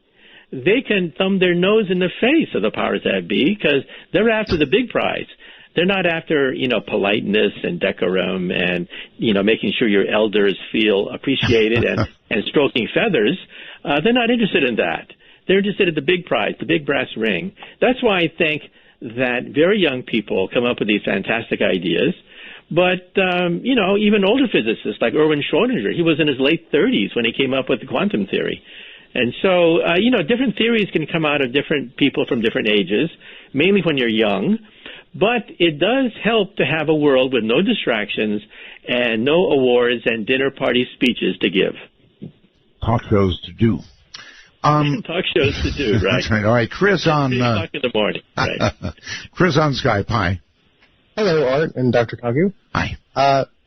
They can thumb their nose in the face of the powers that be because they're after the big prize. They're not after, politeness and decorum and, making sure your elders feel appreciated and stroking feathers. They're not interested in that. They're interested in the big prize, the big brass ring. That's why I think that very young people come up with these fantastic ideas. But, even older physicists like Erwin Schrödinger, he was in his late 30s when he came up with the quantum theory. And so, different theories can come out of different people from different ages, mainly when you're young. But it does help to have a world with no distractions and no awards and dinner party speeches to give. Talk shows to do. Talk shows to do, right? That's right. All right, Chris on... 3 o'clock in the morning, right. Chris on Skype, hi. Hello, Art and Dr. Kaku. Hi.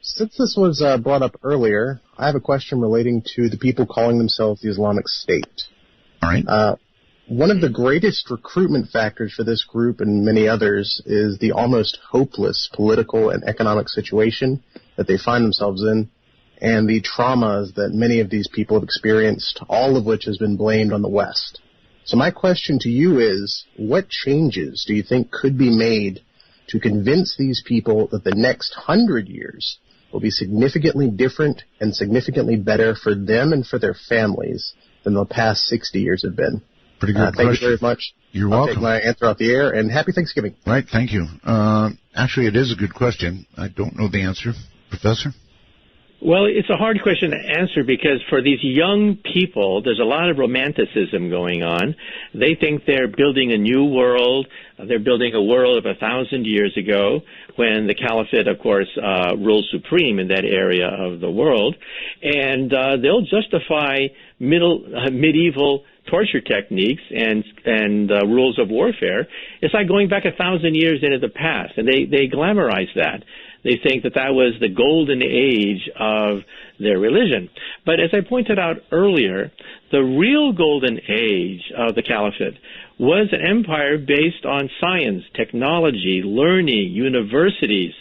Since this was brought up earlier, I have a question relating to the people calling themselves the Islamic State. All right. One of the greatest recruitment factors for this group and many others is the almost hopeless political and economic situation that they find themselves in, and the traumas that many of these people have experienced, all of which has been blamed on the West. So my question to you is, what changes do you think could be made to convince these people that the next 100 years will be significantly different and significantly better for them and for their families than the past 60 years have been? Pretty good question. Thank you very much. You're I'll welcome. take my answer off the air, and happy Thanksgiving. Right, thank you. Actually, it is a good question. I don't know the answer. Professor? Well, it's a hard question to answer because for these young people, there's a lot of romanticism going on. They think they're building a new world. They're building a world of 1,000 years ago when the caliphate, of course, ruled supreme in that area of the world. And they'll justify medieval torture techniques and rules of warfare. It's like going back 1,000 years into the past, and they glamorize that. They think that that was the golden age of their religion. But as I pointed out earlier, the real golden age of the caliphate was an empire based on science, technology, learning, universities.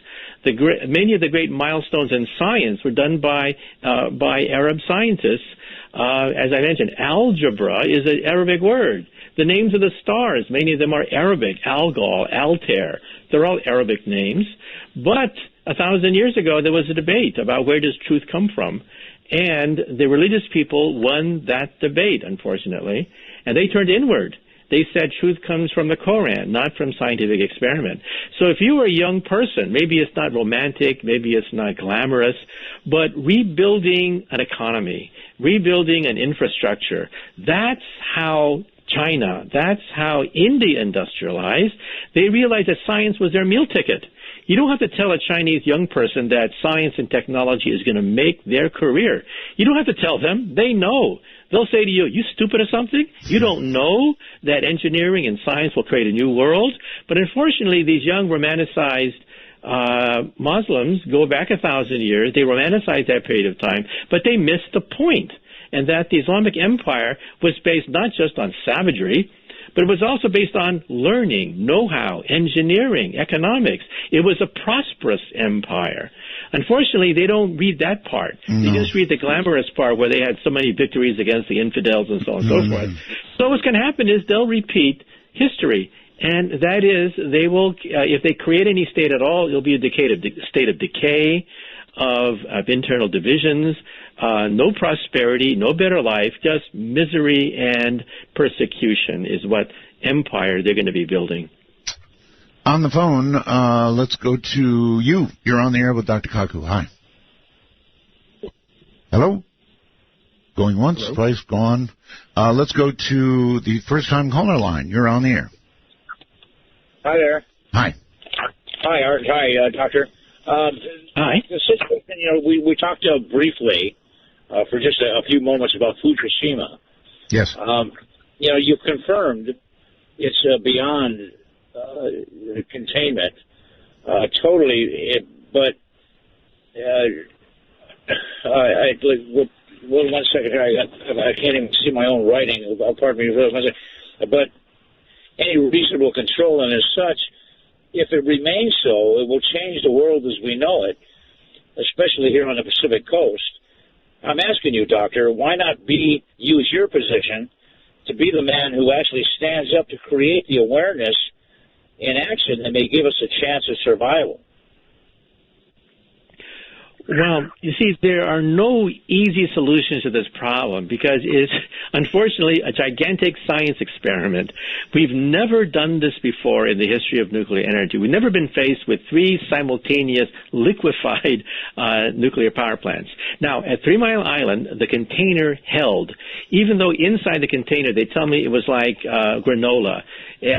Many of the great milestones in science were done by Arab scientists. As I mentioned, algebra is an Arabic word. The names of the stars, many of them are Arabic. Algol, Altair, they're all Arabic names. But 1,000 years ago, there was a debate about where does truth come from. And the religious people won that debate, unfortunately, and they turned inward. They said truth comes from the Koran, not from scientific experiment. So if you were a young person, maybe it's not romantic, maybe it's not glamorous, but rebuilding an economy, rebuilding an infrastructure, that's how China, that's how India industrialized. They realized that science was their meal ticket. You don't have to tell a Chinese young person that science and technology is going to make their career. You don't have to tell them. They know. They'll say to you, you stupid or something? You don't know that engineering and science will create a new world? But unfortunately, these young romanticized Muslims go back 1,000 years. They romanticize that period of time, but they missed the point, and that the Islamic Empire was based not just on savagery, but it was also based on learning, know-how, engineering, economics. It was a prosperous empire. Unfortunately, they don't read that part. No. They just read the glamorous part where they had so many victories against the infidels and so on and so forth. So what's going to happen is they'll repeat history. And that is, they will, if they create any state at all, it'll be a state of decay, of internal divisions, no prosperity, no better life, just misery and persecution is what empire they're going to be building. On the phone, let's go to you. You're on the air with Dr. Kaku. Hi. Hello? Going once, Hello? Twice, gone. Let's go to the first-time caller line. You're on the air. Hi there. Hi. Hi, Art. Hi, Doctor. Hi. The situation, we talked briefly for just a few moments about Fukushima. Yes. You've confirmed it's beyond containment totally, but one second here. I can't even see my own writing. Pardon me. But any reasonable control, and as such, if it remains so, it will change the world as we know it, especially here on the Pacific Coast. I'm asking you, Doctor, why not use your position to be the man who actually stands up to create the awareness in action that may give us a chance of survival? Well, you see, there are no easy solutions to this problem because it's, unfortunately, a gigantic science experiment. We've never done this before in the history of nuclear energy. We've never been faced with 3 simultaneous liquefied nuclear power plants. Now, at 3 Mile Island, the container held. Even though inside the container, they tell me it was like granola.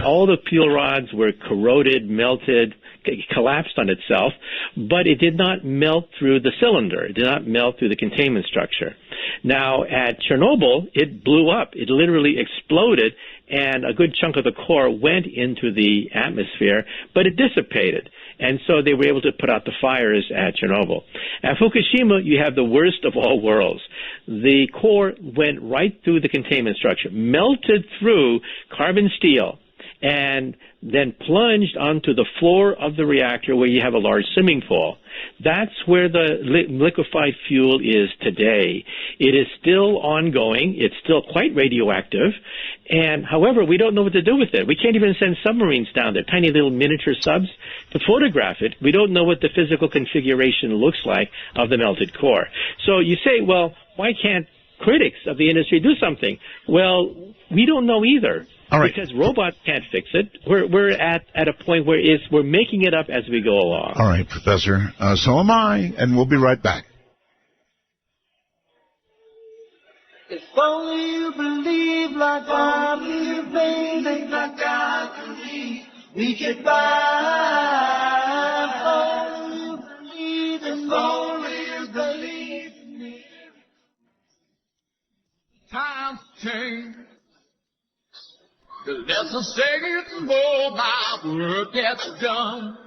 All the fuel rods were corroded, melted, collapsed on itself, but it did not melt through the cylinder. It did not melt through the containment structure. Now, at Chernobyl, it blew up. It literally exploded, and a good chunk of the core went into the atmosphere, but it dissipated. And so they were able to put out the fires at Chernobyl. At Fukushima, you have the worst of all worlds. The core went right through the containment structure, melted through carbon steel, and then plunged onto the floor of the reactor where you have a large swimming pool. That's where the liquefied fuel is today. It is still ongoing. It's still quite radioactive. And, however, we don't know what to do with it. We can't even send submarines down there, tiny little miniature subs, to photograph it. We don't know what the physical configuration looks like of the melted core. So you say, well, why can't critics of the industry do something? Well, we don't know either. All right. Because robots can't fix it. We're at a point where we're making it up as we go along. All right, Professor. So am I, and we'll be right back. If only you believe like I believe, baby, like I believe, we get by. If only you believe in me. Times change. The less I say, the more my work gets done.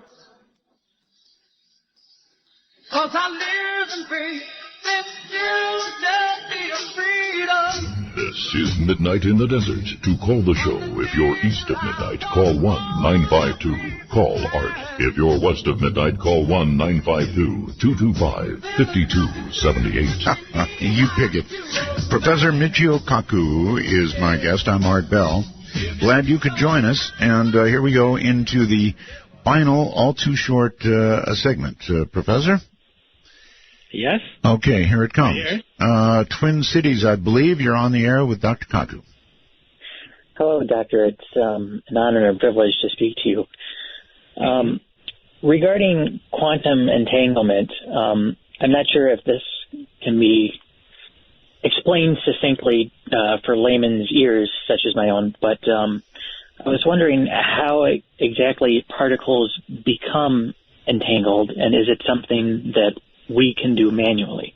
'Cause I live in faith that you just be a freedom. This is Midnight in the Desert. To call the show, if you're east of midnight, call 1-952. Call Art. If you're west of midnight, call 1-952-225-5278. You pick it. Professor Michio Kaku is my guest. I'm Art Bell. Glad you could join us, and here we go into the final, all too short segment. Professor? Yes? Okay, here it comes. Twin Cities, I believe you're on the air with Dr. Kaku. Hello, Doctor. It's an honor and privilege to speak to you. Regarding quantum entanglement, I'm not sure if this can be explained succinctly for layman's ears, such as my own, but I was wondering how exactly particles become entangled, and is it something that we can do manually?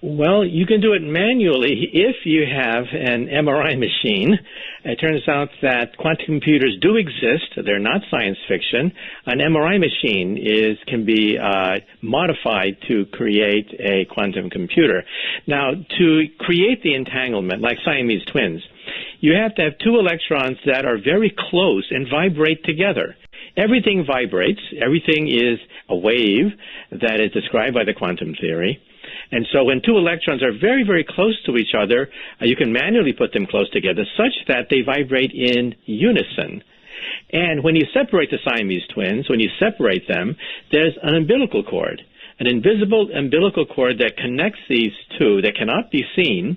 Well, you can do it manually if you have an MRI machine. It turns out that quantum computers do exist. They're not science fiction. An MRI machine can be modified to create a quantum computer. Now, to create the entanglement, like Siamese twins, you have to have 2 electrons that are very close and vibrate together. Everything vibrates. Everything is a wave that is described by the quantum theory. And so when 2 electrons are very, very close to each other, you can manually put them close together such that they vibrate in unison. And when you separate the Siamese twins, when you separate them, there's an umbilical cord, an invisible umbilical cord that connects these 2 that cannot be seen.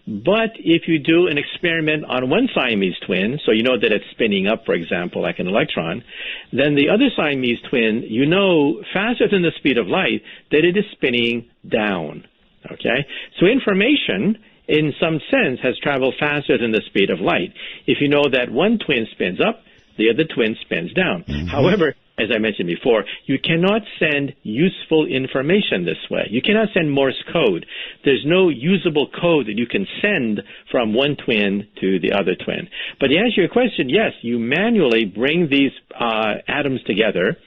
But if you do an experiment on one Siamese twin, so you know that it's spinning up, for example, like an electron, then the other Siamese twin, you know faster than the speed of light that it is spinning down. Okay? So information, in some sense, has traveled faster than the speed of light. If you know that one twin spins up, the other twin spins down. Mm-hmm. However, as I mentioned before, you cannot send useful information this way. You cannot send Morse code. There's no usable code that you can send from one twin to the other twin. But to answer your question, yes, you manually bring these atoms together,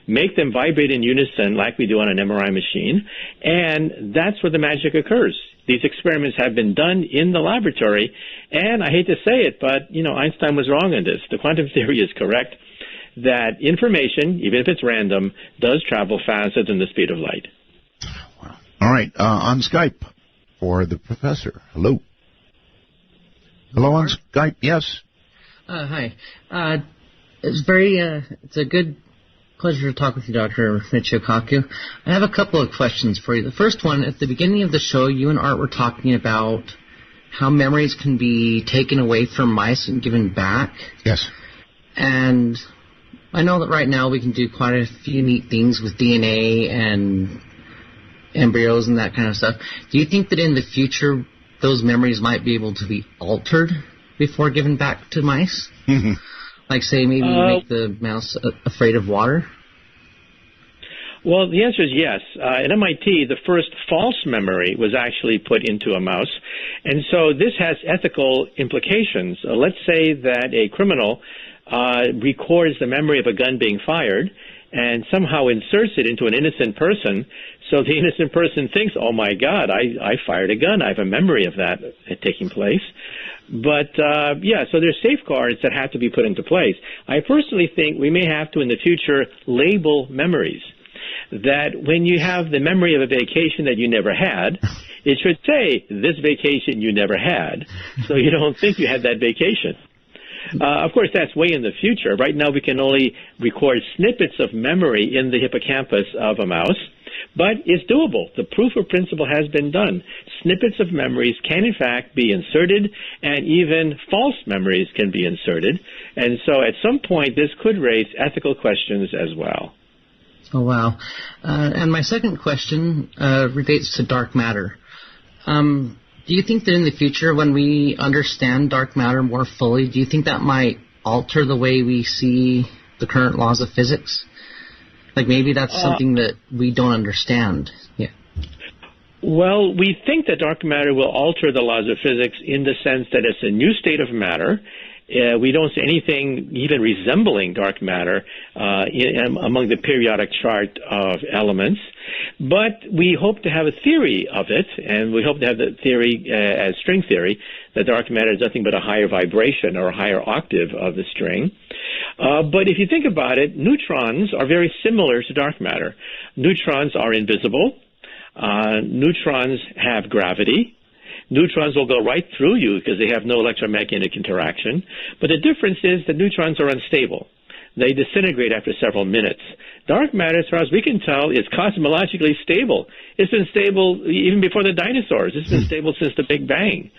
make them vibrate in unison like we do on an MRI machine, and that's where the magic occurs. These experiments have been done in the laboratory, and I hate to say it, but, Einstein was wrong on this. The quantum theory is correct that information, even if it's random, does travel faster than the speed of light. Wow. All right, on Skype for the professor. Hello. Hello on Skype, yes. Hi. It's a good Pleasure to talk with you, Dr. Michio Kaku. I have a couple of questions for you. The first one, at the beginning of the show, you and Art were talking about how memories can be taken away from mice and given back. Yes. And I know that right now we can do quite a few neat things with DNA and embryos and that kind of stuff. Do you think that in the future those memories might be able to be altered before given back to mice? Like, say, maybe make the mouse afraid of water? Well, the answer is yes. At MIT, the first false memory was actually put into a mouse. And so this has ethical implications. Let's say that a criminal records the memory of a gun being fired and somehow inserts it into an innocent person, so the innocent person thinks, oh, my God, I fired a gun. I have a memory of that taking place. But, so there's safeguards that have to be put into place. I personally think we may have to, in the future, label memories. That when you have the memory of a vacation that you never had, it should say, this vacation you never had, so you don't think you had that vacation. Of course, that's way in the future. Right now, we can only record snippets of memory in the hippocampus of a mouse, but it's doable. The proof of principle has been done. Snippets of memories can, in fact, be inserted, and even false memories can be inserted. And so at some point, this could raise ethical questions as well. Oh, wow. And my second question relates to dark matter. Do you think that in the future, when we understand dark matter more fully, do you think that might alter the way we see the current laws of physics? Like maybe that's something that we don't understand. Yeah. Well, we think that dark matter will alter the laws of physics in the sense that it's a new state of matter. We don't see anything even resembling dark matter among the periodic chart of elements. But we hope to have a theory of it, and we hope to have the theory as string theory, that dark matter is nothing but a higher vibration or a higher octave of the string. But if you think about it, neutrons are very similar to dark matter. Neutrons are invisible. Neutrons have gravity. Neutrons will go right through you because they have no electromagnetic interaction. But the difference is that neutrons are unstable. They disintegrate after several minutes. Dark matter, as far as we can tell, is cosmologically stable. It's been stable even before the dinosaurs. It's been stable since the Big Bang.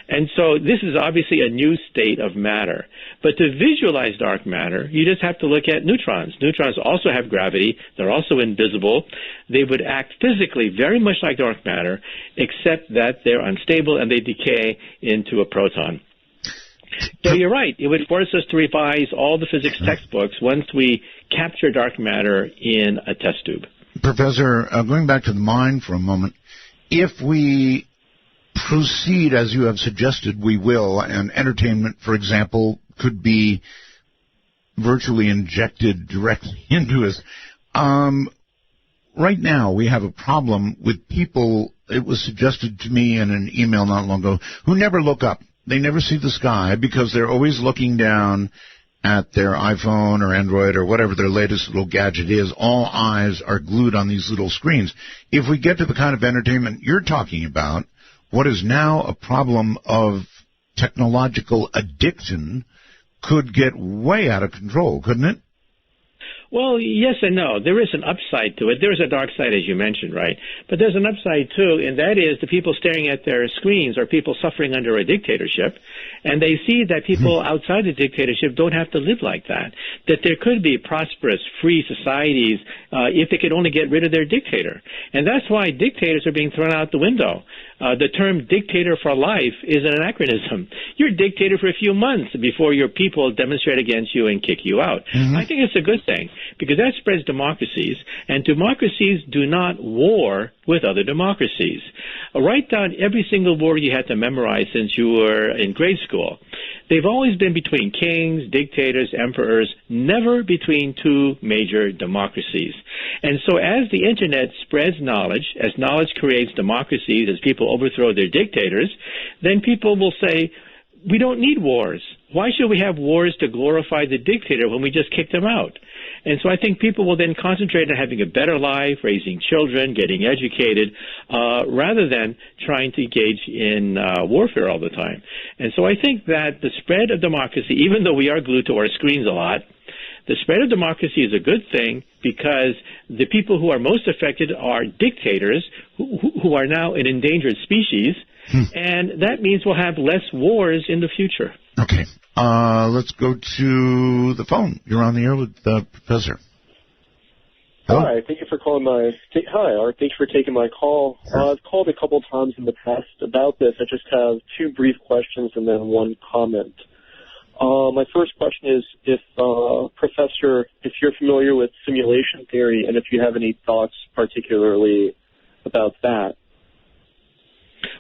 And so this is obviously a new state of matter. But to visualize dark matter, you just have to look at neutrons. Neutrons also have gravity. They're also invisible. They would act physically very much like dark matter, except that they're unstable and they decay into a proton. So you're right. It would force us to revise all the physics textbooks once we capture dark matter in a test tube. Professor, going back to the mind for a moment, if we proceed as you have suggested we will, and entertainment, for example, could be virtually injected directly into us, right now we have a problem with people, it was suggested to me in an email not long ago, who never look up. They never see the sky because they're always looking down at their iPhone or Android or whatever their latest little gadget is. All eyes are glued on these little screens. If we get to the kind of entertainment you're talking about, what is now a problem of technological addiction could get way out of control, couldn't it? Well, yes and no. There is an upside to it. There is a dark side, as you mentioned, right? But there's an upside, too, and that is the people staring at their screens are people suffering under a dictatorship, and they see that people outside the dictatorship don't have to live like that, that there could be prosperous, free societies if they could only get rid of their dictator. And that's why dictators are being thrown out the window. The term dictator for life is an anachronism. You're a dictator for a few months before your people demonstrate against you and kick you out. I think it's a good thing because that spreads democracies, and democracies do not war with other democracies. Write down every single word you had to memorize since you were in grade school. They've always been between kings, dictators, emperors, never between two major democracies. And so as the Internet spreads knowledge, as knowledge creates democracies, as people overthrow their dictators, then people will say, we don't need wars. Why should we have wars to glorify the dictator when we just kicked him out? And so I think people will then concentrate on having a better life, raising children, getting educated, rather than trying to engage in warfare all the time. And so I think that the spread of democracy, even though we are glued to our screens a lot, The spread of democracy is a good thing because the people who are most affected are dictators who are now an endangered species, and that means we'll have less wars in the future. Okay. Let's go to the phone. You're on the air with the professor. Hello? Hi, thank you for calling Art, thanks for taking my call. I've called a couple times in the past about this. I just have two brief questions and then one comment. My first question is Professor, if you're familiar with simulation theory and if you have any thoughts particularly about that.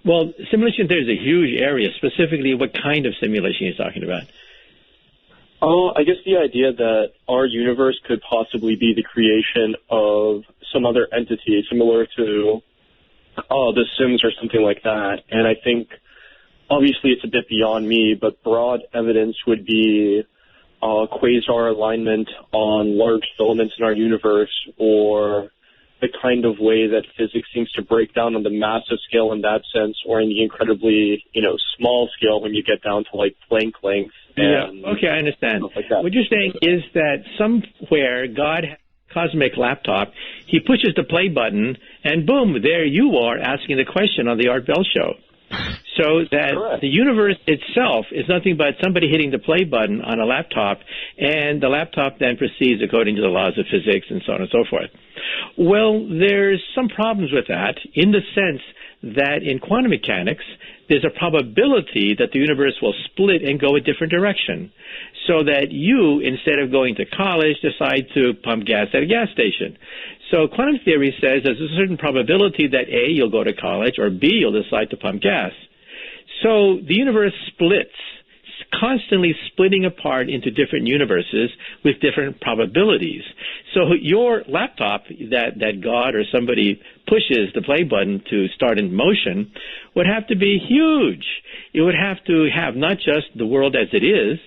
Well, simulation theory is a huge area. Specifically, what kind of simulation are you talking about? I guess the idea that our universe could possibly be the creation of some other entity similar to The Sims or something like that. And I think, obviously, it's a bit beyond me, but broad evidence would be quasar alignment on large filaments in our universe, or the kind of way that physics seems to break down on the massive scale in that sense, or in the incredibly, small scale when you get down to like Planck length. Yeah. Okay, I understand. Like that. What you're saying is that somewhere God has a cosmic laptop, he pushes the play button, and boom, there you are asking the question on the Art Bell Show. So that Correct. The universe itself is nothing but somebody hitting the play button on a laptop, and the laptop then proceeds according to the laws of physics and so on and so forth. Well, there's some problems with that in the sense that in quantum mechanics, there's a probability that the universe will split and go a different direction, so that you, instead of going to college, decide to pump gas at a gas station. So quantum theory says there's a certain probability that A, you'll go to college, or B, you'll decide to pump gas. So the universe splits, constantly splitting apart into different universes with different probabilities. So your laptop that God or somebody pushes the play button to start in motion would have to be huge. It would have to have not just the world as it is,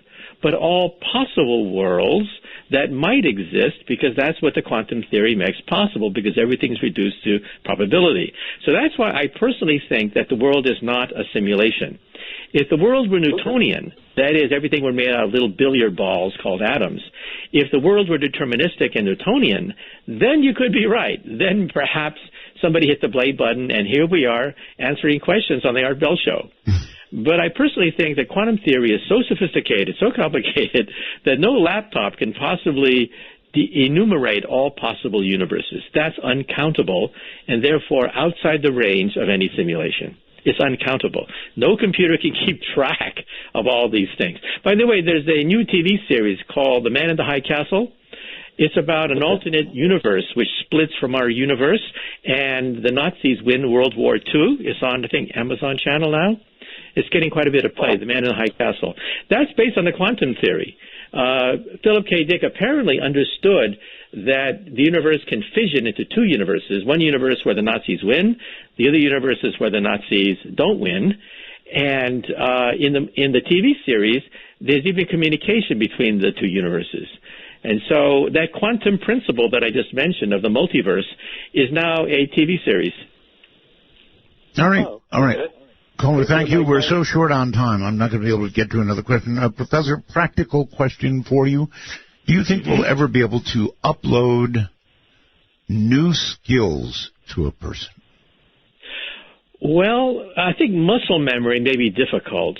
but all possible worlds that might exist, because that's what the quantum theory makes possible, because everything's reduced to probability. So that's why I personally think that the world is not a simulation. If the world were Newtonian, that is, everything were made out of little billiard balls called atoms, if the world were deterministic and Newtonian, then you could be right. Then perhaps somebody hit the play button, and here we are answering questions on the Art Bell Show. But I personally think that quantum theory is so sophisticated, so complicated, that no laptop can possibly enumerate all possible universes. That's uncountable, and therefore outside the range of any simulation. It's uncountable. No computer can keep track of all these things. By the way, there's a new TV series called The Man in the High Castle. It's about an alternate universe which splits from our universe, and the Nazis win World War II. It's on, I think, Amazon Channel now. It's getting quite a bit of play, The Man in the High Castle. That's based on the quantum theory. Philip K. Dick apparently understood that the universe can fission into two universes, one universe where the Nazis win, the other universe is where the Nazis don't win. And in the TV series, there's even communication between the two universes. And so that quantum principle that I just mentioned of the multiverse is now a TV series. All right. All right. Caller, thank you. We're so short on time. I'm not going to be able to get to another question. Professor, practical question for you. Do you think we'll ever be able to upload new skills to a person? Well, I think muscle memory may be difficult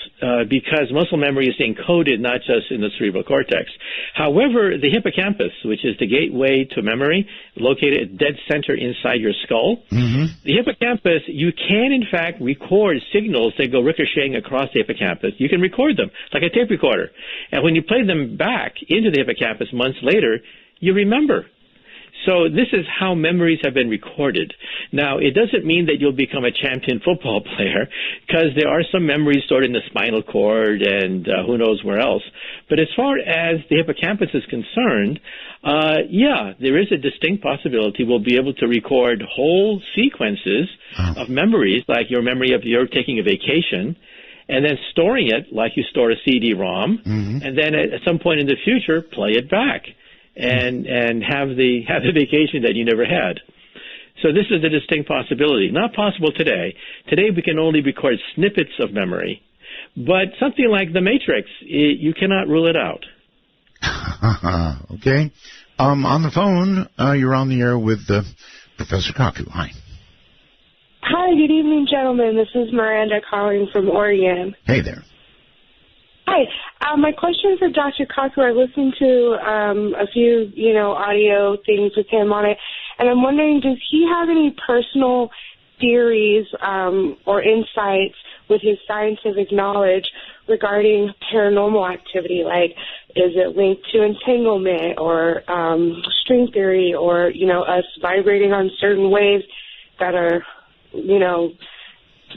because muscle memory is encoded not just in the cerebral cortex. However, the hippocampus, which is the gateway to memory, located at dead center inside your skull, the hippocampus, you can in fact record signals that go ricocheting across the hippocampus. You can record them like a tape recorder. And when you play them back into the hippocampus months later, you remember. So this is how memories have been recorded. Now, it doesn't mean that you'll become a champion football player, because there are some memories stored in the spinal cord and who knows where else. But as far as the hippocampus is concerned, yeah, there is a distinct possibility we'll be able to record whole sequences of memories, like your memory of you're taking a vacation, and then storing it like you store a CD-ROM, and then at some point in the future, play it back. And have the vacation that you never had. So this is a distinct possibility. Not possible today. Today we can only record snippets of memory. But something like The Matrix, you cannot rule it out. Okay. On the phone, you're on the air with Professor Kaku. Hi. Hi, good evening, gentlemen. This is Miranda calling from Oregon. Hey there. Hi. My question for Dr. Kaku, I listened to a few, audio things with him on it, and I'm wondering, does he have any personal theories or insights with his scientific knowledge regarding paranormal activity? Like, is it linked to entanglement or string theory or, us vibrating on certain waves that are,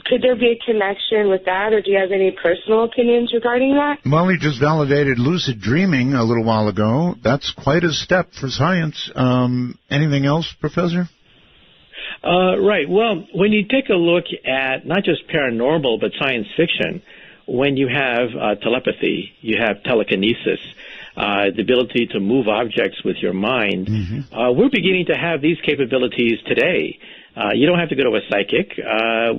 could there be a connection with that, or do you have any personal opinions regarding that? Well, he just validated lucid dreaming a little while ago. That's quite a step for science. Anything else, Professor? Right. Well, when you take a look at not just paranormal, but science fiction, when you have telepathy, you have telekinesis, the ability to move objects with your mind, we're beginning to have these capabilities today. You don't have to go to a psychic.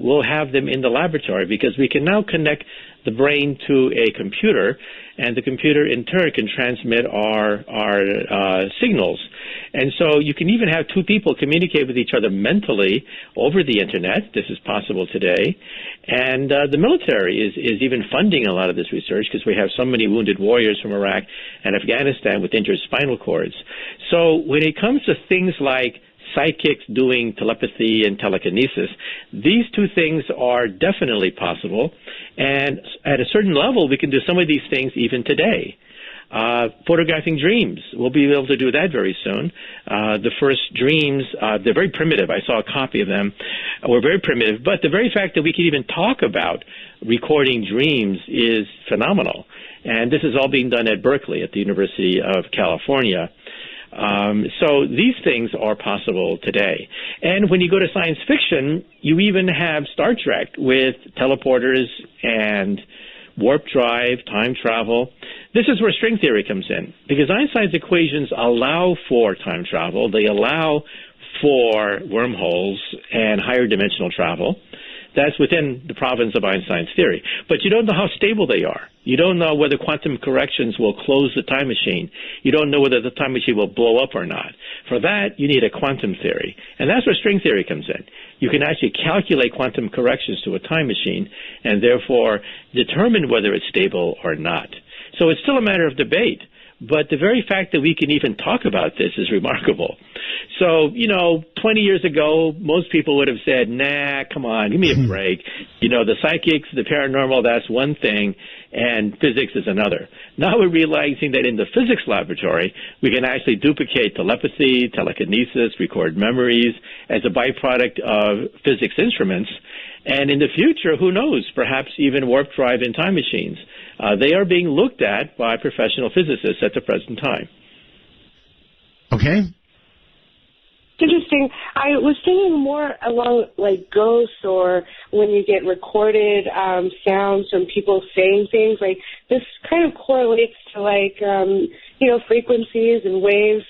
We'll have them in the laboratory because we can now connect the brain to a computer, and the computer in turn can transmit our signals. And so you can even have two people communicate with each other mentally over the Internet. This is possible today. And the military is even funding a lot of this research because we have so many wounded warriors from Iraq and Afghanistan with injured spinal cords. So when it comes to things like psychics doing telepathy and telekinesis, these two things are definitely possible. And at a certain level, we can do some of these things even today. Photographing dreams, we'll be able to do that very soon. The first dreams, they're very primitive. I saw a copy of them. Were very primitive, but the very fact that we can even talk about recording dreams is phenomenal. And this is all being done at Berkeley, at the University of California. So these things are possible today. And when you go to science fiction, you even have Star Trek with teleporters and warp drive, time travel. This is where string theory comes in, because Einstein's equations allow for time travel. They allow for wormholes and higher dimensional travel. That's within the province of Einstein's theory. But you don't know how stable they are. You don't know whether quantum corrections will close the time machine. You don't know whether the time machine will blow up or not. For that, you need a quantum theory. And that's where string theory comes in. You can actually calculate quantum corrections to a time machine and therefore determine whether it's stable or not. So it's still a matter of debate. But the very fact that we can even talk about this is remarkable. So, 20 years ago, most people would have said, nah, come on, give me a break. The psychics, the paranormal, that's one thing, and physics is another. Now we're realizing that in the physics laboratory, we can actually duplicate telepathy, telekinesis, record memories as a byproduct of physics instruments. And in the future, who knows, perhaps even warp drive in time machines. They are being looked at by professional physicists at the present time. Okay. Interesting. I was thinking more along like ghosts, or when you get recorded sounds from people saying things. Like this kind of correlates to frequencies and waves.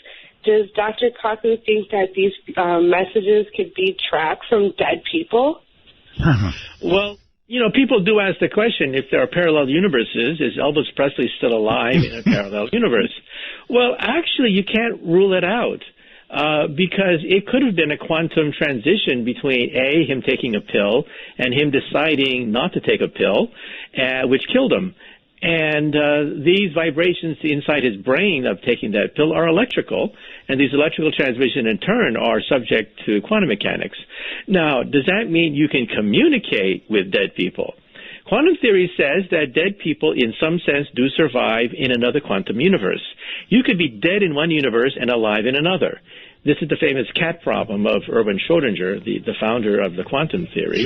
Does Dr. Kaku think that these messages could be tracked from dead people? Well, people do ask the question, if there are parallel universes, is Elvis Presley still alive in a parallel universe? Well, actually, you can't rule it out because it could have been a quantum transition between, A, him taking a pill and him deciding not to take a pill, which killed him. And these vibrations inside his brain of taking that pill are electrical, and these electrical transmissions in turn are subject to quantum mechanics. Now, does that mean you can communicate with dead people? Quantum theory says that dead people in some sense do survive in another quantum universe. You could be dead in one universe and alive in another. This is the famous cat problem of Erwin Schrödinger, the founder of the quantum theory,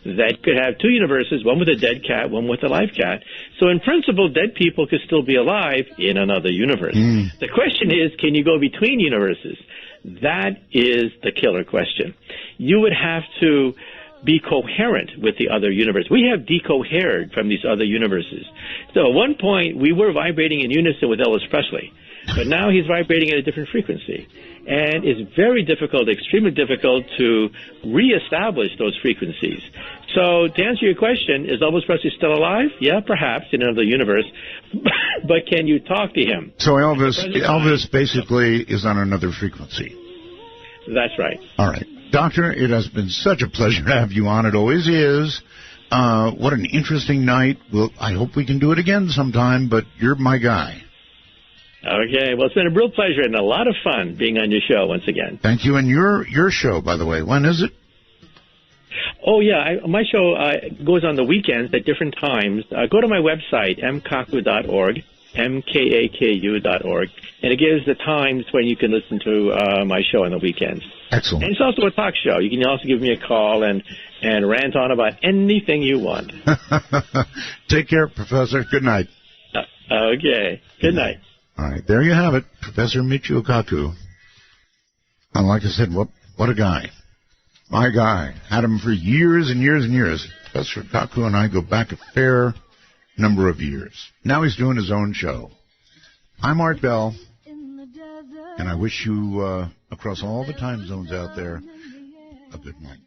that could have two universes, one with a dead cat, one with a live cat. So in principle, dead people could still be alive in another universe. The question is, can you go between universes? That is the killer question. You would have to be coherent with the other universe. We have decohered from these other universes. So at one point, we were vibrating in unison with Elvis Presley, but now he's vibrating at a different frequency. And it's very difficult, extremely difficult to reestablish those frequencies. So to answer your question, is Elvis Presley still alive? Yeah, perhaps in another universe. But can you talk to him? So Elvis basically is on another frequency. That's right. All right. Doctor, it has been such a pleasure to have you on. It always is. What an interesting night. Well, I hope we can do it again sometime, but you're my guy. Okay. Well, it's been a real pleasure and a lot of fun being on your show once again. Thank you. And your show, by the way, when is it? Oh, yeah. My show goes on the weekends at different times. Go to my website, mkaku.org, mkaku.org, and it gives the times when you can listen to my show on the weekends. Excellent. And it's also a talk show. You can also give me a call and rant on about anything you want. Take care, Professor. Good night. Okay. Good night. All right. There you have it, Professor Michio Kaku. And like I said, what a guy. My guy. Had him for years and years and years. Professor Kaku and I go back a fair number of years. Now he's doing his own show. I'm Art Bell, and I wish you, across all the time zones out there, a good night.